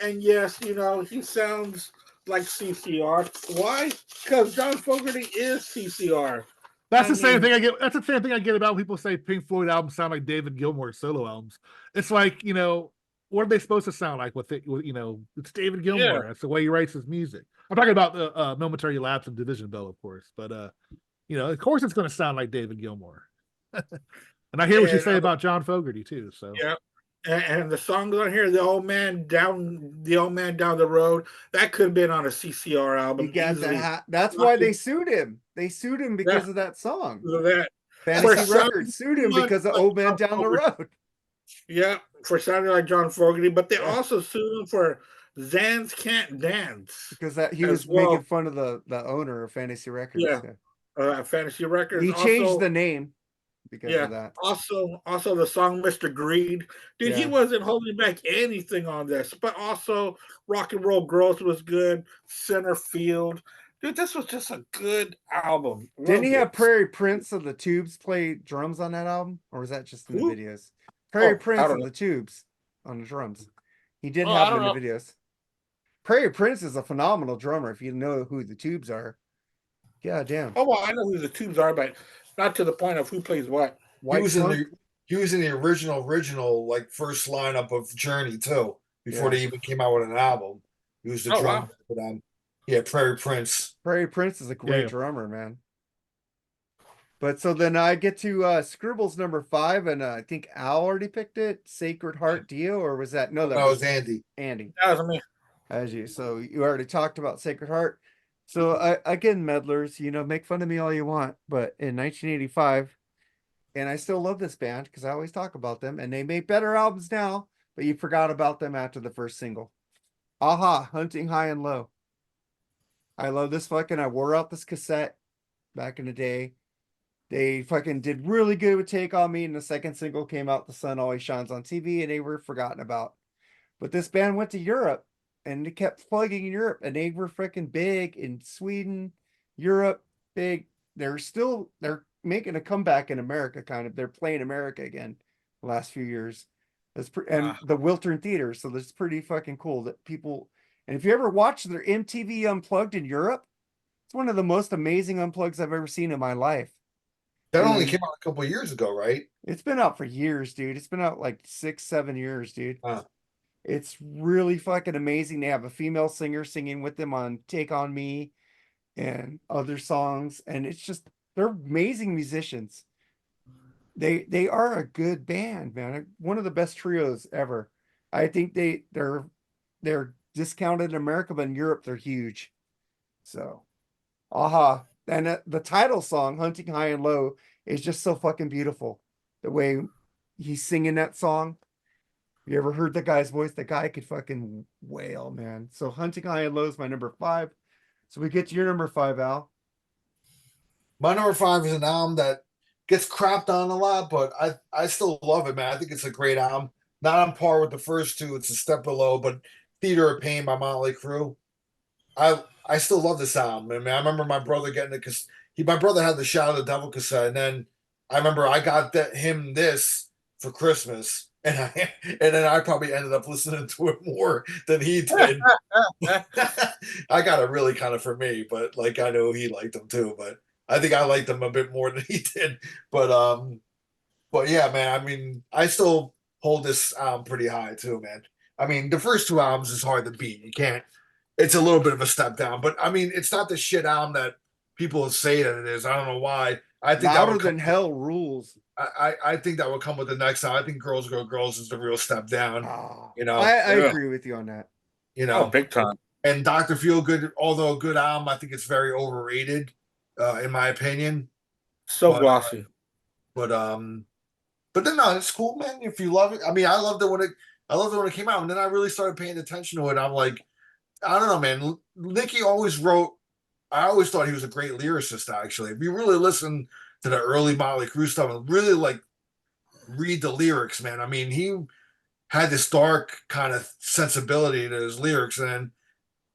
And yes, you know, he sounds like CCR. Why? Because John Fogerty is CCR. That's the same thing I get. That's the same thing I get about people say Pink Floyd albums sound like David Gilmour's solo albums. It's like, you know, what are they supposed to sound like with it? You know, it's David Gilmour. Yeah. That's the way he writes his music. I'm talking about the Momentary Lapse and Division Bell, of course. But you know, of course it's going to sound like David Gilmour. And I hear what you say about John Fogerty too. So yeah. And the songs on here, the old man down the road, that could have been on a CCR album. You got easily. that's why they sued him. They sued him because of that song. Look at that. Fantasy For Records sued him sounding because of like Old Man John Down the Road. Yeah, for sounding like John Fogerty, but they Yeah. also sued him for Zans Can't Dance. Because that he As was well. making fun of the owner of Fantasy Records. Yeah. Fantasy Records. He changed the name because of that. Also the song Mr. Greed. Dude, he Yeah. wasn't holding back anything on this, but also Rock and Roll Growth was good. Center Field. Dude, this was just a good album. Didn't he Loved have it. Prairie Prince of the Tubes play drums on that album? Or was that just in the Who? videos? Prairie I Prince don't of know. the Tubes on the drums. He did Oh, have I them in don't the videos. Prairie Prince is a phenomenal drummer if you know who the Tubes are. Yeah, damn. Oh, well, I know who the Tubes are, but not to the point of who plays what. White He was in Funk? the original like first lineup of Journey too. Before Yeah. they even came out with an album, he was the Oh, drummer wow. for them. Yeah, Prairie Prince. Prairie Prince is a great Yeah. drummer, man. But so then I get to Scribbles number 5, and I think Al already picked it. Sacred Heart Dio, or was that that That was Andy. Andy? That was me. As you, so you already talked about Sacred Heart. So again, meddlers, you know, make fun of me all you want, but in 1985, and I still love this band because I always talk about them, and they make better albums now, but you forgot about them after the first single. Aha, Hunting High and Low. I love this fucking. I wore out this cassette back in the day. They fucking did really good with Take On Me, and the second single came out, The Sun Always Shines on TV, and they were forgotten about. But this band went to Europe, and they kept plugging in Europe, and they were freaking big in Sweden, Europe, big. They're making a comeback in America, kind of. They're playing America again the last few years. And the Wiltern Theater, so that's pretty fucking cool that people. And if you ever watch their MTV Unplugged in Europe, it's one of the most amazing unplugs I've ever seen in my life. That only came out a couple of years ago, right? It's been out for years, dude. It's been out like 6-7 years, dude. Huh. It's really fucking amazing. They have a female singer singing with them on Take On Me and other songs. And it's just, they're amazing musicians. They are a good band, man. One of the best trios ever. I think they're discounted in America, but in Europe they're huge. So, aha. And the title song, Hunting High and Low, is just so fucking beautiful. The way he's singing that song. You ever heard the guy's voice? The guy could fucking wail, man. So Hunting High and Low is my number 5. So we get to your number 5, Al. My number 5 is an album that gets crapped on a lot, but I still love it, man. I think it's a great album. not on par with the first two. It's a step below, but Theater of Pain by Motley Crue. I still love this album. I mean, I remember my brother getting it because my brother had the Shout of the Devil cassette, and then I remember I got him this for Christmas, and then I probably ended up listening to it more than he did. I got it really kind of for me, but like I know he liked them too, but I think I liked them a bit more than he did. But yeah, man, I mean, I still hold this album pretty high too, man. I mean, the first two albums is hard to beat. You can't. It's a little bit of a step down, but I mean, it's not the shit album that people say that it is. I don't know why. I think that Louder would come, Than Hell rules. I think that would come with the next album. I think Girls Go Girls is the real step down. Oh, You know, I Yeah. agree with you on that. you Oh, know, big time. and Dr. Feelgood, although a good album, I think it's very overrated, in my opinion. So But, glossy. But then no, it's cool, man. If you love it, I mean, I loved it when it came out, and then I really started paying attention to it. I'm like, I don't know, man. Nicky always wrote. I always thought he was a great lyricist. Actually, if you really listen to the early Motley Crue stuff and really like read the lyrics, man. I mean, he had this dark kind of sensibility to his lyrics, and then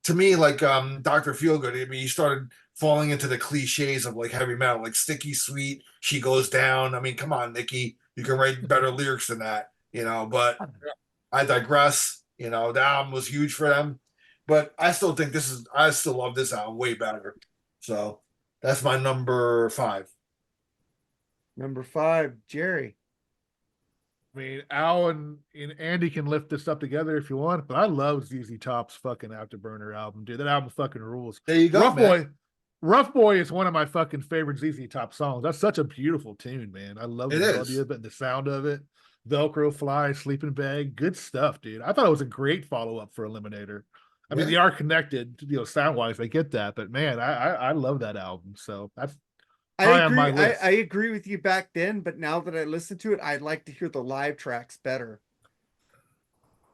to me, like Dr. Feelgood, I mean, he started falling into the cliches of like heavy metal, like Sticky Sweet, She Goes Down. I mean, come on, Nicky, you can write better lyrics than that, but I digress. The album was huge for them, but I still think I still love this album way better. So that's my number 5. Number 5, Jerry. I mean, Al and Andy can lift this up together if you want, but I love ZZ Top's fucking Afterburner album, dude. That album fucking rules. There you go, man. Rough Boy is one of my fucking favorite ZZ Top songs. That's such a beautiful tune, man. I love the melody of it and the sound of it. Velcro Fly, Sleeping Bag, good stuff, dude. I thought it was a great follow-up for Eliminator. I mean, they are connected, sound-wise, I get that, but man, I love that album. So that's I on my agree. list. I agree with you back then, but now that I listen to it, I'd like to hear the live tracks better.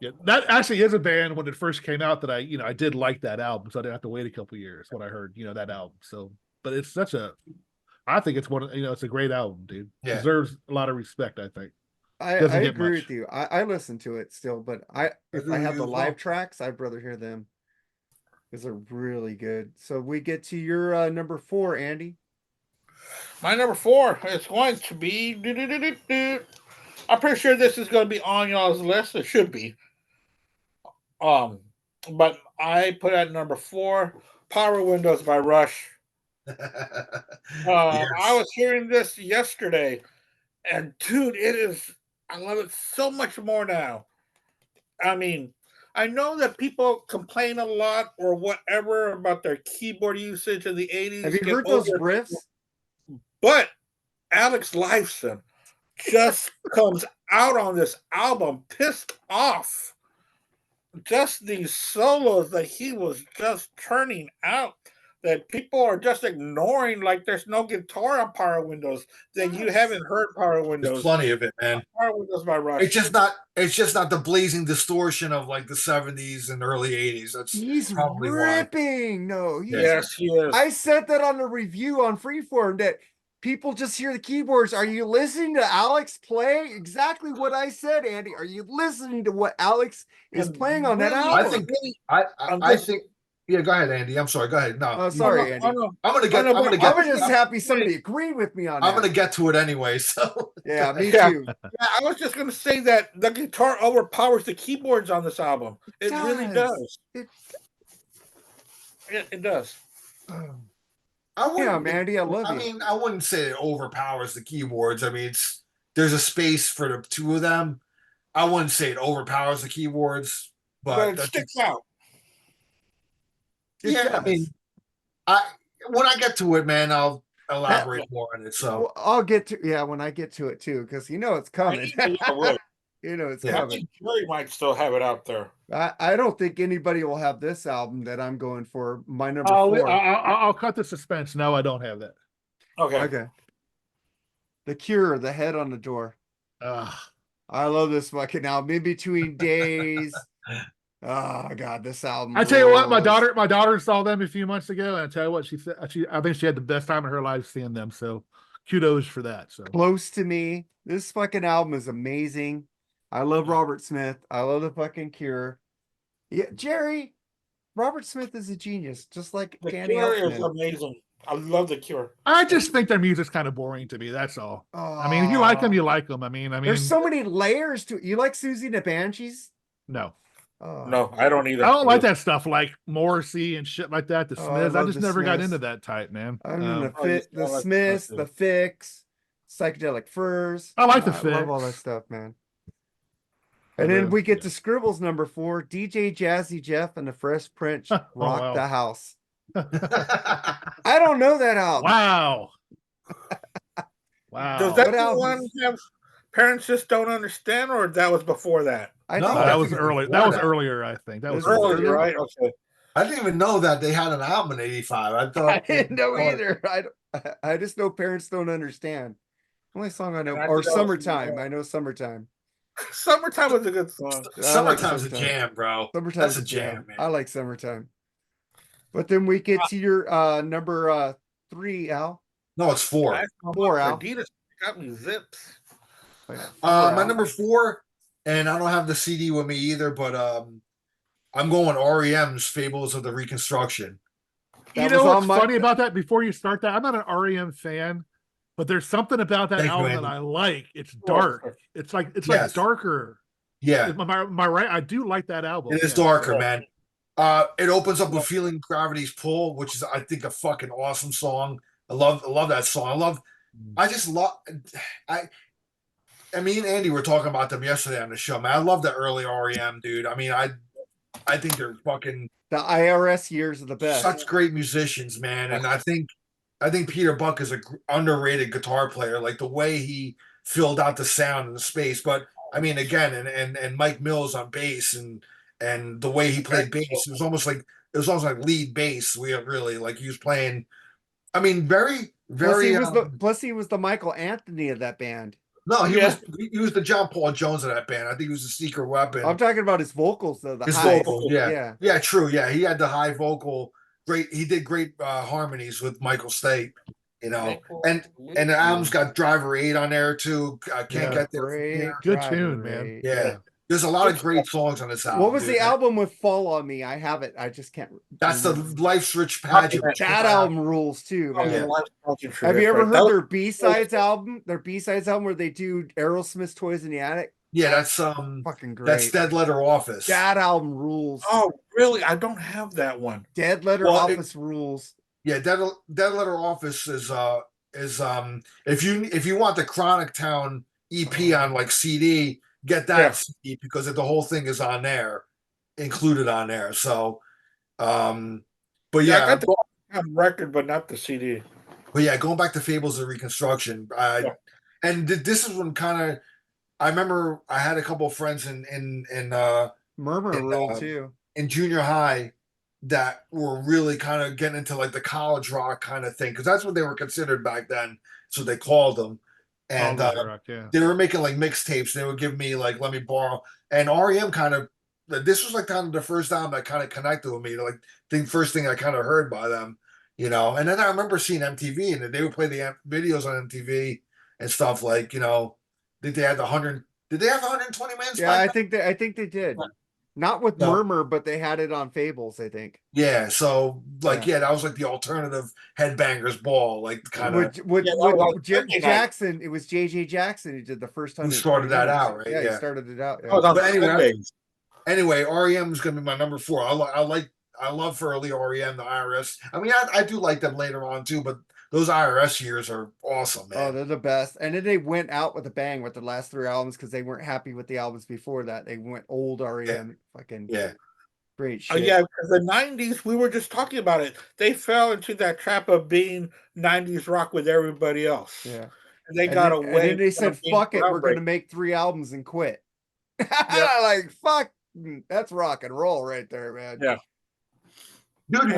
Yeah, that actually is a band when it first came out that I did like that album, so I didn't have to wait a couple years when I heard, that album. So, but it's I think it's it's a great album, dude. Yeah. Deserves a lot of respect, I think. I agree with you. I listen to it still, but if I have the live tracks, I'd rather hear them because they're really good. So we get to your number 4, Andy. My number 4 is going to be. I'm pretty sure this is going to be on y'all's list. It should be. But I put at number 4, Power Windows by Rush. Yes. I was hearing this yesterday, and dude, I love it so much more now. I mean, I know that people complain a lot or whatever about their keyboard usage in the 80s. Have you heard those riffs? But Alex Lifeson just comes out on this album pissed off. Just these solos that he was just turning out that people are just ignoring, like there's no guitar on Power Windows, that you haven't heard Power Windows. There's plenty of it, man. Power Windows by Rush. It's just not the blazing distortion of like the 70s and early 80s. That's He's probably ripping. why. No, Yes, he is. I said that on the review on Freeform that people just hear the keyboards. Are you listening to Alex play? Exactly what I said, Andy. Are you listening to what Alex is playing on that album? I think. Yeah, go ahead, Andy. I'm sorry. Go ahead. No, sorry, Andy. I'm gonna get. I was just happy somebody agreed with me on that. I'm gonna get to it anyway. So yeah, me too. Yeah, I was just gonna say that the guitar overpowers the keyboards on this album. It really does. It does. Yeah, Andy, I love you. I mean, I wouldn't say it overpowers the keyboards. I mean, there's a space for the two of them. I wouldn't say it overpowers the keyboards, but it sticks out. I mean, when I get to it, man, I'll elaborate more on it. So well, I'll get to when I get to it too, because it's coming. It's coming. I think Jerry might still have it out there. I don't think anybody will have this album that I'm going for. My number 4. I'll cut the suspense. No, I don't have that. Okay. The Cure, The Head on the Door. I love this fucking album. In Between Days. Oh God, this album. I tell you what, my daughter saw them a few months ago, and I tell you what, I think she had the best time of her life seeing them. So kudos for that. So Close to Me. This fucking album is amazing. I love Robert Smith. I love the fucking Cure. Yeah, Jerry. Robert Smith is a genius, just like The Danny Cure is Elfman. amazing. I love the Cure. I just think their music's kind of boring to me. That's all. I mean, if you like them, you like them. I mean, There's so many layers to it. You like Susie and the Banshees? no, Oh, No, I don't either. I don't like that stuff like Morrissey and shit like that. The Oh, I Smiths, I love just the never got Smiths. into that type, man. I'm in the Oh, you fit, the sound like Smiths, Smith, the too. Fix, Psychedelic Furs. I like the I love all that Fix. stuff, man. But, And then we get to Scribbles number 4, DJ Jazzy Jeff and the Fresh Prince Oh, Rock wow. the House. I don't know that album. Wow. Wow. Does that What album? one have Parents Just Don't Understand, or that was before that? I No, think that I was think early. it's That was before that. earlier, I think. That was This is earlier. Early, early. right? Okay. I didn't even know that they had an album in '85. I thought I didn't know either. I just know Parents Don't Understand. Only song I know, And I or think that was- Summertime. I know Summertime. Summertime was a good song. Summertime's a Summertime. jam, bro. Summertime's That's a jam, I man. like Summertime. But then we get to your number 3, Al. No, it's 4. I know 4, my Al. Adidas got me zips. My number 4, and I don't have the CD with me either, but I'm going REM's Fables of the Reconstruction. You That know was what's on my- funny about that? Before you start that, I'm not an REM fan, but there's something about that Thank you, album Andy. that I like. It's dark. It's like Yes. darker. Yeah, Am I right? I do like that album. it is Yeah. darker, man. It opens up with Feeling Gravity's Pull, which is, I think, a fucking awesome song. I love that song. I just love, me and Andy were talking about them yesterday on the show, man. I love the early REM, dude. I mean, I think they're fucking The IRS years are the best. such great musicians, man. And I think Peter Buck is a underrated guitar player. Like the way he filled out the sound and the space. But I mean, again, and Mike Mills on bass and the way he played bass, it was almost like lead bass. We really like he was playing. I mean, very Plus very. he was the Michael Anthony of that band. No, he Yeah. was the John Paul Jones of that band. I think he was the Secret Weapon. I'm talking about his vocals though. The His highs. vocals, yeah, true, yeah. He had the high vocal. Great, he did great harmonies with Michael Stipe, you know. And the album's got Driver 8 on there too. I can't get there. Great Good driver tune, man. rate. Yeah. There's a lot of great songs on this album. What was dude. the album with Fall on Me? I have it. I just can't. That's the remember. Life's Rich Pageant. That album rules too, man. Yeah. Have you ever heard That their B-sides album? Their B-sides album where they do Aerosmith's Toys in the Attic? Yeah, that's Fucking great. that's Dead Letter Office. That album rules. Oh, really? I don't have that one. Dead Letter Well, Office rules. Yeah, Dead Letter Office is if you want the Chronic Town EP on like CD, get that CD because the whole thing is on there, included on there. So, but I yeah, got the record, but not the CD. going back to Fables of Reconstruction, and this is when kind of I remember I had a couple of friends in Murmur rule too. in junior high that were really kind of getting into like the college rock kind of thing because that's what they were considered back then. So they called them, and Rock, yeah. they were making like mixtapes. They would give me like, let me borrow. And REM kind of, this was like kind of the first album that kind of connected with me. Like the first thing I kind of heard by them, you know. And then I remember seeing MTV and they would play the videos on MTV and stuff like, you know, I think they had the 100. Did they have 120 minutes? Yeah, I think they did. Not with Murmur, but they had it on Fables, I think. Yeah, so like that was like the alternative Headbangers Ball, like kind of Jackson. It was JJ Jackson who did the first time. Who started that out, right? Yeah, he started it out. Yeah. Oh, but anyway, REM is gonna be my number 4. I love early REM, the IRS. I mean, I do like them later on too, but those IRS years are awesome, man. Oh, they're the best. And then they went out with a bang with the last 3 albums because they weren't happy with the albums before that. They went old REM, fucking great shit. Yeah, because the 90s, we were just talking about it. They fell into that trap of being 90s rock with everybody else. Yeah. And they got away. And then they said, fuck it, we're going to make 3 albums and quit. Like, fuck, that's rock and roll right there, man. Yeah. Dude,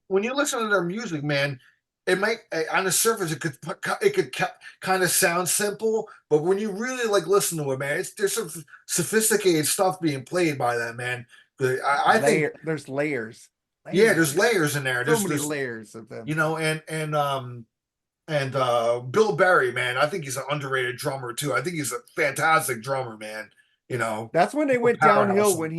when you listen to their music, man, it might on the surface it could kind of sound simple, but when you really like listen to it, man, there's some sophisticated stuff being played by that man. I think there's layers. Yeah, there's layers in there. So many layers of them. You know, and And Bill Berry, man, I think he's an underrated drummer too. I think he's a fantastic drummer, man. You know, That's when they went powerhouse. downhill when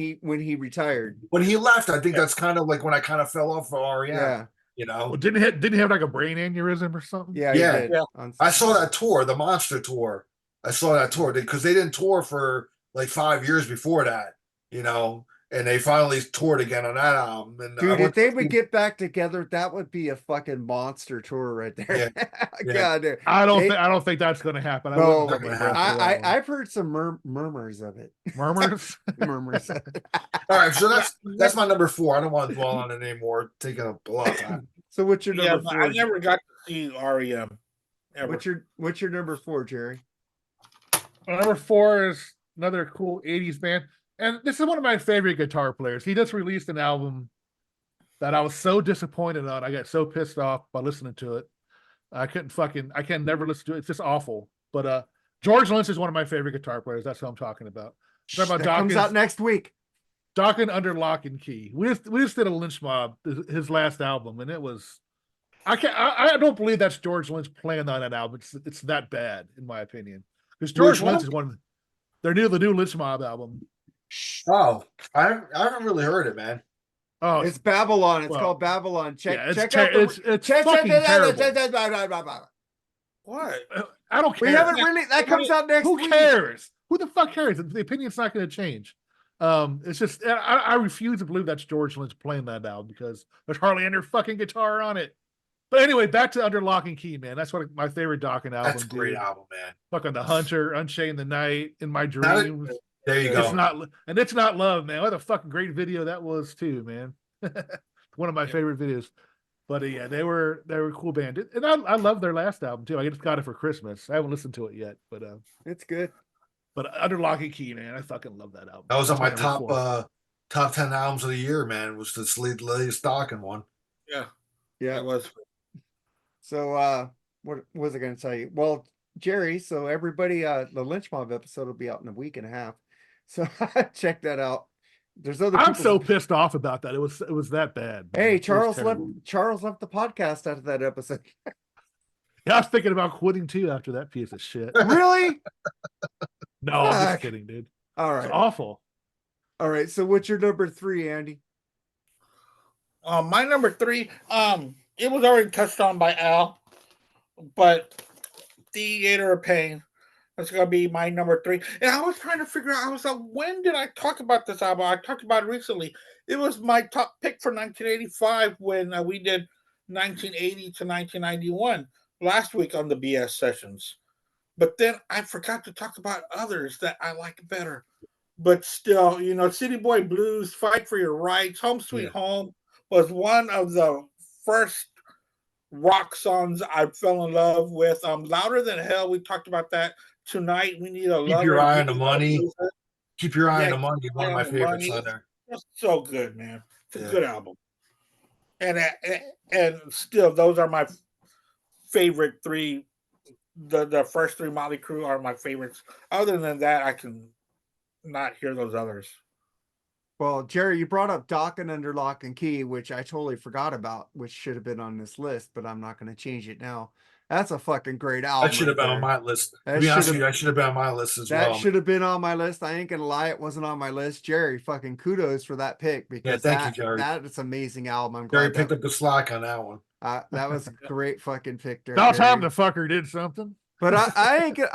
he retired. When he left, I think that's kind of like when I kind of fell off for REM. Yeah. You know, Well, didn't he have like a brain aneurysm or something? Yeah, Yeah. he did. Yeah. I saw that tour, the Monster tour. I saw that tour because they didn't tour for like 5 years before that. You know, and they finally toured again on that album. And I Dude, if went they to would see- get back together, that would be a fucking monster tour right there. Yeah. God, dude. I don't think that's going to happen. I No, wouldn't put my breath I- for that one. I've heard some murmurs of it. Murmurs. Murmurs. all right, so that's my number 4. I don't want to dwell on it anymore. Taking up a lot of time. So what's your Yeah, number but four? I never got to see REM. Ever. What's your number 4, Jerry? Number 4 is another cool 80s band. And this is one of my favorite guitar players. He just released an album that I was so disappointed on. I got so pissed off by listening to it. I can never listen to it. It's just awful. But George Lynch is one of my favorite guitar players. That's what I'm talking about. I'm talking about That comes out next week. Dawkins Under Lock and Key. We just did a Lynch Mob, his last album, and it was I don't believe that's George Lynch playing on that album. It's that bad, in my opinion. Because George Lynch is one of the new Lynch Mob album. Oh, I haven't really heard it, man. Oh, It's Babylon. It's well, called Babylon. Check yeah, check out the it's fucking terrible. What? I don't care. We haven't really that comes out next Who week. cares? Who the fuck cares? The opinion's not going to change. It's just I refuse to believe that's George Lynch playing that album because there's hardly any fucking guitar on it. But anyway, back to Under Lock and Key, man. That's what my favorite Dawkins album. That's a great album, man. Fucking The Hunter, Unchained the Night, In My Dreams. There you It's go. it's not love, man. What a fucking great video that was too, man. One of my favorite videos. But yeah, they were a cool band, and I love their last album too. I just got it for Christmas. I haven't listened to it yet, but It's good. Under Lock and Key, man, I fucking love that album. That was on my That's number 4. top 10 albums of the year, man. Was the latest Dawkins one. Yeah, Yeah. it was. So what was I going to tell you? Well, Jerry, so everybody the Lynch Mob episode will be out in a week and a half. So check that out. There's other I'm people- so pissed off about that. It was that bad. man. Hey, It was Charles terrible. left the podcast after that episode. Yeah, I was thinking about quitting too after that piece of shit. Really? No, I'm Fuck. just kidding, dude. All It's right. awful. All right. So what's your number 3, Andy? My number 3, it was already touched on by Al, but Theater of Pain. That's gonna be my number 3. And I was trying to figure out. I was like, when did I talk about this album? I talked about it recently. It was my top pick for 1985 when we did 1980 to 1991 last week on the BS sessions. But then I forgot to talk about others that I like better. But still, City Boy Blues, Fight for Your Rights, Home Sweet Home was one of the first rock songs I fell in love with. Louder Than Hell, we talked about that. Tonight We Need a Lover. Keep Your Eye on the Money. Keep Your Eye on the Money. One of my favorites on there. It's so good, man. It's a good album. And still, those are my favorite 3. The first 3 Motley Crue are my favorites. Other than that, I can not hear those others. Well, Jerry, you brought up Dawkins Under Lock and Key, which I totally forgot about, which should have been on this list, but I'm not going to change it now. That's a fucking great album. That should have been on my list. To That be honest should with you, have- that should have been on my list as That well. should have been on my list. I ain't gonna lie, it wasn't on my list. Jerry, fucking kudos for that pick because thank you, Jerry. That's an amazing album. I'm Jerry glad picked that, up the slack on that one. that was a great fucking pick there. About time Jerry. the fucker did something. But I ain't gonna,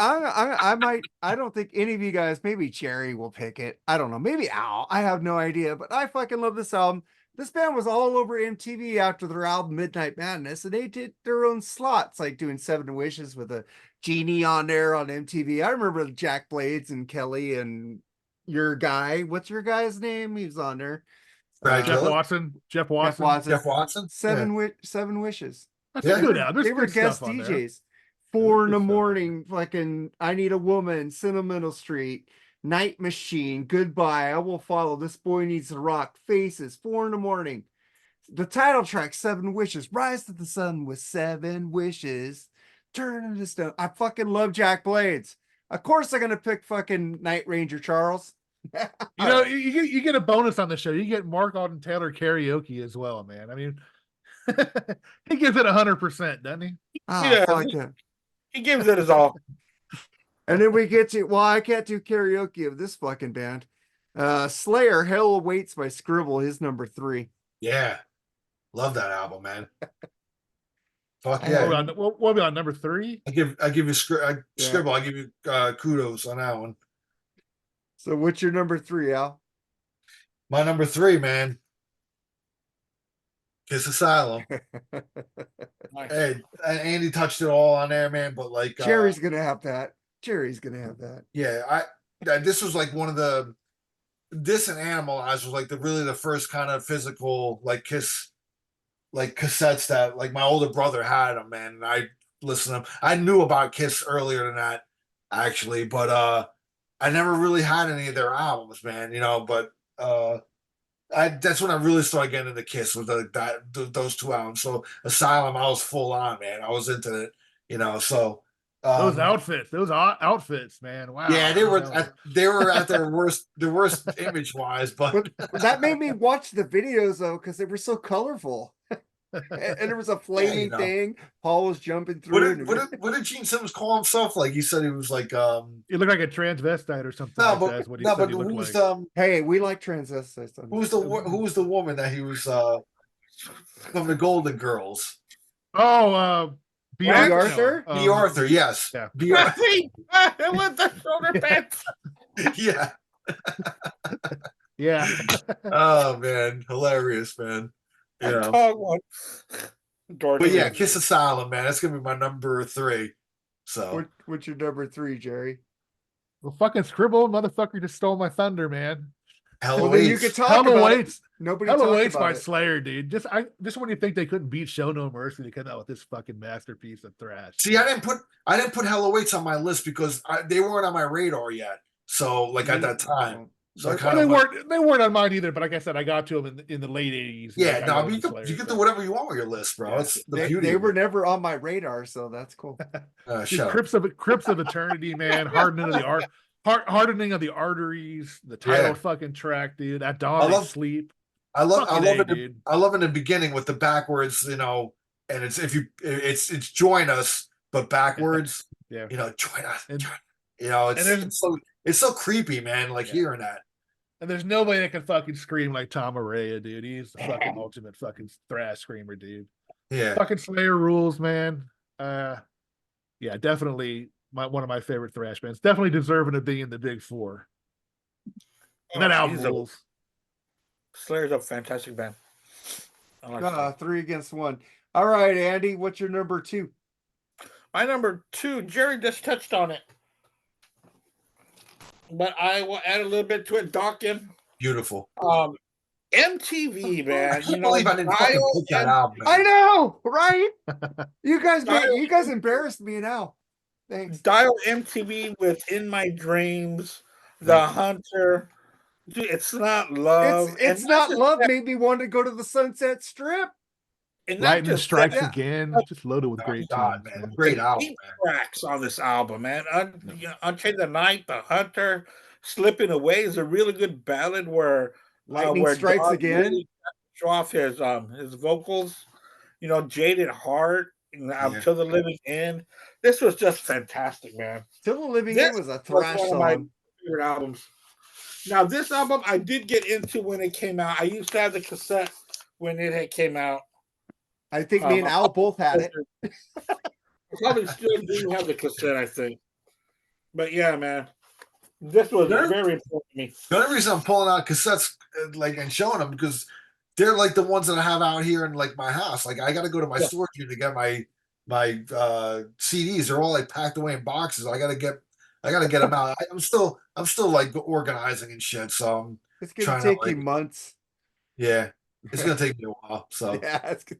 I don't think any of you guys, maybe Jerry will pick it. I don't know. Maybe Al. I have no idea, but I fucking love this album. This band was all over MTV after their album Midnight Madness, and they did their own slots, like doing 7 Wishes with a genie on there on MTV. I remember Jack Blades and Kelly and your guy. What's your guy's name? He was on there. Brad Jeff Gillett? Watson. Jeff Watson. Jeff Watson? Seven Wishes. That's Yeah. a good album. There's They were good guest stuff on there. DJs. 4 in Good the stuff. morning, fucking I Need a Woman, Sentimental Street, Night Machine, Goodbye, I Will Follow, This Boy Needs to Rock, Faces, 4 in the morning. The title track, 7 Wishes, Rise to the Sun with 7 Wishes, Turn into Stone. I fucking love Jack Blades. Of course I'm gonna pick fucking Night Ranger Charles. You know, you get a bonus on the show. You get Mark Alden Taylor karaoke as well, man. I mean, He gives it 100%, doesn't he? Ah, Yeah. fuck that. He gives it his all. And then we get to, well, I can't do karaoke of this fucking band. Slayer, Hell Awaits by Scribble, his number 3. Yeah. Love that album, man. Fuck What yeah. are we on number 3? I give you Scribble, I give you kudos on that one. So what's your number 3, Al? My number 3, man. Kiss Asylum. Nice. Hey, Andy touched it all on there, man. But like, Jerry's gonna have that. Jerry's gonna have that. yeah, this was like one of the, this and Animalize was like really the first kind of physical like Kiss, like cassettes that like my older brother had them, man. And I listened to them. I knew about Kiss earlier than that, actually, but I never really had any of their albums, man. You know, but that's when I really started getting into Kiss with those 2 albums. So Asylum, I was full on, man. I was into it, you know. So Those outfits, man. Wow. yeah, they were at their worst image wise, but That made me watch the videos though, because they were so colorful. And there was a flaming you know. thing. Paul was jumping through. What did Gene Simmons call himself? Like he said he was like He looked like a transvestite or something. no, like but that is what he no, said but he looked who's like. Hey, we like transvestites. who was the woman that he was from the Golden Girls? Oh, B. Arthur? B. Arthur, yes. Yeah. B. Arthur, With the shoulder pads. yeah. Yeah. Oh man, hilarious, man. You know. Dog one. But yeah, Kiss Asylum, man. That's gonna be my number 3. So What's your number 3, Jerry? Well, fucking Scribble, motherfucker, just stole my thunder, man. Hell Well, then you Awaits. could talk Hell about it. Awaits. Nobody Hell talked Awaits by about it. Slayer, dude. Just when you think they couldn't beat Show No Mercy, they came out with this fucking masterpiece of thrash. See, I didn't put Hell Awaits on my list because they weren't on my radar yet. So like at that time. So I kind They of weren't on mine either, but like I said, I got to them in the late 80s. yeah, no, you can do whatever you want with your list, bro. Yeah. It's the They, beauty. they of were it. never on my radar, so that's cool. Dude, Shut up. Crypts of Eternity, man. Hardening of the arteries. The title Yeah. fucking track, dude. At Dawn They Sleep. I love it. Dude. I love in the beginning with the backwards, you know, and it's join us, but backwards. Yeah. You know, join us. And- you know, and it's so creepy, man. Like hearing that. And there's nobody that can fucking scream like Tom Araya, dude. He's the fucking ultimate fucking thrash screamer, dude. Yeah. Fucking Slayer rules, man. Yeah, definitely one of my favorite thrash bands. Definitely deserving of being in the big 4. And that album rules. Slayer's a fantastic band. I like Slayer. 3 against 1. All right, Andy, what's your number 2? My number 2, Jerry just touched on it. But I will add a little bit to it, Dawkins. Beautiful. MTV, man. I can't believe I didn't fucking pick that album. I know, right? You guys embarrassed me now. Thanks. Dial MTV with In My Dreams, The Hunter. Dude, it's not love. It's not love. Made me want to go to the Sunset Strip. And not Lightning just Strikes that, Again. Just loaded with great God, tunes, man. man. Great album, deep man. tracks on this album, man. Unchained the Night, The Hunter, Slipping Away is a really good ballad where Lightning where Strikes Don Again. really show off his vocals. You know, Jaded Heart, Till the Living End. This was just fantastic, man. Till the Living This End was a was thrash one of my song. favorite albums. Now, this album I did get into when it came out. I used to have the cassette when it had came out. I think me and Al both had it. I probably still do have the cassette, I think. But yeah, man. This was very important to me. The only reason I'm pulling out cassettes like and showing them because they're like the ones that I have out here in like my house. Like I got to go to my storage unit to get my CDs. They're all like packed away in boxes. I got to get them out. I'm still like organizing and shit. So It's gonna trying take to, you like- months. yeah, it's gonna take me a while. So Yeah, it's good.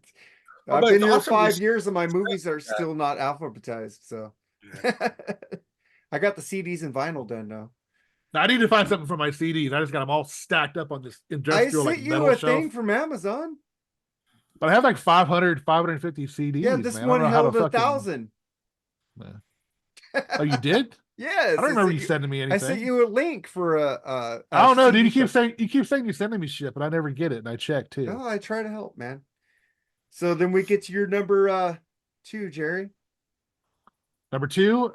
Oh, I've but been it's here awesome 5 to years and my movies are still not alphabetized. So I got the CDs and vinyl done now. Now, I need to find something for my CDs. I just got them all stacked up on this I industrial sent like you metal a shelf. thing from Amazon. But I have like 550 CDs. Yeah, this man. I don't one know how held to 1,000. Oh, you did? Yes. I don't remember you sending me anything. I sent you a link for a I don't know, dude. You CD keep saying you're sending me shit, but I never get it, and I check too. No, I try to help, man. So then we get to your number 2, Jerry. Number 2,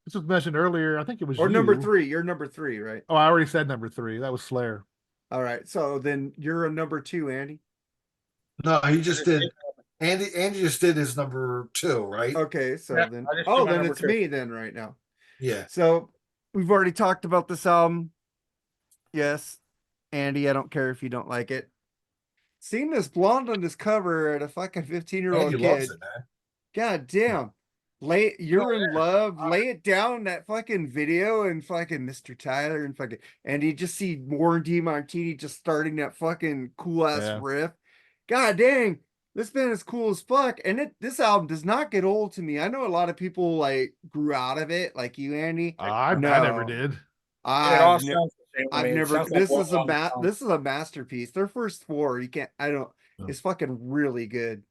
this was mentioned earlier. I think it was Or you. number 3. You're number 3, right? Oh, I already said number 3. That was Slayer. All right. So then you're a number 2, Andy. No, he just did. Andy just did his number 2, right? Okay, so Yeah, then I just did my then number it's 2. me then right now. Yeah. So we've already talked about this album. Yes, Andy, I don't care if you don't like it. Seeing this blonde on this cover at a fucking 15-year-old Andy kid. loves it, man. God damn. You're in love. Lay it down that fucking video and fucking Mr. Tyler and you just see Warren DeMartini just starting that fucking cool ass riff. God dang, this band is cool as fuck. And this album does not get old to me. I know a lot of people like grew out of it, like you, Andy. I never did. It all I've, ne- sounds the same to I've me. It never. sounds like This one is a long song. this is a masterpiece. Their first 4, you can't. I don't. Oh. It's fucking really good.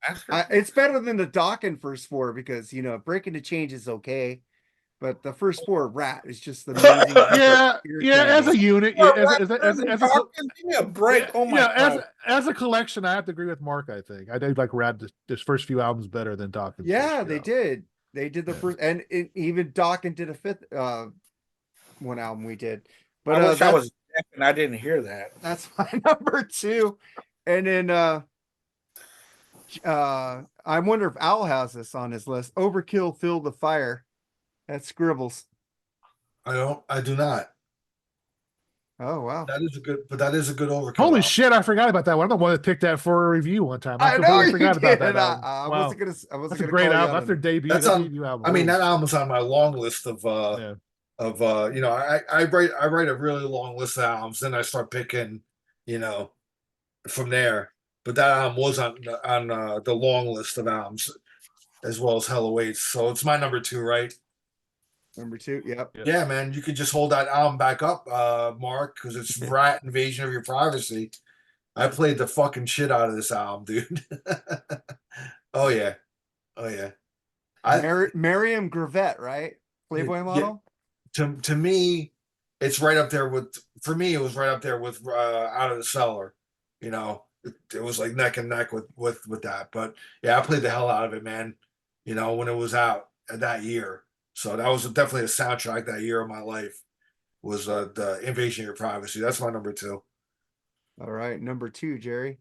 Masterpiece. It's better than the Dawkins first 4 because Breaking the Change is okay, but the first 4 Rat is just amazing. As a unit, Give me a break. Oh my god. as a collection, I have to agree with Mark. I think I did like Rad this first few albums better than Dawkins. Yeah, they did. They did the first, and even Dawkins did a 5th one album we did. But I wish I was deaf and I didn't hear that. That's my number 2, and then I wonder if Al has this on his list. Overkill, Fill the Fire. That's Scribbles. I do not. Oh wow. That is a good overkill. Holy album. shit! I forgot about that one. I'm the one that picked that for a review one time. I know completely you forgot did. about that album. I Wow. wasn't gonna. That's a great album. That's their debut. That's Their on- debut album. I mean, that album's on my long list of I write a really long list of albums, then I start picking, from there. But that album was on the long list of albums, as well as Hell Awaits. So it's my number 2, right? Number 2. Yep. Yeah, man. You could just hold that album back up, Mark, because it's Rat Invasion of Your Privacy. I played the fucking shit out of this album, dude. Oh yeah. Miriam Gravette, right? Playboy model. To me, it's right up there with. For me, it was right up there with Out of the Cellar. It was like neck and neck with that. But yeah, I played the hell out of it, man. When it was out that year. So that was definitely a soundtrack that year of my life. Was the Invasion of Your Privacy. That's my number 2. All right, number 2, Jerry.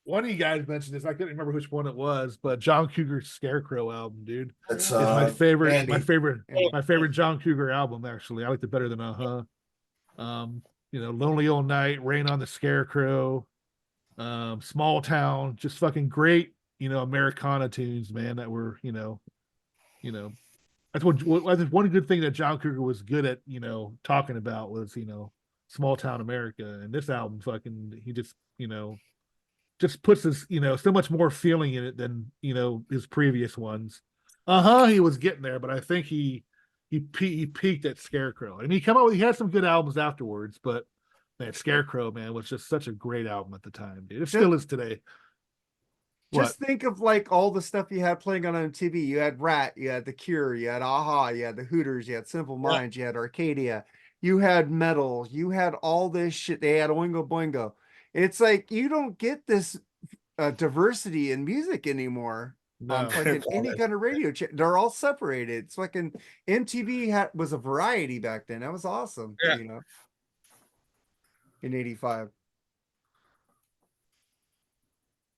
One of you guys mentioned this. I couldn't remember which one it was, but John Cougar's Scarecrow album, dude. That's It's my favorite. Andy. My favorite John Cougar album. Actually, I liked it better than Lonely Old Night, Rain on the Scarecrow, Small Town, just fucking great. Americana tunes, man. That were that's one good thing that John Cougar was good at. Talking about was small town America, and this album fucking he just puts this so much more feeling in it than his previous ones. He was getting there, but I think he peaked at Scarecrow, and he had some good albums afterwards, but man, Scarecrow, man, was just such a great album at the time, dude. It still is today. Just think of like all the stuff you had playing on MTV. You had Rat, you had The Cure, you had Aha, you had the Hooters, you had Simple Minds, you had Arcadia, you had Metal, you had all this shit. They had Oingo Boingo. It's like you don't get this diversity in music anymore. On fucking any kind of radio they're all separated. It's fucking MTV was a variety back then. That was awesome. In 85.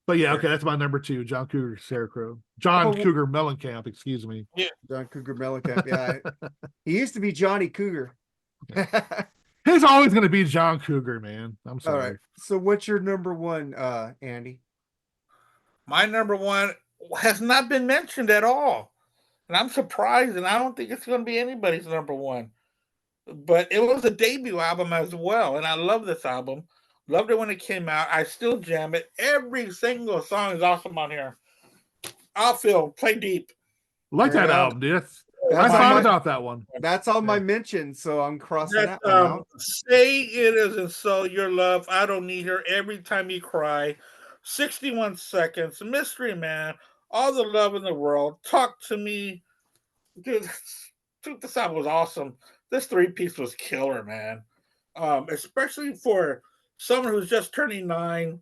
But yeah, okay, that's my number 2, John Cougar Scarecrow. John Cougar Mellencamp, excuse me. Yeah. John Cougar Mellencamp. Yeah. He used to be Johnny Cougar. He's always gonna be John Cougar, man. I'm sorry. All right. So what's your number 1, Andy? My number 1 has not been mentioned at all. And I'm surprised, and I don't think it's going to be anybody's number 1. But it was a debut album as well, and I love this album. Loved it when it came out. I still jam it. Every single song is awesome on here. Outfield, Play Deep. Like that album, dude. I thought about that one. That's on my mention, so I'm crossing that one out. Say It Isn't So, Your Love, I Don't Need Her, Every Time You Cry, 61 Seconds, Mystery Man, All the Love in the World, Talk to Me. Dude, this album was awesome. This 3-piece was killer, man. Especially for someone who's just turning 9.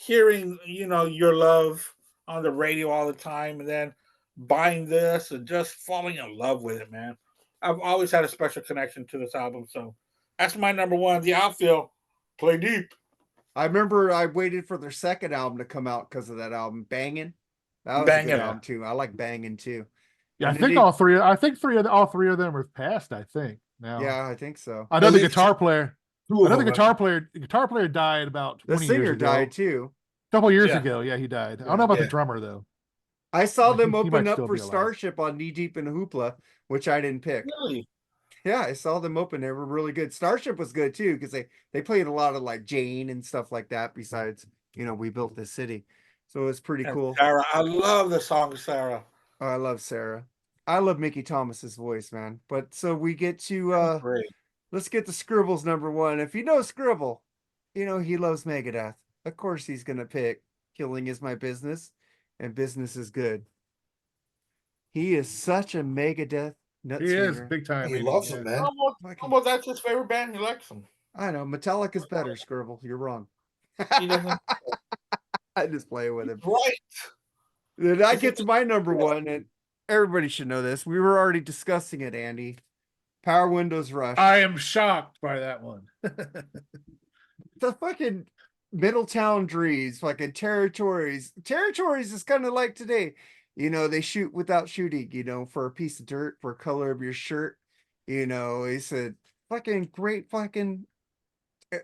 hearing, your love on the radio all the time, and then buying this and just falling in love with it, man. I've always had a special connection to this album, so that's my number one. The outfield, Play Deep. I remember I waited for their second album to come out because of that album, Bangin'. That was a good Bangin'. album too. I like Bangin' too. Yeah, And I then think they- all three. I think all three of them are passed. I think now. Yeah, I think so. I know At the least guitar player. Two of Another them, guitar player died about The 20 years singer ago. died too. A couple years Yeah. ago. Yeah, he died. I don't know about Yeah. the drummer though. I saw He- them he open might up still for be alive. Starship on Knee Deep in Hoopla, which I didn't pick. Really? Yeah, I saw them open. They were really good. Starship was good too because they played a lot of like Jane and stuff like that. Besides, We Built This City, so it was pretty And cool. Sarah, I love the song Sarah. Oh, I love Sarah. I love Mickey Thomas's voice, man. But so we get to Great. let's get to Scribble's number one. If you know Scribble, he loves Megadeth. Of course he's gonna pick Killing Is My Business and Business Is Good. He is such a Megadeth nut He is swinger. big time. he man. loves Yeah. them, man. Almost that's his favorite band. He likes them. I know Metallica's better, Scribble. You're wrong. He doesn't. I just play with him. Right. Then I get to my number one, and everybody should know this. We were already discussing it, Andy. Power Windows Rush. I am shocked by that one. The fucking Middletown Drees, fucking territories. Territories is kind of like today. They shoot without shooting, for a piece of dirt, for color of your shirt. He said, fucking great fucking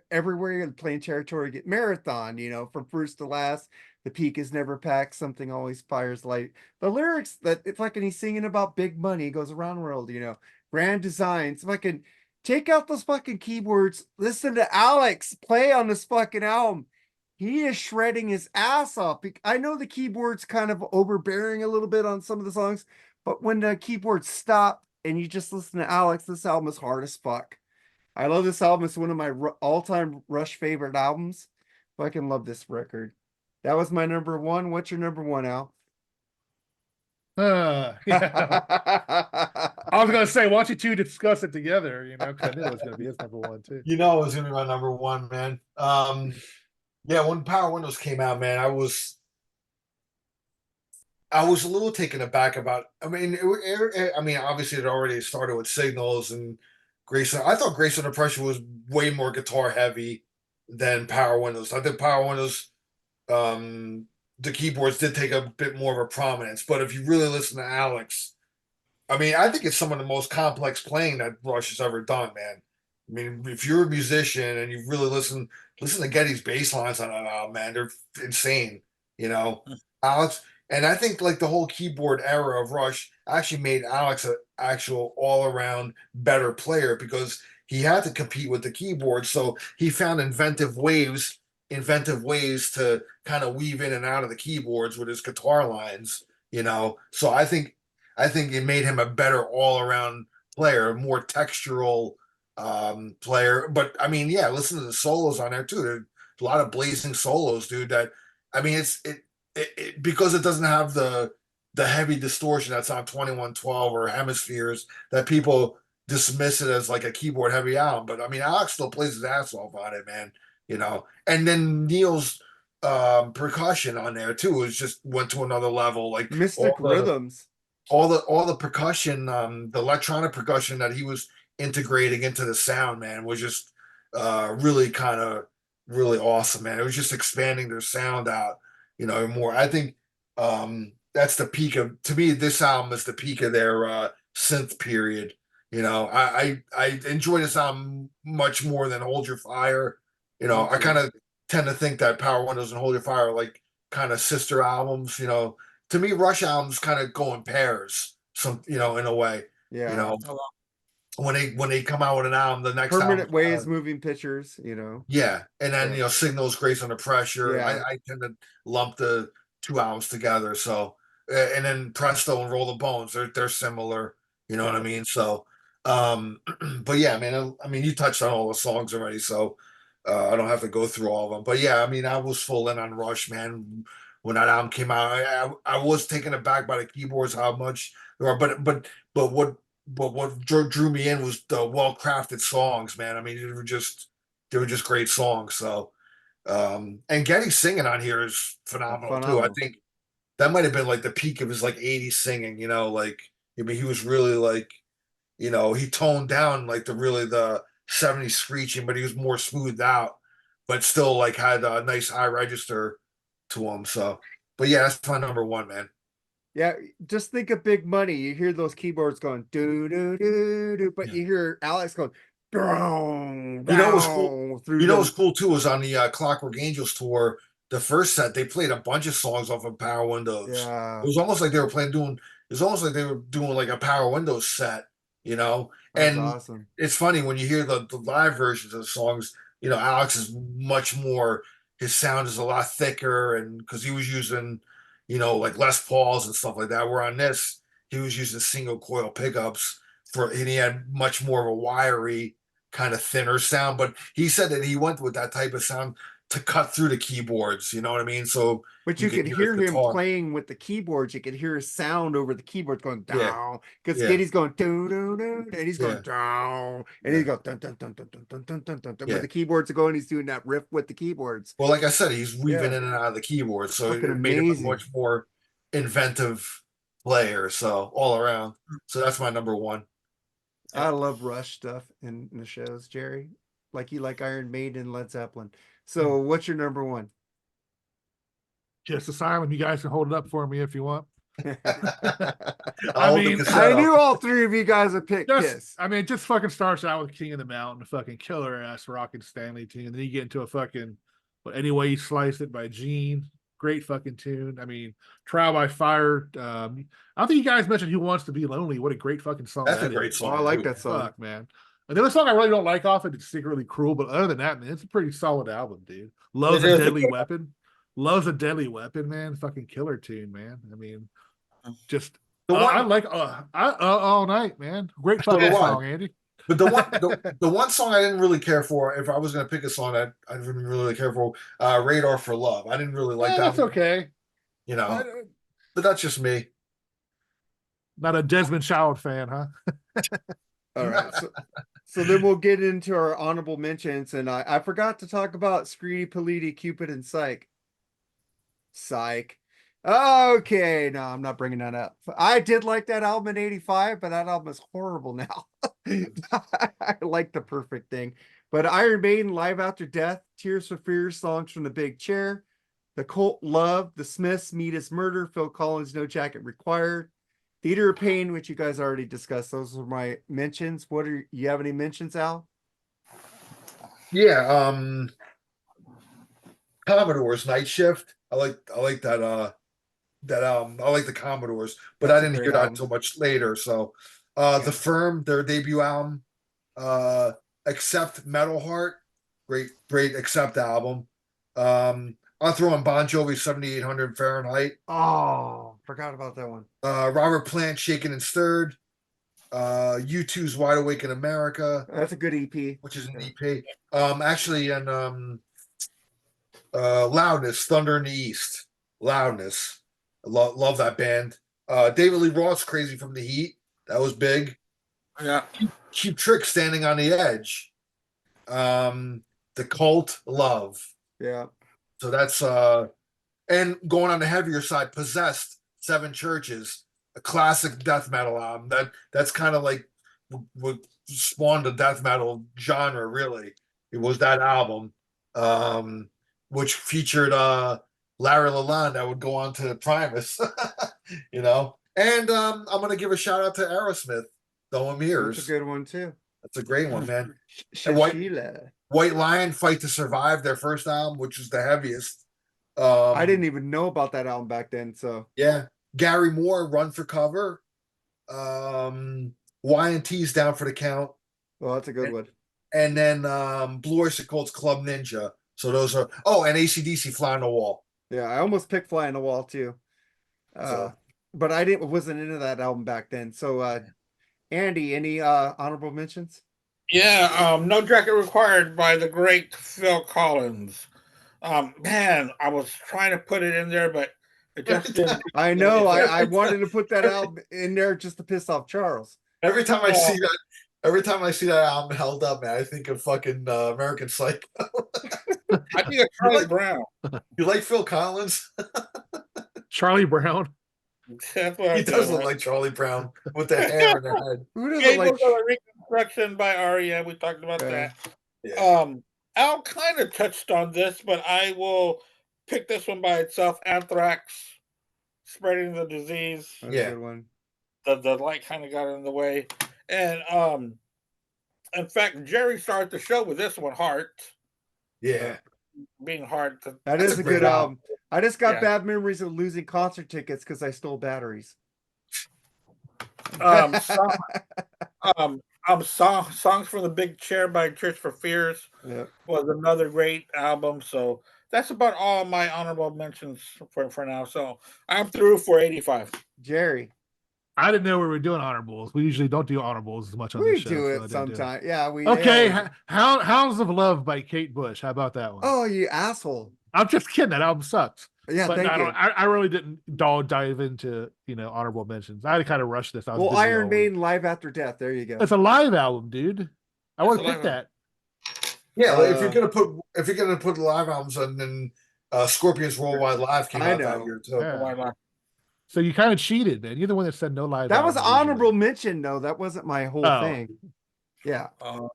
everywhere you're playing territory, get marathon, from first to last. The peak is never packed, something always fires light. The lyrics that it's like, and he's singing about big money, goes around the world, grand designs, fucking take out those fucking keyboards, listen to Alex play on this fucking album. He is shredding his ass off. I know the keyboard's kind of overbearing a little bit on some of the songs, but when the keyboards stop and you just listen to Alex, this album is hard as fuck. I love this album. It's one of my all-time Rush favorite albums. Fucking love this record. That was my number one. What's your number one, Al? Yeah. I was gonna say, why don't you two discuss it together? Because I knew it was gonna be his number one too. You know it was gonna be my number one, man. Yeah, when Power Windows came out, man, I was a little taken aback about. I mean, obviously it already started with Signals and Grace. I thought Grace Under Pressure was way more guitar heavy than Power Windows. I think Power Windows, the keyboards did take a bit more of a prominence. But if you really listen to Alex, I mean, I think it's some of the most complex playing that Rush has ever done, man. I mean, if you're a musician and you really listen to Geddy's bass lines on that album, man, they're insane. Alex, and I think like the whole keyboard era of Rush actually made Alex an actual all-around better player because he had to compete with the keyboard. So he found inventive ways to kind of weave in and out of the keyboards with his guitar lines. So I think it made him a better all-around player, a more textural player. But I mean, yeah, listen to the solos on there too. There's a lot of blazing solos, dude. That I mean, it because it doesn't have the heavy distortion that's on 2112 or Hemispheres that people dismiss it as like a keyboard heavy album. But I mean, Alex still plays his ass off on it, man. And then Neil's percussion on there too is just went to another level. Like Mystic Rhythms. all the percussion, the electronic percussion that he was integrating into the sound, man, was just really awesome, man. It was just expanding their sound out, more. I think that's the peak of, to me, this album is the peak of their synth period. I enjoy this album much more than Hold Your Fire. I kind of tend to think that Power Windows and Hold Your Fire are like kind of sister albums. To me, Rush albums kind of go in pairs, in a way. Yeah. When they come out with an album, the next Permanent album, Ways, Moving Pictures, yeah, and then Yeah. Signals, Grace Under Pressure. Yeah. I tend to lump the two albums together. So, and then Presto and Roll the Bones, they're similar. You know what I mean? So, but yeah, man. I mean, you touched on all the songs already, so I don't have to go through all of them. But yeah, I mean, I was full in on Rush, man. When that album came out, I was taken aback by the keyboards, how much there are. But what drew me in was the well crafted songs, man. I mean, they were just great songs. So, And getting singing on here is phenomenal too. I Phenomenal. think that might have been like the peak of his like 80s singing, like I mean he was really like, he toned down like the 70s screeching, but he was more smoothed out, but still like had a nice high register to him. So but yeah, that's my number one, man. Yeah, just think of Big Money. You hear those keyboards going do do do do, but Yeah. you hear Alex going down You know what was cool? down through You know the what's cool too was on the Clockwork Angels tour, the first set they played a bunch of songs off of Power Windows. yeah. It was almost like they were playing doing. It was almost like they were doing like a Power Windows set, That's And awesome. it's funny when you hear the live versions of the songs. Alex is much more. His sound is a lot thicker, and because he was using, like Les Pauls and stuff like that. Where on this, he was using single coil pickups and he had much more of a wiry kind of thinner sound. But he said that he went with that type of sound to cut through the keyboards. You know what I mean? So But you you can could hear his hear him guitar. playing with the keyboards. You could hear his sound over the keyboards going Yeah, down because yeah, Geddy's going do do do, and he's going yeah, down, and yeah, he's going dun dun dun dun dun dun dun dun dun dun. When yeah. the keyboards are going, he's doing that riff with the keyboards. Well, like I said, he's weaving Yeah, in and out of the keyboard, so fucking it made him a amazing. much more inventive player. So all around. So that's my number one. I love Rush stuff in the shows, Jerry. Like you like Iron Maiden and Led Zeppelin. So what's your number one? Just Asylum. You guys can hold it up for me if you want. I'll hold the mean, cassette I up. knew all three of you guys would pick Kiss. It just fucking starts out with King of the Mountain, a fucking killer ass Rockin' Stanley tune. And then you get into a fucking, but anyway, you slice it by Gene. Great fucking tune. I mean, Trial by Fire. I don't think you guys mentioned Who Wants to Be Lonely. What a great fucking song. That's a that great is. Oh, song. I like too. that song. Fuck, man. And the other song I really don't like off it is Secretly Cruel, but other than that, man, it's a pretty solid album, dude. Love's It a is a Deadly good- Weapon. Love's a Deadly Weapon, man. Fucking killer tune, man. I mean, just The one, I like All Night, man. Great So do fucking I. song, Andy. but the one song I didn't really care for, if I was going to pick a song that I didn't really care for, Radar for Love. I didn't really like Yeah, that that's one, okay. but that's just me. Not a Desmond Child fan, huh? All right. So then we'll get into our honorable mentions. And I forgot to talk about Screedy Politi, Cupid, and Psych. Psych. Okay, no, I'm not bringing that up. I did like that album in 85, but that album is horrible now. I like The Perfect Thing. But Iron Maiden, Live After Death, Tears for Fears, Songs from the Big Chair, The Cult Love, The Smiths, Meet Us Murder, Phil Collins, No Jacket Required, Theater of Pain, which you guys already discussed. Those are my mentions. What are you have any mentions, Al? Yeah, Commodore's Night Shift. I like that I like the Commodores, but That's I a didn't great hear that album. until much later. So The Firm, their debut album, Accept Metal Heart, great Accept album. I'll throw in Bon Jovi 7800 Fahrenheit. Oh, forgot about that one. Robert Plant Shaken and Stirred. U2's Wide Awake in America, That's a good EP. which is an EP. Actually, and Loudness, Thunder in the East. Loudness. Love that band. David Lee Roth's Crazy from the Heat. That was big. Yeah. Cheap Trick, Standing on the Edge. The Cult, Love. Yeah. So that's and going on the heavier side, Possessed, Seven Churches, a classic death metal album. That's kind of like what spawned the death metal genre, really. It was that album. Which featured Larry Lalonde that would go on to Primus, And I'm gonna give a shout out to Aerosmith, Throwing Mirrors. That's a good one too. That's a great one, man. And White Lion, Fight to Survive, their first album, which is the heaviest. I didn't even know about that album back then. So Yeah, Gary Moore, Run for Cover. Y&T's Down for the Count, well, that's a good one. and then Blue Oyster Cult's Club Ninja. So those are and AC/DC Fly on the Wall. Yeah, I almost picked Fly on the Wall too. So But I wasn't into that album back then. So Andy, any honorable mentions? Yeah, No Jacket Required by the great Phil Collins. Man, I was trying to put it in there, but it just didn't. I know. I wanted to put that album in there just to piss off Charles. every time I see that, Every time I see that album held up, man, I think of fucking American Psycho. I think of Charlie Brown. You like Phil Collins? Charlie Brown. That's what He I'm does look doing. like Charlie Brown with the hair in the head. Who doesn't Gables like? of a Reconstruction by Aria. We talked about Yeah. that. Yeah. Al kind of touched on this, but I will pick this one by itself. Anthrax, spreading the disease. That's Yeah. a good one. The light kind of got in the way, and in fact, Jerry started the show with this one, Heart, Yeah. being hard to. That That's is a a great good album. I just got Yeah. bad memories of losing concert tickets because I stole batteries. Songs from the Big Chair by Church for Fears Yeah. was another great album. So that's about all my honorable mentions for now. So I'm through for 85. Jerry, I didn't know we were doing honorables. We usually don't do honorables as much on we this show. do so I it didn't sometime. Yeah, we. Okay, yeah, Hounds of Love by Kate Bush. How about that one? Oh, you asshole! I'm just kidding. That album sucks. Yeah, But thank I you. don't. I really didn't dive into honorable mentions. I had to kind of rush this. I was Well, busy all Iron week. Maiden Live After Death. There you go. It's a live album, dude. I It's would a have live picked that. Yeah, if you're gonna put live albums on, then Scorpions Worldwide Live came I out that know. year too. Yeah. Why not? So you kind of cheated, man. You're the one that said no live. That was albums usually. honorable mention, though. That wasn't my whole Oh. thing. Yeah, Oh.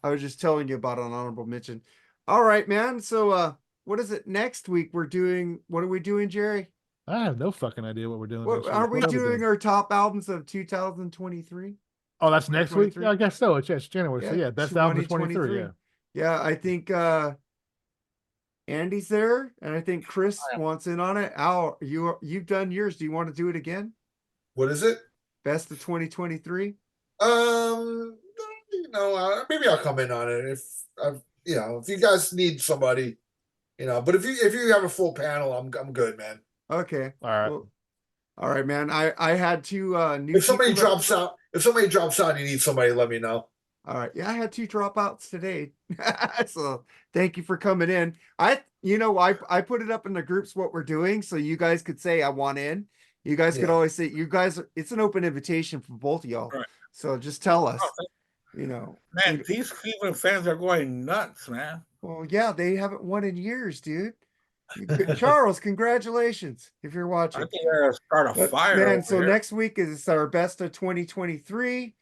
I was just telling you about an honorable mention. All right, man. So, what is it next week? We're doing. What are we doing, Jerry? I have no fucking idea what we're doing. What, next week. are we What doing our top albums of 2023? Oh, that's next week. 2023? Yeah, I guess so. It's January. So Yeah, yeah, best album of 23. 2023. Yeah. Yeah, I think Andy's there, and I think Chris wants in on it. Al, you've done yours. Do you want to do it again? What is it? Best of 2023. Maybe I'll come in on it if you guys need somebody, But if you have a full panel, I'm good, man. Okay. All right. Well, all right, man. I had two new. If somebody people that- drops out, and you need somebody, let me know. All right. Yeah, I had two dropouts today. So thank you for coming in. I put it up in the groups what we're doing, so you guys could say I want in. You guys could Yeah. always say it's an open invitation for both of y'all. Right. So just tell us. Man, these Cleveland fans are going nuts, man. Well, yeah, they haven't won in years, dude. Charles, congratulations if you're watching. I think they're gonna start a But, fire. man, over so here. next week is our best of 2023.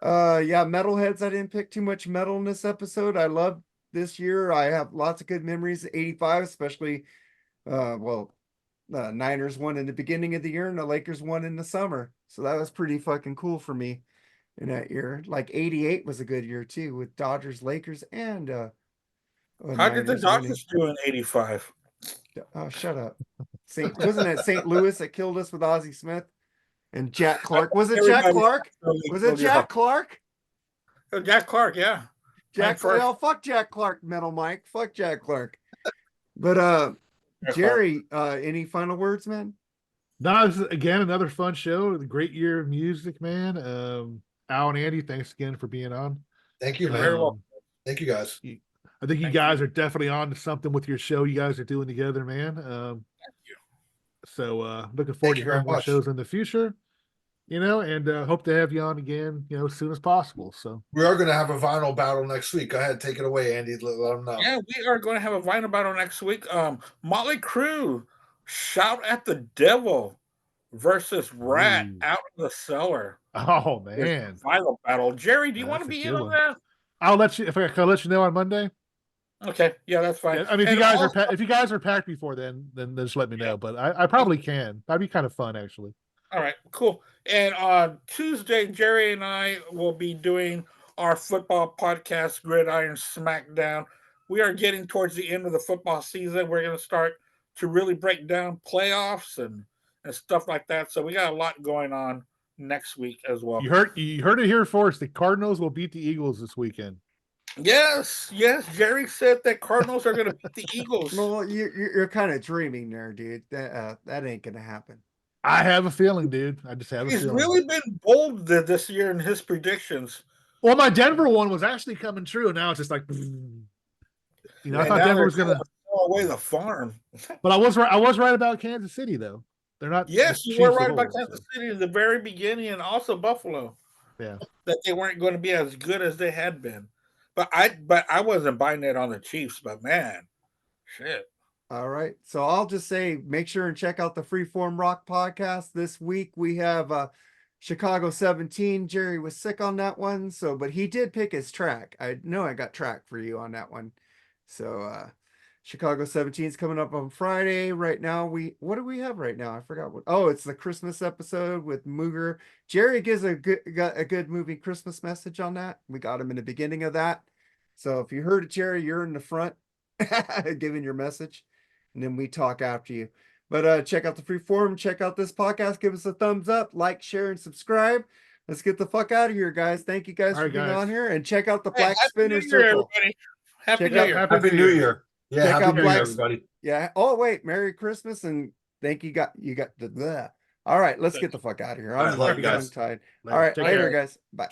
Yeah, metalheads. I didn't pick too much metal in this episode. I love this year. I have lots of good memories. 85, especially. Niners won in the beginning of the year, and the Lakers won in the summer. So that was pretty fucking cool for me in that year. Like 88 was a good year too, with Dodgers, Lakers, and How did the Niners winning. Dodgers do in '85? Oh, shut up. Wasn't it St. Louis that killed us with Ozzie Smith and Jack Clark? Was it Jack Clark? Was it Jack Clark? Jack Clark, yeah. Jack Clark. Clark. Fuck Jack Clark, Metal Mike. Fuck Jack Clark. But Jerry, any final words, man? No, this is, again, another fun show. A great year of music, man. Al and Andy, thanks again for being on. Thank you, man. Very well. Thank you, guys. I think you Thank guys you. are definitely on to something with your show you guys are doing together, man. Thank you. So looking forward to you very hearing more much. shows in the future, and hope to have you on again, as soon as possible. So We are going to have a vinyl battle next week. Go ahead, take it away, Andy. Let them know. Yeah, we are going to have a vinyl battle next week. Motley Crue, Shout at the Devil versus Rat Ooh. Out in the Cellar. oh It's man. a vinyl battle. Jerry, do you want to That's a be good in on one. that? I'll let you if I can let you know on Monday. Okay, yeah, that's fine. Yeah, I mean, if And you guys also- if you guys are packed before then just let me know. But I probably can. That'd be kind of fun, actually. All right, cool. And on Tuesday, Jerry and I will be doing our football podcast, Gridiron Smackdown. We are getting towards the end of the football season. We're going to start to really break down playoffs and stuff like that. So we got a lot going on next week as well. You heard it here first. The Cardinals will beat the Eagles this weekend. Yes. Jerry said that Cardinals are going to beat the Eagles. Well, you're kind of dreaming there, dude. That ain't gonna happen. I have a feeling, dude. I just have a He's feeling. really been bold this year in his predictions. Well, my Denver one was actually coming true, and now it's just like, I And thought now Denver was they're gonna, throw away the farm. but I was right. I was right about Kansas City, though. They're not. Yes, the you were Chiefs right of about old, Kansas so. City in the very beginning, and also Buffalo. Yeah. that they weren't going to be as good as they had been. But I wasn't buying it on the Chiefs. But man, shit. All right. So I'll just say make sure and check out the Freeform Rock podcast. This week we have Chicago 17. Jerry was sick on that one. So, but he did pick his track. I know I got track for you on that one. So Chicago 17 is coming up on Friday. Right now, what do we have right now? I forgot what. Oh, it's the Christmas episode with Mooger. Jerry got a good moving Christmas message on that. We got him in the beginning of that. So if you heard it, Jerry, you're in the front giving your message. And then we talk after you. But check out the free forum, check out this podcast, give us a thumbs up, like, share, and subscribe. Let's get the fuck out of here, guys. Thank you guys All for right, being guys. on here, and check out the Hey, Blackspinner Happy New Year, Circle. everybody. Happy Check New out- Year. Happy New Year. Yeah, Check Happy out New Year, Black- everybody. Yeah. Oh wait, Merry Christmas, and thank you. You got the. All right, let's get the fuck out of here. All right, I'm love you guys. tongue-tied. All right, Take later, care. guys. Bye.